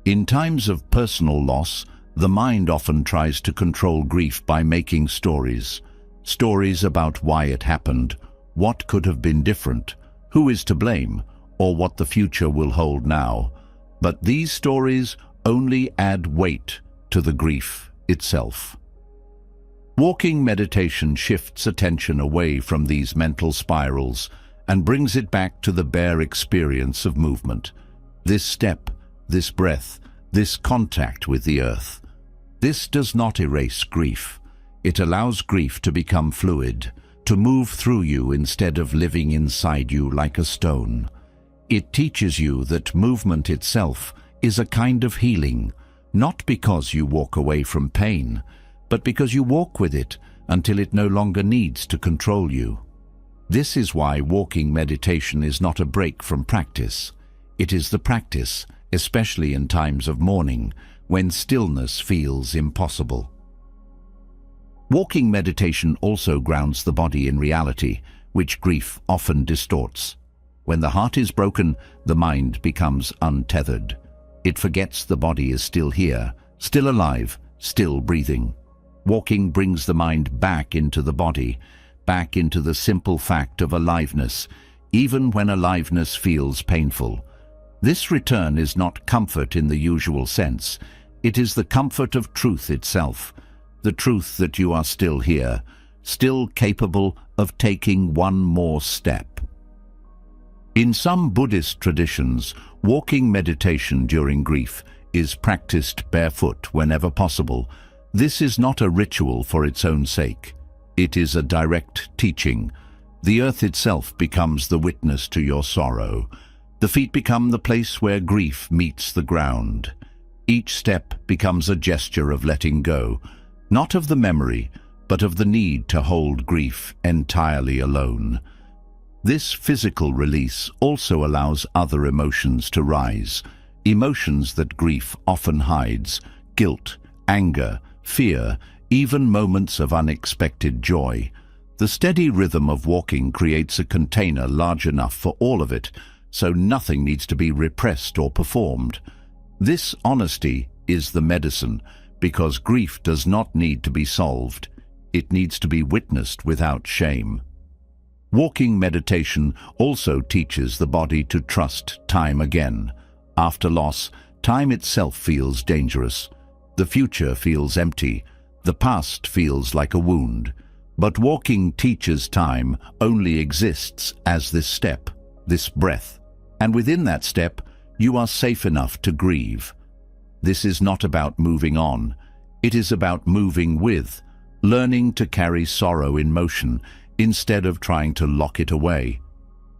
In times of personal loss, the mind often tries to control grief by making stories. Stories about why it happened, what could have been different, who is to blame, or what the future will hold now. But these stories only add weight to the grief itself. Walking meditation shifts attention away from these mental spirals and brings it back to the bare experience of movement. This step, this breath, this contact with the earth. This does not erase grief. It allows grief to become fluid, to move through you instead of living inside you like a stone. It teaches you that movement itself is a kind of healing, not because you walk away from pain, but because you walk with it until it no longer needs to control you. This is why walking meditation is not a break from practice. It is the practice, especially in times of mourning, when stillness feels impossible. Walking meditation also grounds the body in reality, which grief often distorts. When the heart is broken, the mind becomes untethered. It forgets the body is still here, still alive, still breathing. Walking brings the mind back into the body, back into the simple fact of aliveness, even when aliveness feels painful. This return is not comfort in the usual sense. It is the comfort of truth itself, the truth that you are still here, still capable of taking one more step. In some Buddhist traditions, walking meditation during grief is practiced barefoot whenever possible. This is not a ritual for its own sake. It is a direct teaching. The earth itself becomes the witness to your sorrow. The feet become the place where grief meets the ground. Each step becomes a gesture of letting go, not of the memory, but of the need to hold grief entirely alone. This physical release also allows other emotions to rise, emotions that grief often hides: guilt, anger, fear, even moments of unexpected joy. The steady rhythm of walking creates a container large enough for all of it, so nothing needs to be repressed or performed. This honesty is the medicine, because grief does not need to be solved. It needs to be witnessed without shame. Walking meditation also teaches the body to trust time again. After loss, time itself feels dangerous. The future feels empty. The past feels like a wound. But walking teaches time only exists as this step, this breath. And within that step, you are safe enough to grieve. This is not about moving on. It is about moving with, learning to carry sorrow in motion instead of trying to lock it away.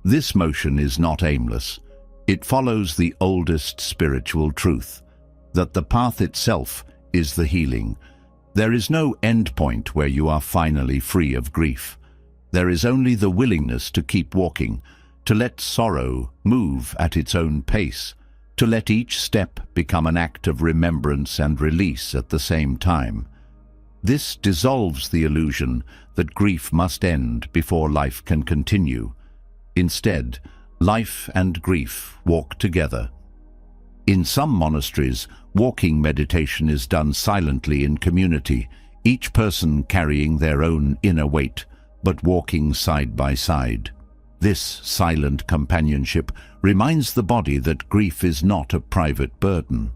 This motion is not aimless. It follows the oldest spiritual truth, that the path itself is the healing. There is no end point where you are finally free of grief. There is only the willingness to keep walking, to let sorrow move at its own pace, to let each step become an act of remembrance and release at the same time. This dissolves the illusion that grief must end before life can continue. Instead, life and grief walk together. In some monasteries, walking meditation is done silently in community, each person carrying their own inner weight, but walking side by side. This silent companionship reminds the body that grief is not a private burden.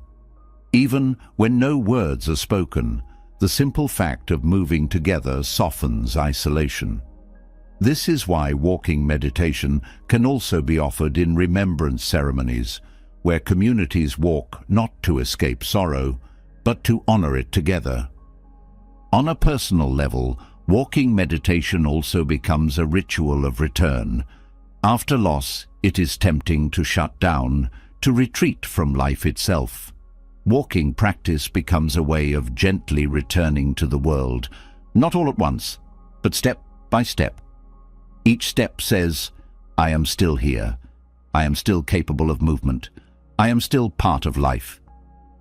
Even when no words are spoken, the simple fact of moving together softens isolation. This is why walking meditation can also be offered in remembrance ceremonies, where communities walk not to escape sorrow, but to honor it together. On a personal level, walking meditation also becomes a ritual of return. After loss, it is tempting to shut down, to retreat from life itself. Walking practice becomes a way of gently returning to the world, not all at once, but step by step. Each step says, I am still here. I am still capable of movement. I am still part of life.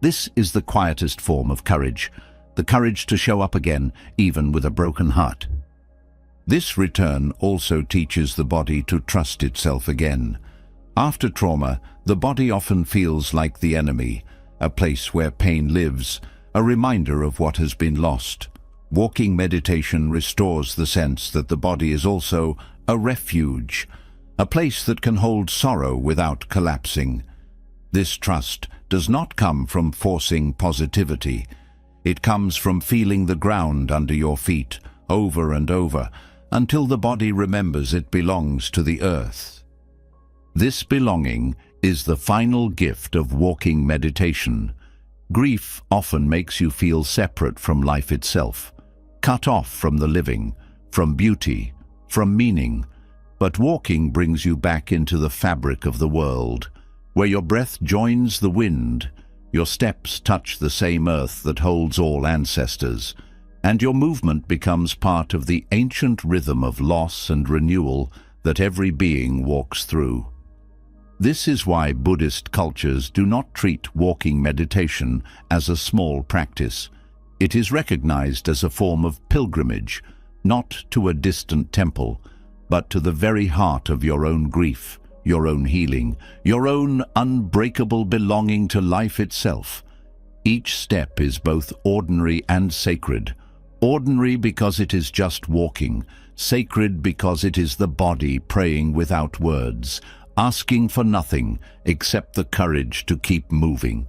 This is the quietest form of courage, the courage to show up again, even with a broken heart. This return also teaches the body to trust itself again. After trauma, the body often feels like the enemy, a place where pain lives, a reminder of what has been lost. Walking meditation restores the sense that the body is also a refuge, a place that can hold sorrow without collapsing. This trust does not come from forcing positivity. It comes from feeling the ground under your feet over and over until the body remembers it belongs to the earth. This belonging is the final gift of walking meditation. Grief often makes you feel separate from life itself, cut off from the living, from beauty, from meaning. But walking brings you back into the fabric of the world, where your breath joins the wind, your steps touch the same earth that holds all ancestors, and your movement becomes part of the ancient rhythm of loss and renewal that every being walks through. This is why Buddhist cultures do not treat walking meditation as a small practice. It is recognized as a form of pilgrimage, not to a distant temple, but to the very heart of your own grief, your own healing, your own unbreakable belonging to life itself. Each step is both ordinary and sacred. Ordinary because it is just walking, sacred because it is the body praying without words, asking for nothing except the courage to keep moving.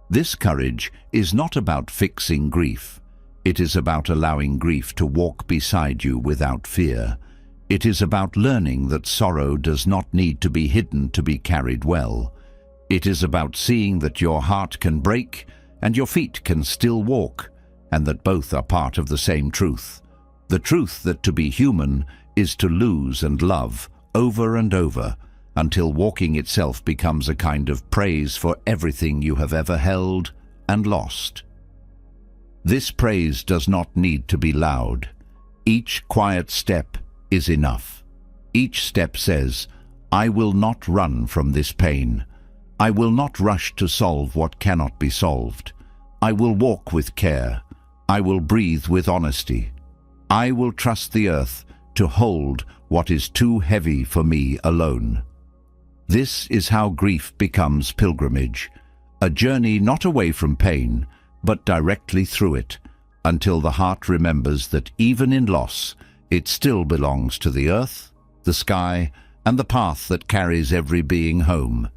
This courage is not about fixing grief. It is about allowing grief to walk beside you without fear. It is about learning that sorrow does not need to be hidden to be carried well. It is about seeing that your heart can break and your feet can still walk, and that both are part of the same truth. The truth that to be human is to lose and love over and over, until walking itself becomes a kind of praise for everything you have ever held and lost. This praise does not need to be loud. Each quiet step is enough. Each step says, I will not run from this pain. I will not rush to solve what cannot be solved. I will walk with care. I will breathe with honesty. I will trust the earth to hold what is too heavy for me alone. This is how grief becomes pilgrimage, a journey not away from pain, but directly through it, until the heart remembers that even in loss, it still belongs to the earth, the sky, and the path that carries every being home.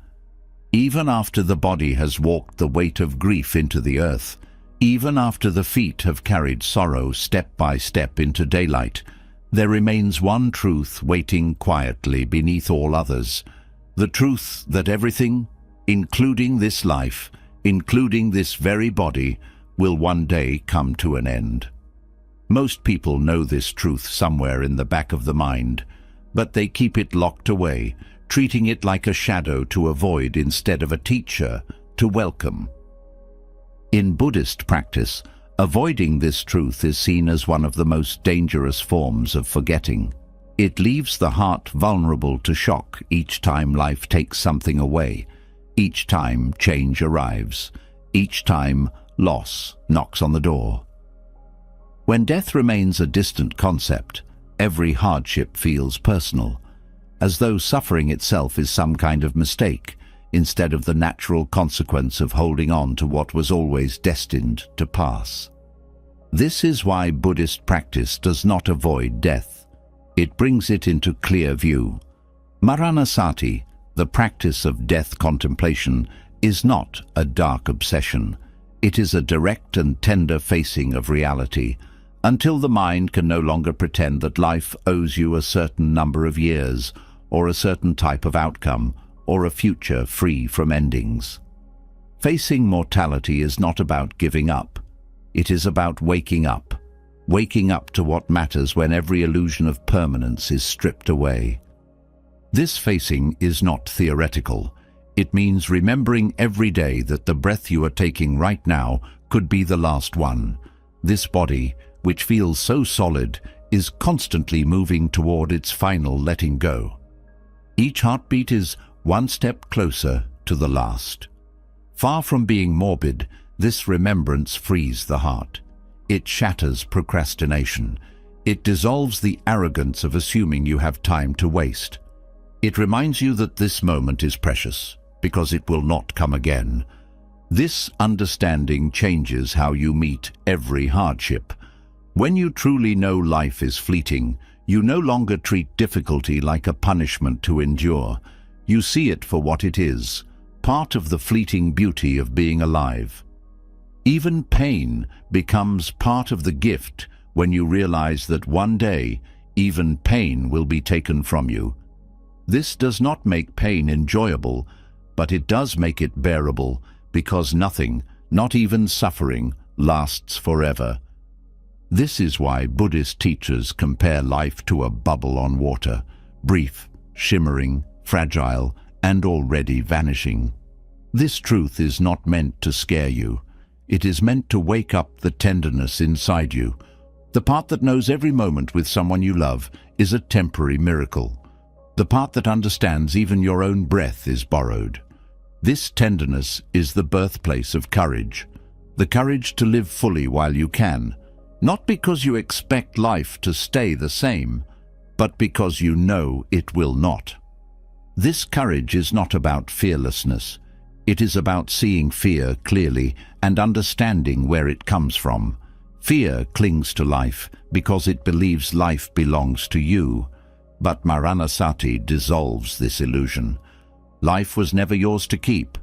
Even after the body has walked the weight of grief into the earth, even after the feet have carried sorrow step by step into daylight, there remains one truth waiting quietly beneath all others, the truth that everything, including this life, including this very body, will one day come to an end. Most people know this truth somewhere in the back of the mind, but they keep it locked away, treating it like a shadow to avoid instead of a teacher to welcome. In Buddhist practice, avoiding this truth is seen as one of the most dangerous forms of forgetting. It leaves the heart vulnerable to shock each time life takes something away, each time change arrives, each time loss knocks on the door. When death remains a distant concept, every hardship feels personal, as though suffering itself is some kind of mistake, instead of the natural consequence of holding on to what was always destined to pass. This is why Buddhist practice does not avoid death. It brings it into clear view. Maranasati, the practice of death contemplation, is not a dark obsession. It is a direct and tender facing of reality, until the mind can no longer pretend that life owes you a certain number of years, or a certain type of outcome, or a future free from endings. Facing mortality is not about giving up. It is about waking up to what matters when every illusion of permanence is stripped away. This facing is not theoretical. It means remembering every day that the breath you are taking right now could be the last one. This body, which feels so solid, is constantly moving toward its final letting go. Each heartbeat is one step closer to the last. Far from being morbid, this remembrance frees the heart. It shatters procrastination. It dissolves the arrogance of assuming you have time to waste. It reminds you that this moment is precious, because it will not come again. This understanding changes how you meet every hardship. When you truly know life is fleeting, you no longer treat difficulty like a punishment to endure. You see it for what it is, part of the fleeting beauty of being alive. Even pain becomes part of the gift when you realize that one day, even pain will be taken from you. This does not make pain enjoyable, but it does make it bearable, because nothing, not even suffering, lasts forever. This is why Buddhist teachers compare life to a bubble on water, brief, shimmering, fragile, and already vanishing. This truth is not meant to scare you. It is meant to wake up the tenderness inside you. The part that knows every moment with someone you love is a temporary miracle. The part that understands even your own breath is borrowed. This tenderness is the birthplace of courage. The courage to live fully while you can, not because you expect life to stay the same, but because you know it will not. This courage is not about fearlessness. It is about seeing fear clearly and understanding where it comes from. Fear clings to life because it believes life belongs to you. But Maranasati dissolves this illusion. Life was never yours to keep.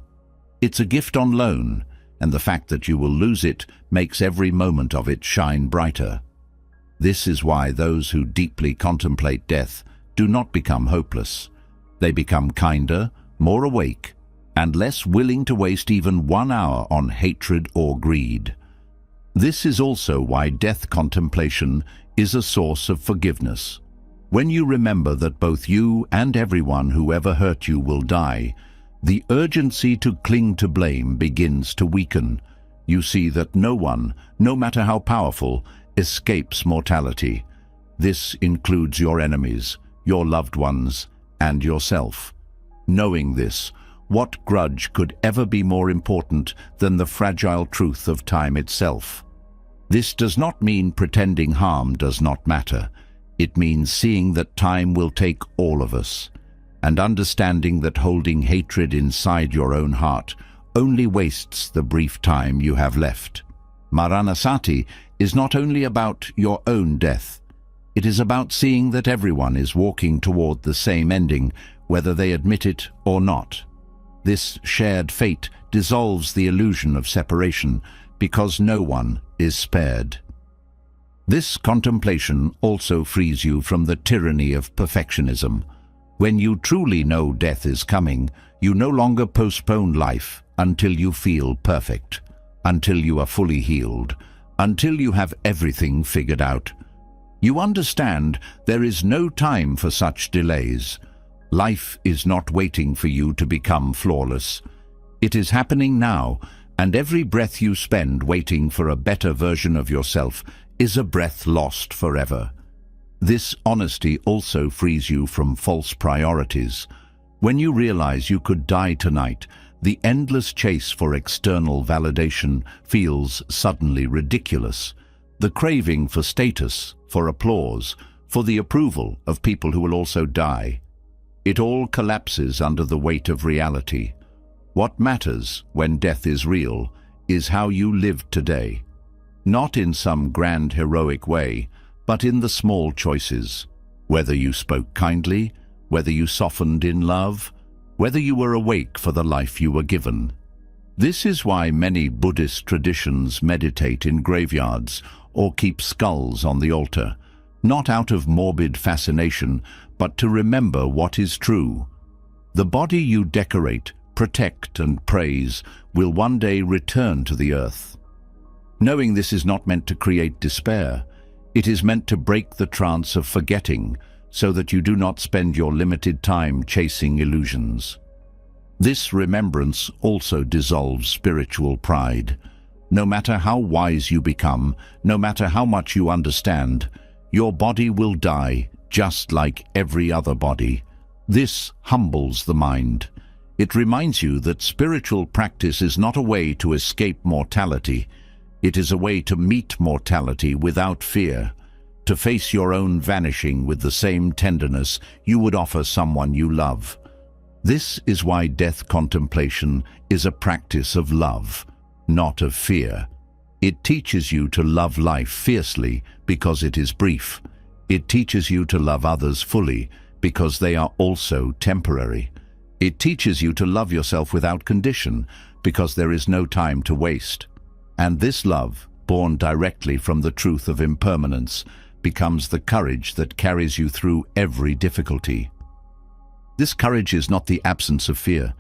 It's a gift on loan, and the fact that you will lose it makes every moment of it shine brighter. This is why those who deeply contemplate death do not become hopeless. They become kinder, more awake, and less willing to waste even 1 hour on hatred or greed. This is also why death contemplation is a source of forgiveness. When you remember that both you and everyone who ever hurt you will die, the urgency to cling to blame begins to weaken. You see that no one, no matter how powerful, escapes mortality. This includes your enemies, your loved ones, and yourself. Knowing this, what grudge could ever be more important than the fragile truth of time itself? This does not mean pretending harm does not matter. It means seeing that time will take all of us, and understanding that holding hatred inside your own heart only wastes the brief time you have left. Maranasati is not only about your own death. It is about seeing that everyone is walking toward the same ending, whether they admit it or not. This shared fate dissolves the illusion of separation because no one is spared. This contemplation also frees you from the tyranny of perfectionism. When you truly know death is coming, you no longer postpone life until you feel perfect, until you are fully healed, until you have everything figured out. You understand there is no time for such delays. Life is not waiting for you to become flawless. It is happening now, and every breath you spend waiting for a better version of yourself is a breath lost forever. This honesty also frees you from false priorities. When you realize you could die tonight, the endless chase for external validation feels suddenly ridiculous. The craving for status, for applause, for the approval of people who will also die. It all collapses under the weight of reality. What matters when death is real is how you live today. Not in some grand heroic way, but in the small choices. Whether you spoke kindly, whether you softened in love, whether you were awake for the life you were given. This is why many Buddhist traditions meditate in graveyards or keep skulls on the altar, not out of morbid fascination, but to remember what is true. The body you decorate, protect and praise will one day return to the earth. Knowing this is not meant to create despair. It is meant to break the trance of forgetting so that you do not spend your limited time chasing illusions. This remembrance also dissolves spiritual pride. No matter how wise you become, no matter how much you understand, your body will die just like every other body. This humbles the mind. It reminds you that spiritual practice is not a way to escape mortality. It is a way to meet mortality without fear, to face your own vanishing with the same tenderness you would offer someone you love. This is why death contemplation is a practice of love, not of fear. It teaches you to love life fiercely because it is brief. It teaches you to love others fully because they are also temporary. It teaches you to love yourself without condition because there is no time to waste. And this love, born directly from the truth of impermanence, becomes the courage that carries you through every difficulty. This courage is not the absence of fear.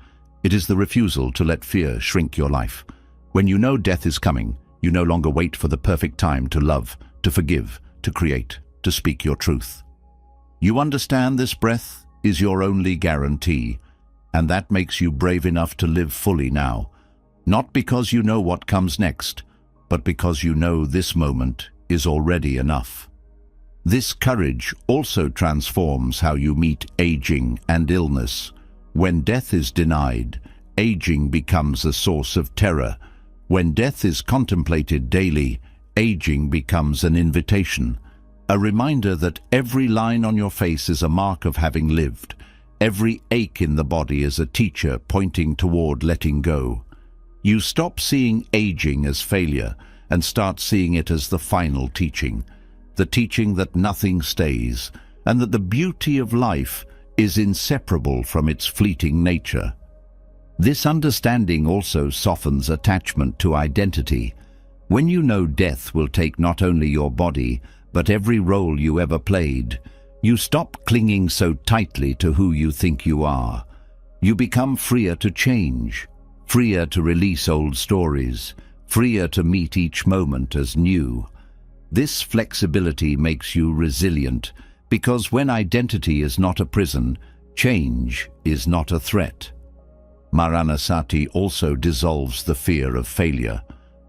It is the refusal to let fear shrink your life. When you know death is coming, you no longer wait for the perfect time to love, to forgive, to create, to speak your truth. You understand this breath is your only guarantee, and that makes you brave enough to live fully now, not because you know what comes next, but because you know this moment is already enough. This courage also transforms how you meet aging and illness. When death is denied, aging becomes a source of terror. When death is contemplated daily, aging becomes an invitation, a reminder that every line on your face is a mark of having lived. Every ache in the body is a teacher pointing toward letting go. You stop seeing aging as failure and start seeing it as the final teaching, the teaching that nothing stays and that the beauty of life is inseparable from its fleeting nature. This understanding also softens attachment to identity. When you know death will take not only your body, but every role you ever played, you stop clinging so tightly to who you think you are. You become freer to change, freer to release old stories, freer to meet each moment as new. This flexibility makes you resilient, because when identity is not a prison, change is not a threat. Maranasati also dissolves the fear of failure.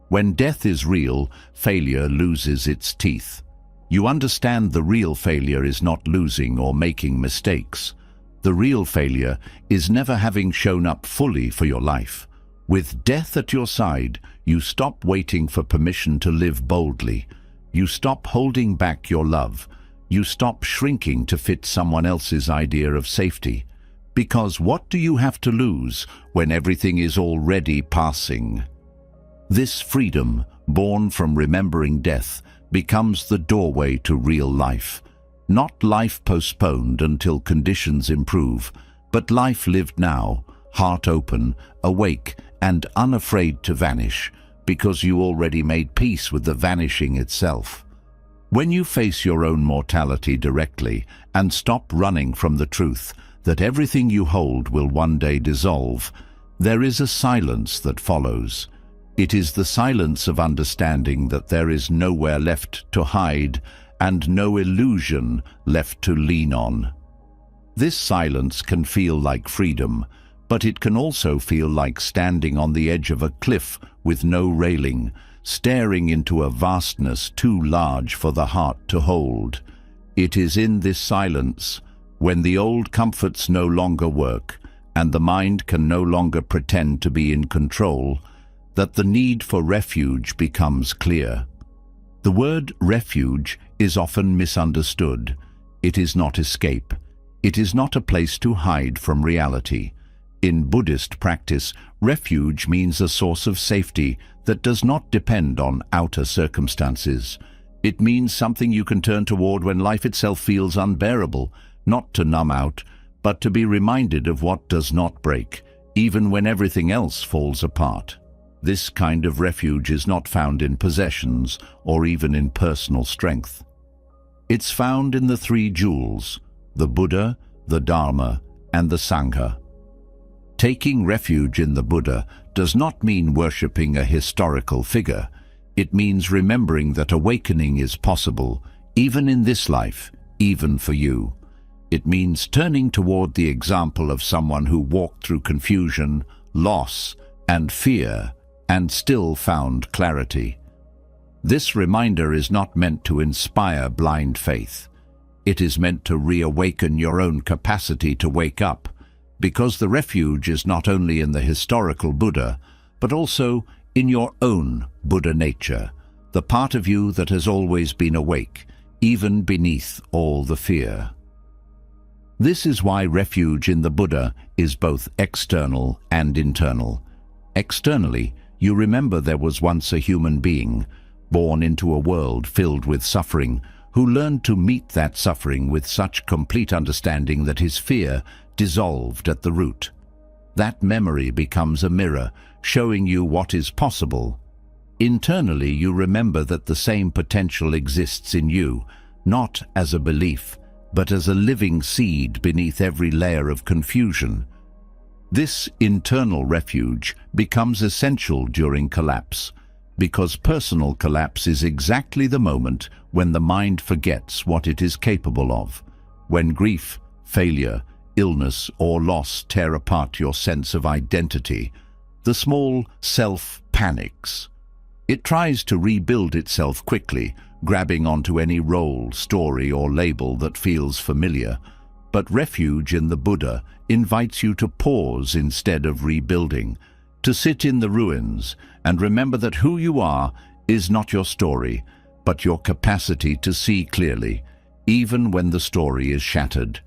When death is real, failure loses its teeth. You understand the real failure is not losing or making mistakes. The real failure is never having shown up fully for your life. With death at your side, you stop waiting for permission to live boldly. You stop holding back your love. You stop shrinking to fit someone else's idea of safety. Because what do you have to lose when everything is already passing? This freedom, born from remembering death, becomes the doorway to real life. Not life postponed until conditions improve, but life lived now, heart open, awake, and unafraid to vanish, because you already made peace with the vanishing itself. When you face your own mortality directly and stop running from the truth that everything you hold will one day dissolve, there is a silence that follows. It is the silence of understanding that there is nowhere left to hide and no illusion left to lean on. This silence can feel like freedom, but it can also feel like standing on the edge of a cliff with no railing, staring into a vastness too large for the heart to hold. It is in this silence, when the old comforts no longer work and the mind can no longer pretend to be in control, that the need for refuge becomes clear. The word refuge is often misunderstood. It is not escape. It is not a place to hide from reality. In Buddhist practice, refuge means a source of safety that does not depend on outer circumstances. It means something you can turn toward when life itself feels unbearable, not to numb out, but to be reminded of what does not break, even when everything else falls apart. This kind of refuge is not found in possessions or even in personal strength. It's found in the three jewels, the Buddha, the Dharma, and the Sangha. Taking refuge in the Buddha does not mean worshipping a historical figure. It means remembering that awakening is possible, even in this life, even for you. It means turning toward the example of someone who walked through confusion, loss, and fear, and still found clarity. This reminder is not meant to inspire blind faith. It is meant to reawaken your own capacity to wake up, because the refuge is not only in the historical Buddha, but also in your own Buddha nature, the part of you that has always been awake, even beneath all the fear. This is why refuge in the Buddha is both external and internal. Externally, you remember there was once a human being, born into a world filled with suffering, who learned to meet that suffering with such complete understanding that his fear dissolved at the root. That memory becomes a mirror, showing you what is possible. Internally, you remember that the same potential exists in you, not as a belief, but as a living seed beneath every layer of confusion. This internal refuge becomes essential during collapse, because personal collapse is exactly the moment when the mind forgets what it is capable of, when grief, failure, illness, or loss tear apart your sense of identity. The small self panics. It tries to rebuild itself quickly, grabbing onto any role, story, or label that feels familiar. But refuge in the Buddha invites you to pause instead of rebuilding, to sit in the ruins and remember that who you are is not your story, but your capacity to see clearly, even when the story is shattered.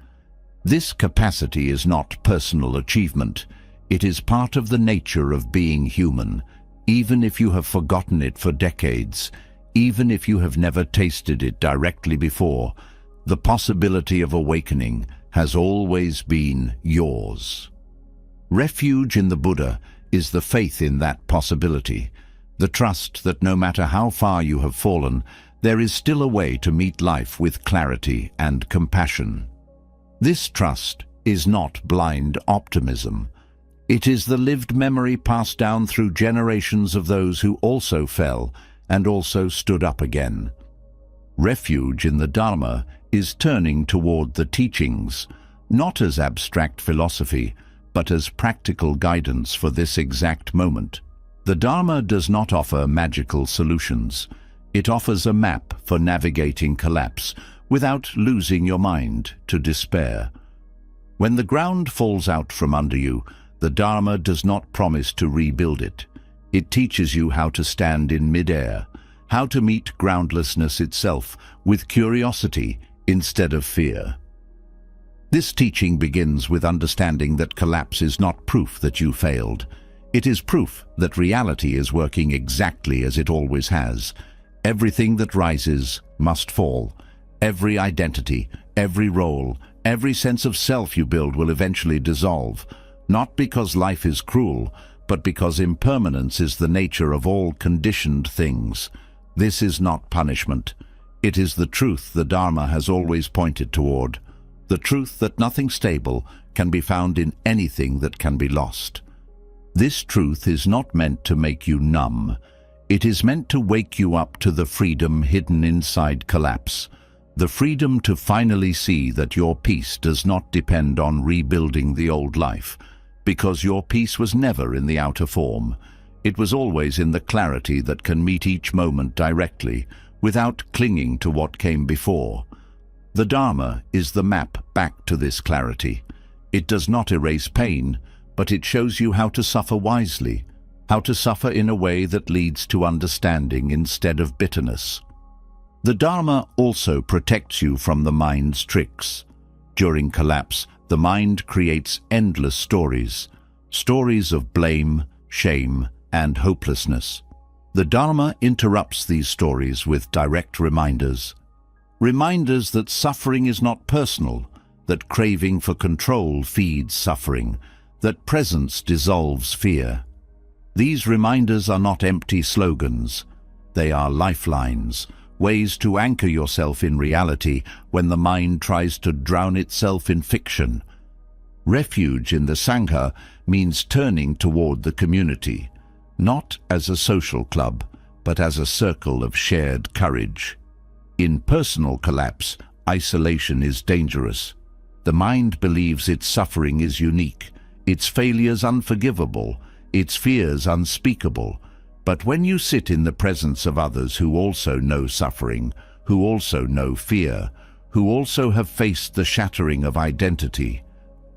This capacity is not personal achievement. It is part of the nature of being human, even if you have forgotten it for decades, even if you have never tasted it directly before. The possibility of awakening has always been yours. Refuge in the Buddha is the faith in that possibility, the trust that no matter how far you have fallen, there is still a way to meet life with clarity and compassion. This trust is not blind optimism. It is the lived memory passed down through generations of those who also fell and also stood up again. Refuge in the Dharma is turning toward the teachings, not as abstract philosophy, but as practical guidance for this exact moment. The Dharma does not offer magical solutions. It offers a map for navigating collapse without losing your mind to despair. When the ground falls out from under you, the Dharma does not promise to rebuild it. It teaches you how to stand in midair, how to meet groundlessness itself with curiosity instead of fear. This teaching begins with understanding that collapse is not proof that you failed. It is proof that reality is working exactly as it always has. Everything that rises must fall. Every identity, every role, every sense of self you build will eventually dissolve, not because life is cruel, but because impermanence is the nature of all conditioned things. This is not punishment. It is the truth the Dharma has always pointed toward, the truth that nothing stable can be found in anything that can be lost. This truth is not meant to make you numb. It is meant to wake you up to the freedom hidden inside collapse, the freedom to finally see that your peace does not depend on rebuilding the old life, because your peace was never in the outer form. It was always in the clarity that can meet each moment directly, without clinging to what came before. The Dharma is the map back to this clarity. It does not erase pain, but it shows you how to suffer wisely, how to suffer in a way that leads to understanding instead of bitterness. The Dharma also protects you from the mind's tricks. During collapse, the mind creates endless stories, stories of blame, shame, and hopelessness. The Dharma interrupts these stories with direct reminders. Reminders that suffering is not personal, that craving for control feeds suffering, that presence dissolves fear. These reminders are not empty slogans. They are lifelines, ways to anchor yourself in reality when the mind tries to drown itself in fiction. Refuge in the Sangha means turning toward the community, not as a social club, but as a circle of shared courage. In personal collapse, isolation is dangerous. The mind believes its suffering is unique, its failures unforgivable, its fears unspeakable. But when you sit in the presence of others who also know suffering, who also know fear, who also have faced the shattering of identity,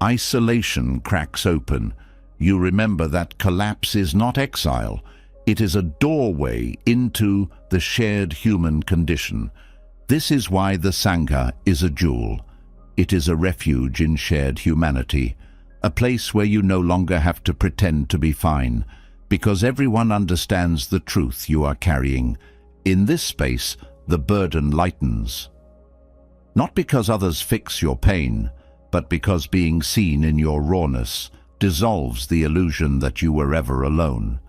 isolation cracks open. You remember that collapse is not exile. It is a doorway into the shared human condition. This is why the Sangha is a jewel. It is a refuge in shared humanity, a place where you no longer have to pretend to be fine, because everyone understands the truth you are carrying. In this space, the burden lightens. Not because others fix your pain, but because being seen in your rawness dissolves the illusion that you were ever alone.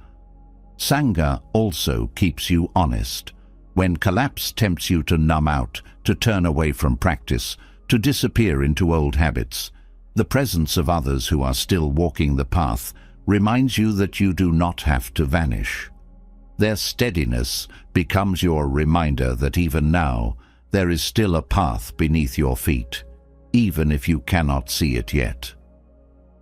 Sangha also keeps you honest. When collapse tempts you to numb out, to turn away from practice, to disappear into old habits, the presence of others who are still walking the path reminds you that you do not have to vanish. Their steadiness becomes your reminder that even now there is still a path beneath your feet, even if you cannot see it yet.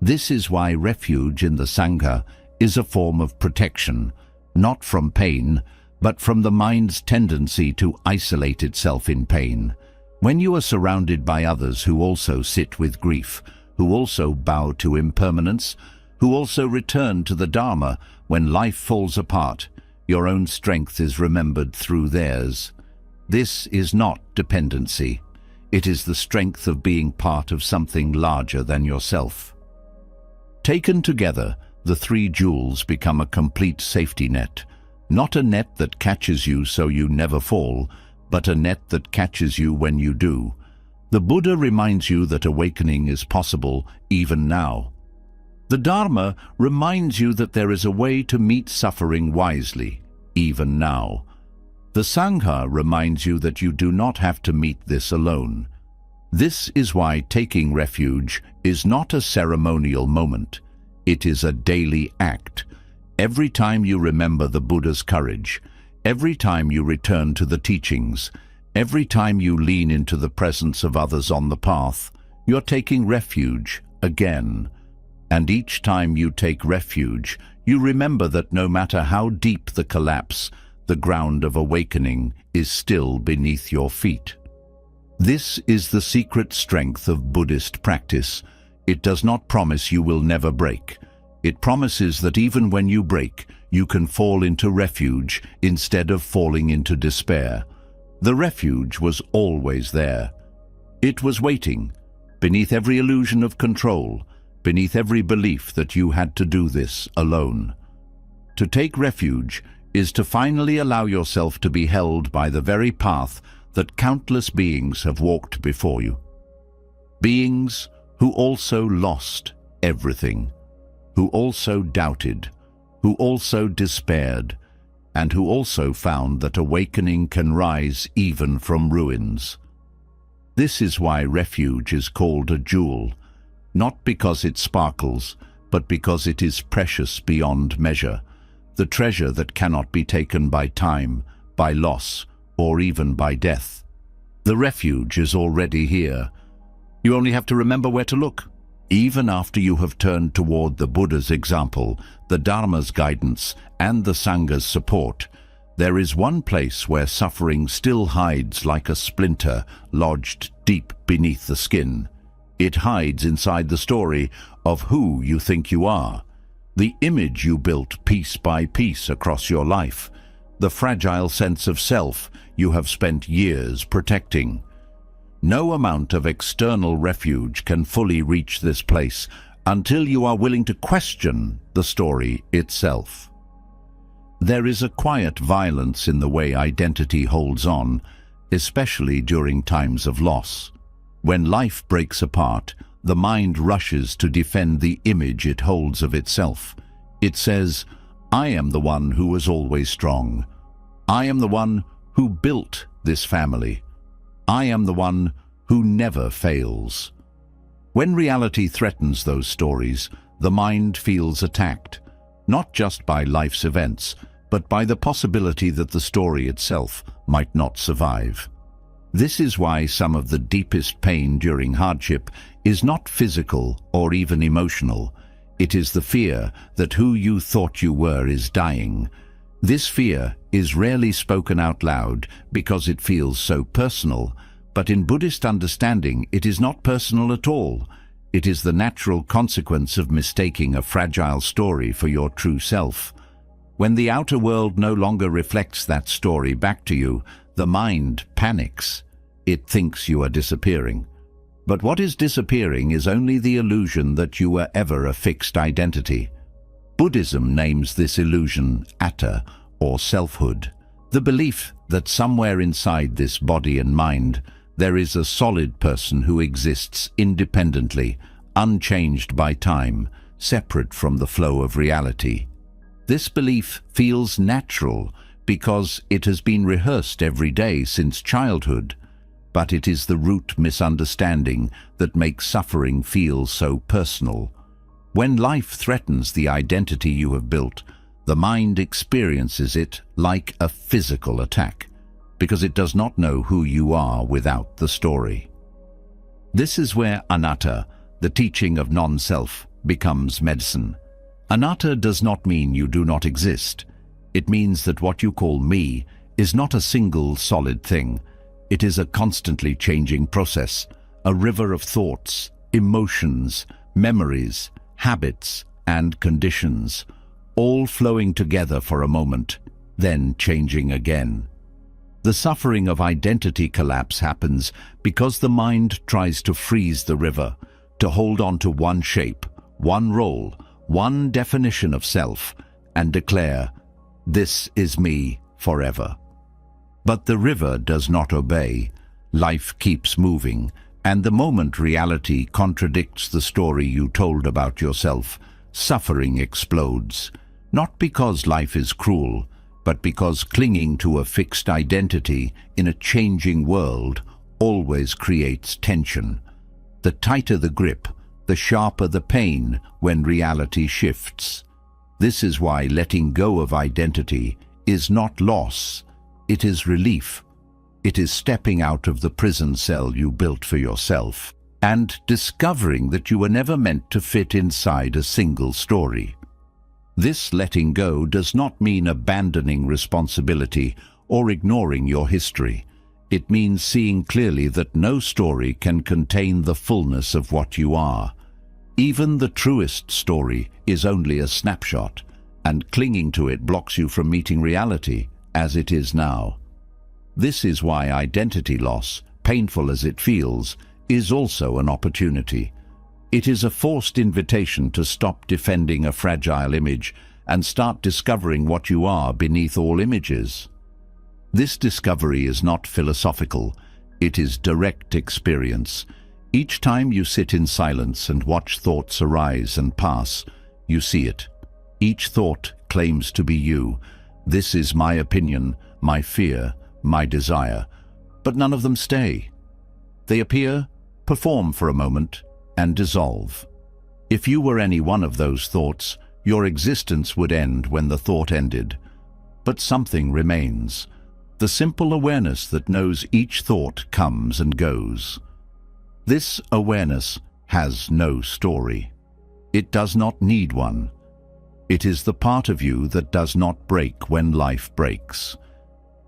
This is why refuge in the Sangha is a form of protection, not from pain, but from the mind's tendency to isolate itself in pain. When you are surrounded by others who also sit with grief, who also bow to impermanence, who also return to the Dharma when life falls apart, your own strength is remembered through theirs. This is not dependency. It is the strength of being part of something larger than yourself. Taken together, the three jewels become a complete safety net, not a net that catches you so you never fall, but a net that catches you when you do. The Buddha reminds you that awakening is possible even now. The Dharma reminds you that there is a way to meet suffering wisely, even now. The Sangha reminds you that you do not have to meet this alone. This is why taking refuge is not a ceremonial moment. It is a daily act. Every time you remember the Buddha's courage, every time you return to the teachings, every time you lean into the presence of others on the path, you're taking refuge again. And each time you take refuge, you remember that no matter how deep the collapse, the ground of awakening is still beneath your feet. This is the secret strength of Buddhist practice. It does not promise you will never break. It promises that even when you break, you can fall into refuge instead of falling into despair. The refuge was always there. It was waiting, beneath every illusion of control, beneath every belief that you had to do this alone. To take refuge is to finally allow yourself to be held by the very path that countless beings have walked before you. Beings who also lost everything, who also doubted, who also despaired, and who also found that awakening can rise even from ruins. This is why refuge is called a jewel, not because it sparkles, but because it is precious beyond measure, the treasure that cannot be taken by time, by loss, or even by death. The refuge is already here. You only have to remember where to look. Even after you have turned toward the Buddha's example, the Dharma's guidance, and the Sangha's support, there is one place where suffering still hides like a splinter lodged deep beneath the skin. It hides inside the story of who you think you are, the image you built piece by piece across your life, the fragile sense of self you have spent years protecting. No amount of external refuge can fully reach this place until you are willing to question the story itself. There is a quiet violence in the way identity holds on, especially during times of loss. When life breaks apart, the mind rushes to defend the image it holds of itself. It says, "I am the one who was always strong. I am the one who built this family. I am the one who never fails." When reality threatens those stories, the mind feels attacked, not just by life's events, but by the possibility that the story itself might not survive. This is why some of the deepest pain during hardship is not physical or even emotional. It is the fear that who you thought you were is dying. This fear is rarely spoken out loud because it feels so personal, but in Buddhist understanding it is not personal at all. It is the natural consequence of mistaking a fragile story for your true self. When the outer world no longer reflects that story back to you, the mind panics. It thinks you are disappearing. But what is disappearing is only the illusion that you were ever a fixed identity. Buddhism names this illusion atta, or selfhood, the belief that somewhere inside this body and mind there is a solid person who exists independently, unchanged by time, separate from the flow of reality. This belief feels natural because it has been rehearsed every day since childhood, but it is the root misunderstanding that makes suffering feel so personal. When life threatens the identity you have built, the mind experiences it like a physical attack, because it does not know who you are without the story. This is where anatta, the teaching of non-self, becomes medicine. Anatta does not mean you do not exist. It means that what you call me is not a single solid thing. It is a constantly changing process, a river of thoughts, emotions, memories, habits, and conditions, all flowing together for a moment, then changing again. The suffering of identity collapse happens because the mind tries to freeze the river, to hold on to one shape, one role, one definition of self, and declare, "This is me forever." But the river does not obey. Life keeps moving, and the moment reality contradicts the story you told about yourself, suffering explodes. Not because life is cruel, but because clinging to a fixed identity in a changing world always creates tension. The tighter the grip, the sharper the pain when reality shifts. This is why letting go of identity is not loss. It is relief. It is stepping out of the prison cell you built for yourself and discovering that you were never meant to fit inside a single story. This letting go does not mean abandoning responsibility or ignoring your history. It means seeing clearly that no story can contain the fullness of what you are. Even the truest story is only a snapshot, and clinging to it blocks you from meeting reality as it is now. This is why identity loss, painful as it feels, is also an opportunity. It is a forced invitation to stop defending a fragile image and start discovering what you are beneath all images. This discovery is not philosophical, it is direct experience. Each time you sit in silence and watch thoughts arise and pass, you see it. Each thought claims to be you. This is my opinion, my fear, my desire. But none of them stay. They appear, perform for a moment, and dissolve. If you were any one of those thoughts, your existence would end when the thought ended. But something remains. The simple awareness that knows each thought comes and goes. This awareness has no story. It does not need one. It is the part of you that does not break when life breaks.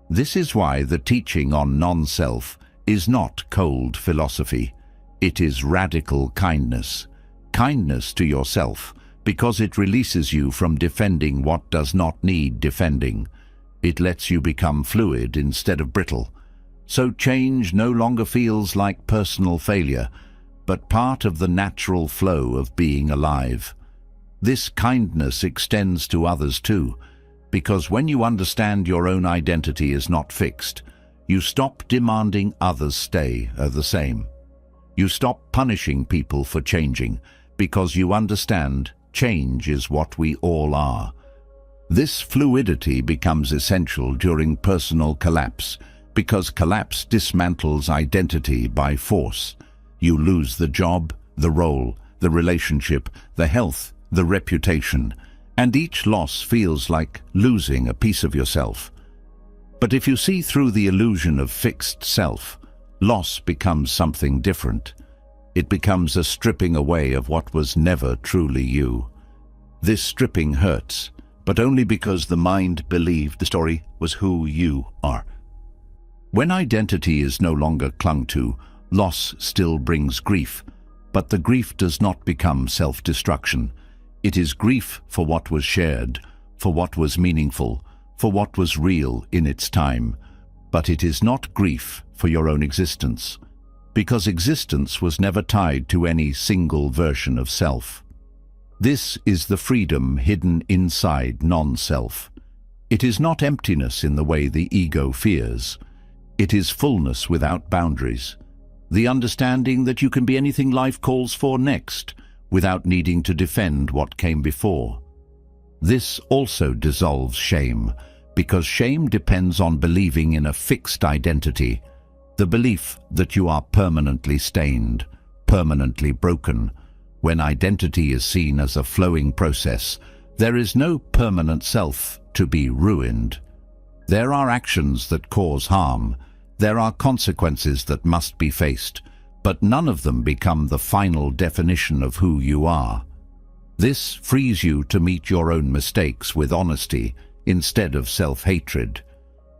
This is why the teaching on non-self is not cold philosophy. It is radical kindness. Kindness to yourself, because it releases you from defending what does not need defending. It lets you become fluid instead of brittle. So change no longer feels like personal failure, but part of the natural flow of being alive. This kindness extends to others too. Because when you understand your own identity is not fixed, you stop demanding others stay the same. You stop punishing people for changing, because you understand change is what we all are. This fluidity becomes essential during personal collapse, because collapse dismantles identity by force. You lose the job, the role, the relationship, the health, the reputation, and each loss feels like losing a piece of yourself. But if you see through the illusion of fixed self, loss becomes something different. It becomes a stripping away of what was never truly you. This stripping hurts, but only because the mind believed the story was who you are. When identity is no longer clung to, loss still brings grief, but the grief does not become self-destruction. It is grief for what was shared, for what was meaningful, for what was real in its time. But it is not grief for your own existence, because existence was never tied to any single version of self. This is the freedom hidden inside non-self. It is not emptiness in the way the ego fears. It is fullness without boundaries. The understanding that you can be anything life calls for next, without needing to defend what came before. This also dissolves shame, because shame depends on believing in a fixed identity, the belief that you are permanently stained, permanently broken. When identity is seen as a flowing process, there is no permanent self to be ruined. There are actions that cause harm. There are consequences that must be faced, but none of them become the final definition of who you are. This frees you to meet your own mistakes with honesty instead of self-hatred,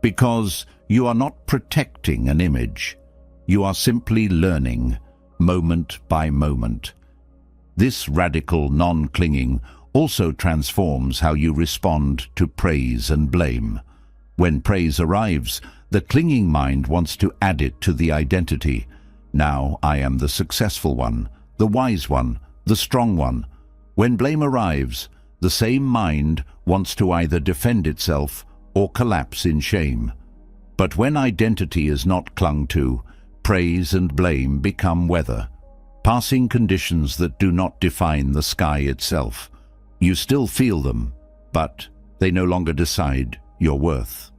because you are not protecting an image. You are simply learning, moment by moment. This radical non-clinging also transforms how you respond to praise and blame. When praise arrives, the clinging mind wants to add it to the identity. Now I am the successful one, the wise one, the strong one. When blame arrives, the same mind wants to either defend itself or collapse in shame. But when identity is not clung to, praise and blame become weather, passing conditions that do not define the sky itself. You still feel them, but they no longer decide your worth.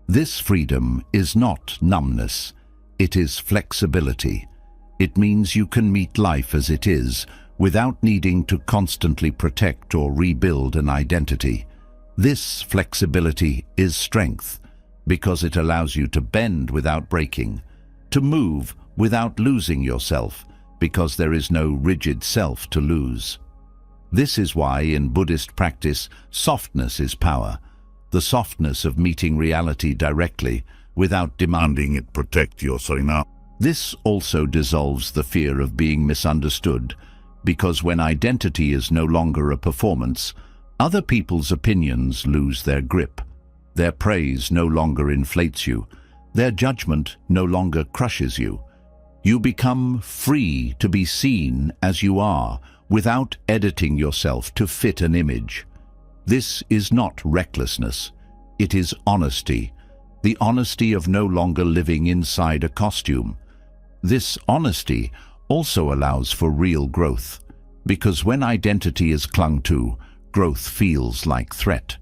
This freedom is not numbness, it is flexibility. It means you can meet life as it is, without needing to constantly protect or rebuild an identity. This flexibility is strength, because it allows you to bend without breaking, to move without losing yourself, because there is no rigid self to lose. This is why in Buddhist practice, softness is power, the softness of meeting reality directly, without demanding it protect your sarina. This also dissolves the fear of being misunderstood, because when identity is no longer a performance, other people's opinions lose their grip. Their praise no longer inflates you. Their judgment no longer crushes you. You become free to be seen as you are, without editing yourself to fit an image. This is not recklessness. It is honesty, the honesty of no longer living inside a costume. This honesty also allows for real growth, because when identity is clung to, growth feels like threat.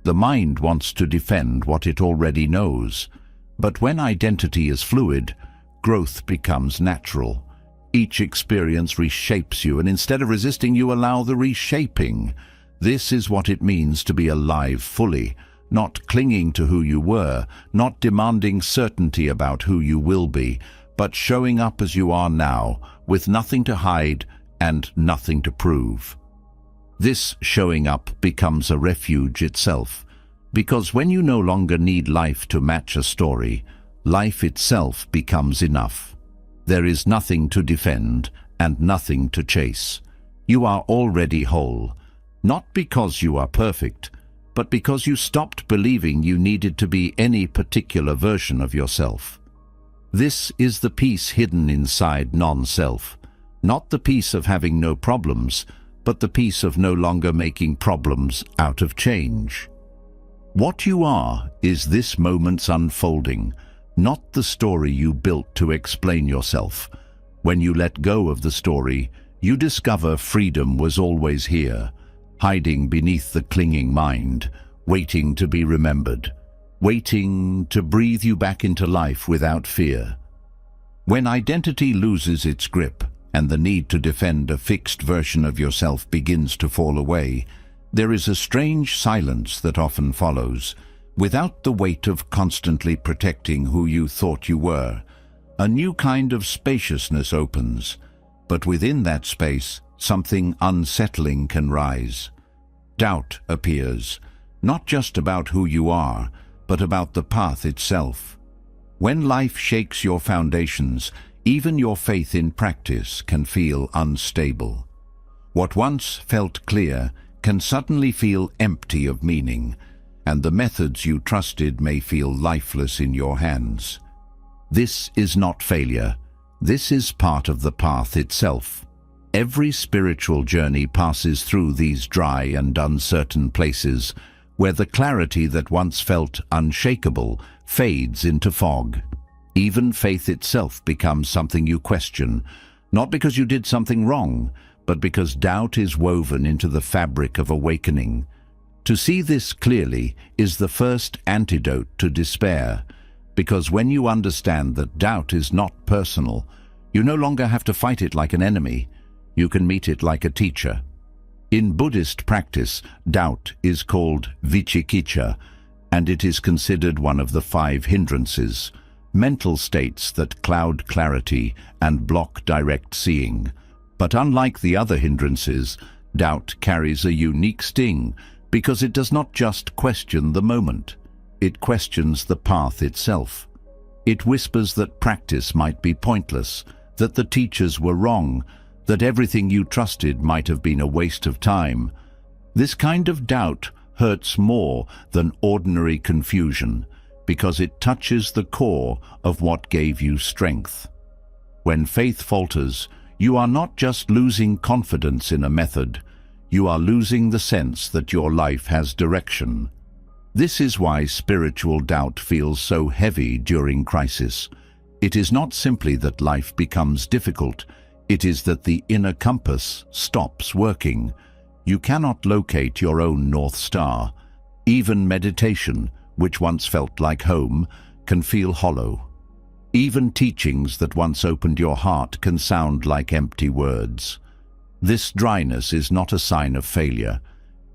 The mind wants to defend what it already knows, but when identity is fluid, growth becomes natural. Each experience reshapes you, and instead of resisting, you allow the reshaping. This is what it means to be alive fully, not clinging to who you were, not demanding certainty about who you will be, but showing up as you are now, with nothing to hide and nothing to prove. This showing up becomes a refuge itself, because when you no longer need life to match a story, life itself becomes enough. There is nothing to defend and nothing to chase. You are already whole, not because you are perfect, but because you stopped believing you needed to be any particular version of yourself. This is the peace hidden inside non-self, not the peace of having no problems, but the peace of no longer making problems out of change. What you are is this moment's unfolding, not the story you built to explain yourself. When you let go of the story, you discover freedom was always here, hiding beneath the clinging mind, waiting to be remembered, waiting to breathe you back into life without fear. When identity loses its grip and the need to defend a fixed version of yourself begins to fall away, there is a strange silence that often follows. Without the weight of constantly protecting who you thought you were, a new kind of spaciousness opens. But within that space, something unsettling can rise. Doubt appears, not just about who you are, but about the path itself. When life shakes your foundations, even your faith in practice can feel unstable. What once felt clear can suddenly feel empty of meaning, and the methods you trusted may feel lifeless in your hands. This is not failure. This is part of the path itself. Every spiritual journey passes through these dry and uncertain places, where the clarity that once felt unshakable fades into fog. Even faith itself becomes something you question, not because you did something wrong, but because doubt is woven into the fabric of awakening. To see this clearly is the first antidote to despair, because when you understand that doubt is not personal, you no longer have to fight it like an enemy. You can meet it like a teacher. In Buddhist practice, doubt is called vicikiccha, and it is considered one of the 5 hindrances, mental states that cloud clarity and block direct seeing. But unlike the other hindrances, doubt carries a unique sting because it does not just question the moment. It questions the path itself. It whispers that practice might be pointless, that the teachers were wrong, that everything you trusted might have been a waste of time. This kind of doubt hurts more than ordinary confusion because it touches the core of what gave you strength. When faith falters, you are not just losing confidence in a method, you are losing the sense that your life has direction. This is why spiritual doubt feels so heavy during crisis. It is not simply that life becomes difficult, it is that the inner compass stops working. You cannot locate your own North Star. Even meditation, which once felt like home, can feel hollow. Even teachings that once opened your heart can sound like empty words. This dryness is not a sign of failure.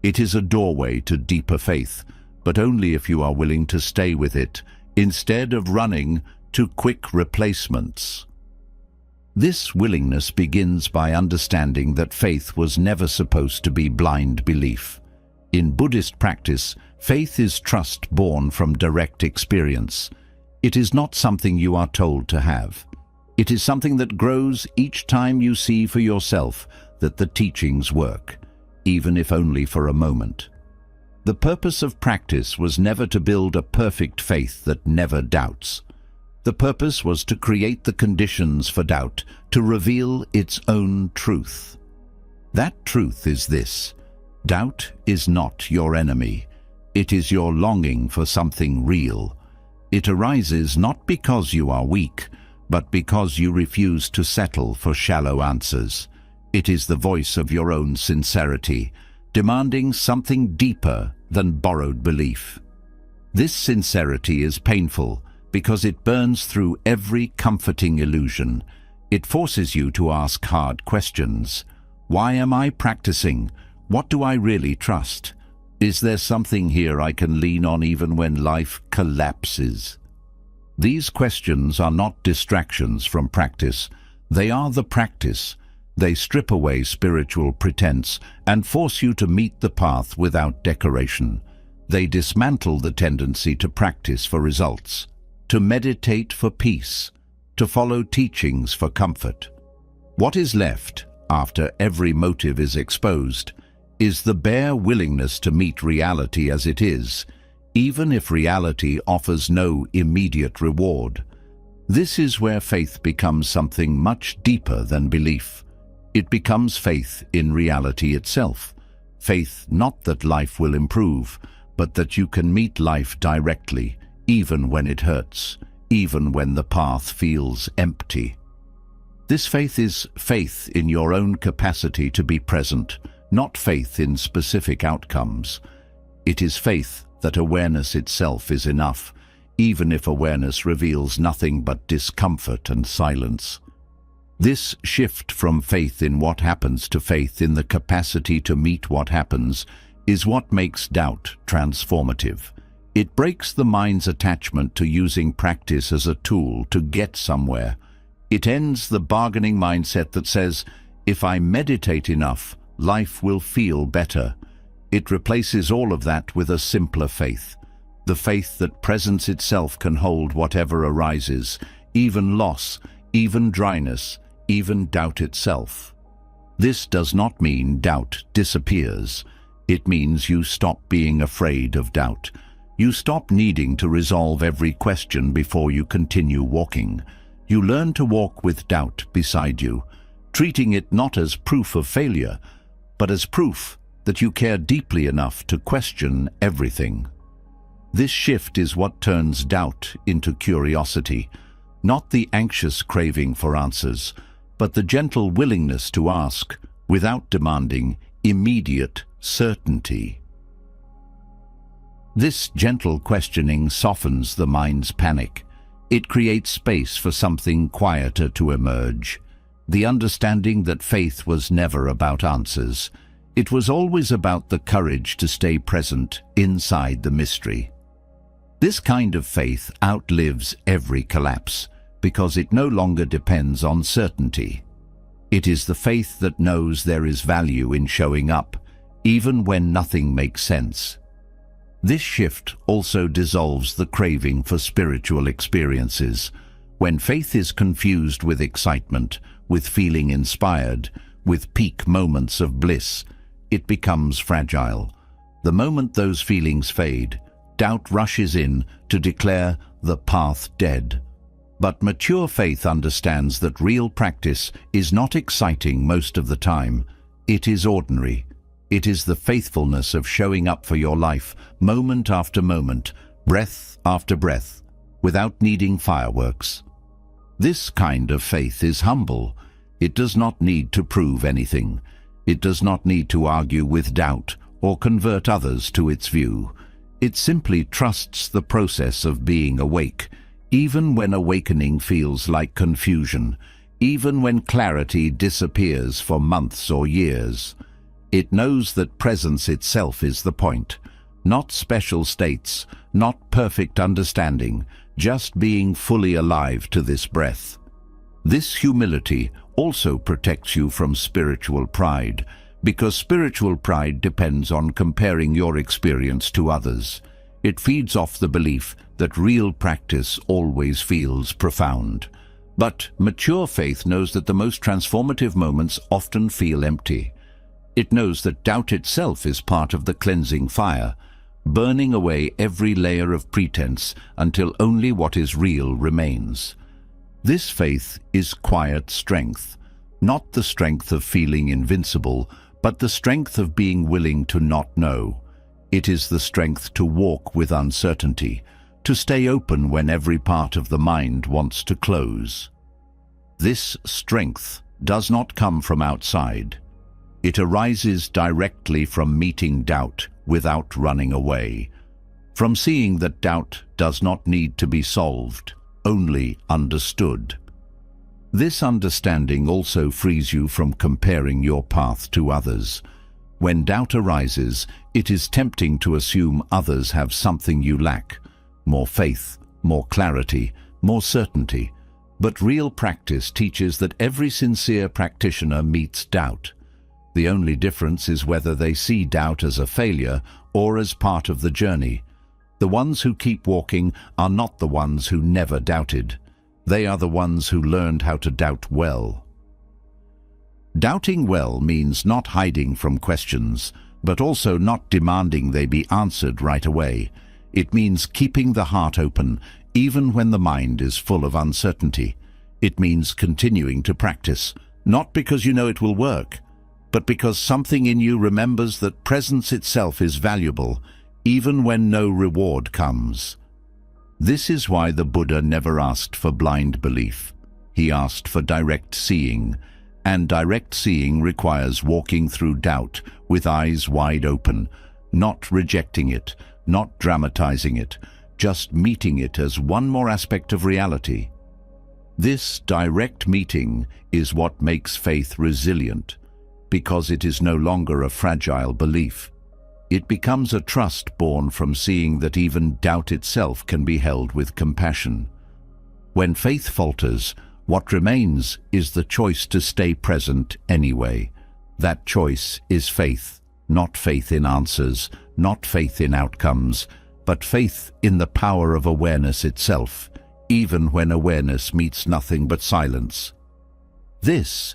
It is a doorway to deeper faith, but only if you are willing to stay with it, instead of running to quick replacements. This willingness begins by understanding that faith was never supposed to be blind belief. In Buddhist practice, faith is trust born from direct experience. It is not something you are told to have. It is something that grows each time you see for yourself that the teachings work, even if only for a moment. The purpose of practice was never to build a perfect faith that never doubts. The purpose was to create the conditions for doubt, to reveal its own truth. That truth is this: doubt is not your enemy. It is your longing for something real. It arises not because you are weak, but because you refuse to settle for shallow answers. It is the voice of your own sincerity, demanding something deeper than borrowed belief. This sincerity is painful because it burns through every comforting illusion. It forces you to ask hard questions. Why am I practicing? What do I really trust? Is there something here I can lean on even when life collapses? These questions are not distractions from practice. They are the practice. They strip away spiritual pretense and force you to meet the path without decoration. They dismantle the tendency to practice for results, to meditate for peace, to follow teachings for comfort. What is left, after every motive is exposed, is the bare willingness to meet reality as it is, even if reality offers no immediate reward. This is where faith becomes something much deeper than belief. It becomes faith in reality itself. Faith not that life will improve, but that you can meet life directly, even when it hurts, even when the path feels empty. This faith is faith in your own capacity to be present, not faith in specific outcomes. It is faith that awareness itself is enough, even if awareness reveals nothing but discomfort and silence. This shift from faith in what happens to faith in the capacity to meet what happens is what makes doubt transformative. It breaks the mind's attachment to using practice as a tool to get somewhere. It ends the bargaining mindset that says, if I meditate enough, life will feel better. It replaces all of that with a simpler faith. The faith that presence itself can hold whatever arises, even loss, even dryness, even doubt itself. This does not mean doubt disappears. It means you stop being afraid of doubt. You stop needing to resolve every question before you continue walking. You learn to walk with doubt beside you, treating it not as proof of failure, but as proof that you care deeply enough to question everything. This shift is what turns doubt into curiosity, not the anxious craving for answers, but the gentle willingness to ask without demanding immediate certainty. This gentle questioning softens the mind's panic. It creates space for something quieter to emerge. The understanding that faith was never about answers. It was always about the courage to stay present inside the mystery. This kind of faith outlives every collapse because it no longer depends on certainty. It is the faith that knows there is value in showing up, even when nothing makes sense. This shift also dissolves the craving for spiritual experiences. When faith is confused with excitement, with feeling inspired, with peak moments of bliss, it becomes fragile. The moment those feelings fade, doubt rushes in to declare the path dead. But mature faith understands that real practice is not exciting most of the time. It is ordinary. It is the faithfulness of showing up for your life, moment after moment, breath after breath, without needing fireworks. This kind of faith is humble. It does not need to prove anything. It does not need to argue with doubt or convert others to its view. It simply trusts the process of being awake, even when awakening feels like confusion, even when clarity disappears for months or years. It knows that presence itself is the point, not special states, not perfect understanding, just being fully alive to this breath. This humility also protects you from spiritual pride, because spiritual pride depends on comparing your experience to others. It feeds off the belief that real practice always feels profound. But mature faith knows that the most transformative moments often feel empty. It knows that doubt itself is part of the cleansing fire, burning away every layer of pretense until only what is real remains. This faith is quiet strength, not the strength of feeling invincible, but the strength of being willing to not know. It is the strength to walk with uncertainty, to stay open when every part of the mind wants to close. This strength does not come from outside. It arises directly from meeting doubt without running away, from seeing that doubt does not need to be solved, only understood. This understanding also frees you from comparing your path to others. When doubt arises, it is tempting to assume others have something you lack, more faith, more clarity, more certainty. But real practice teaches that every sincere practitioner meets doubt. The only difference is whether they see doubt as a failure or as part of the journey. The ones who keep walking are not the ones who never doubted. They are the ones who learned how to doubt well. Doubting well means not hiding from questions, but also not demanding they be answered right away. It means keeping the heart open, even when the mind is full of uncertainty. It means continuing to practice, not because you know it will work, but because something in you remembers that presence itself is valuable, even when no reward comes. This is why the Buddha never asked for blind belief. He asked for direct seeing, and direct seeing requires walking through doubt with eyes wide open, not rejecting it, not dramatizing it, just meeting it as one more aspect of reality. This direct meeting is what makes faith resilient, because it is no longer a fragile belief. It becomes a trust born from seeing that even doubt itself can be held with compassion. When faith falters, what remains is the choice to stay present anyway. That choice is faith, not faith in answers, not faith in outcomes, but faith in the power of awareness itself, even when awareness meets nothing but silence. This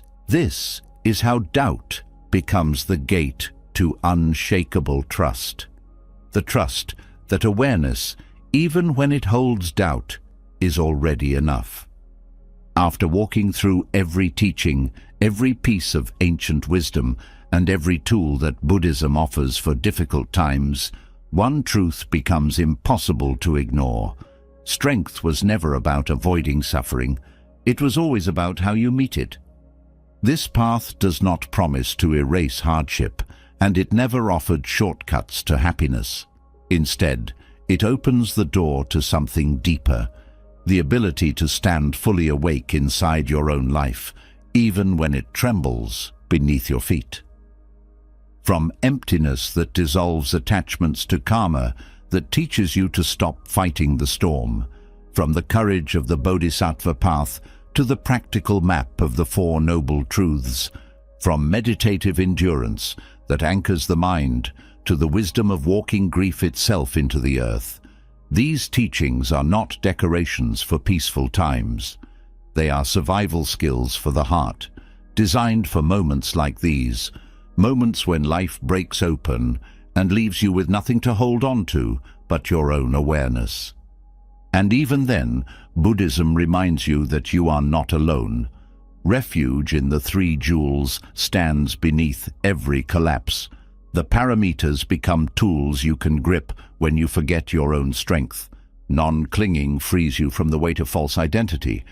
is how doubt becomes the gate to unshakable trust. The trust that awareness, even when it holds doubt, is already enough. After walking through every teaching, every piece of ancient wisdom, and every tool that Buddhism offers for difficult times, one truth becomes impossible to ignore. Strength was never about avoiding suffering. It was always about how you meet it. This path does not promise to erase hardship, and it never offered shortcuts to happiness. Instead, it opens the door to something deeper, the ability to stand fully awake inside your own life, even when it trembles beneath your feet. From emptiness that dissolves attachments to karma that teaches you to stop fighting the storm, from the courage of the Bodhisattva path to the practical map of the Four Noble Truths, from meditative endurance that anchors the mind to the wisdom of walking grief itself into the earth. These teachings are not decorations for peaceful times. They are survival skills for the heart, designed for moments like these, moments when life breaks open and leaves you with nothing to hold on to but your own awareness. And even then, Buddhism reminds you that you are not alone. Refuge in the Three Jewels stands beneath every collapse. The paramitas become tools you can grip when you forget your own strength. Non-clinging frees you from the weight of false identity.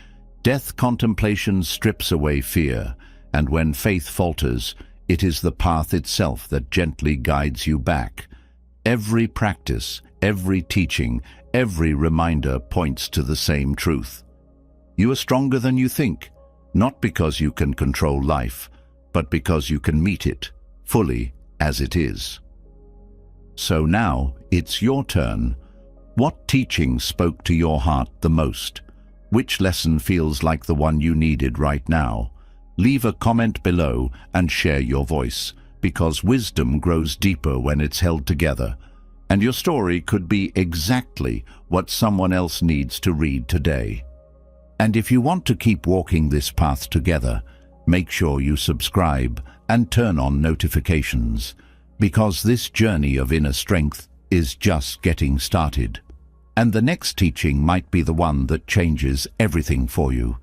Death contemplation strips away fear, and when faith falters, it is the path itself that gently guides you back. Every practice, every teaching, every reminder points to the same truth. You are stronger than you think, not because you can control life, but because you can meet it fully as it is. So now it's your turn. What teaching spoke to your heart the most? Which lesson feels like the one you needed right now? Leave a comment below and share your voice, because wisdom grows deeper when it's held together, and your story could be exactly what someone else needs to read today. And if you want to keep walking this path together, make sure you subscribe and turn on notifications, because this journey of inner strength is just getting started. And the next teaching might be the one that changes everything for you.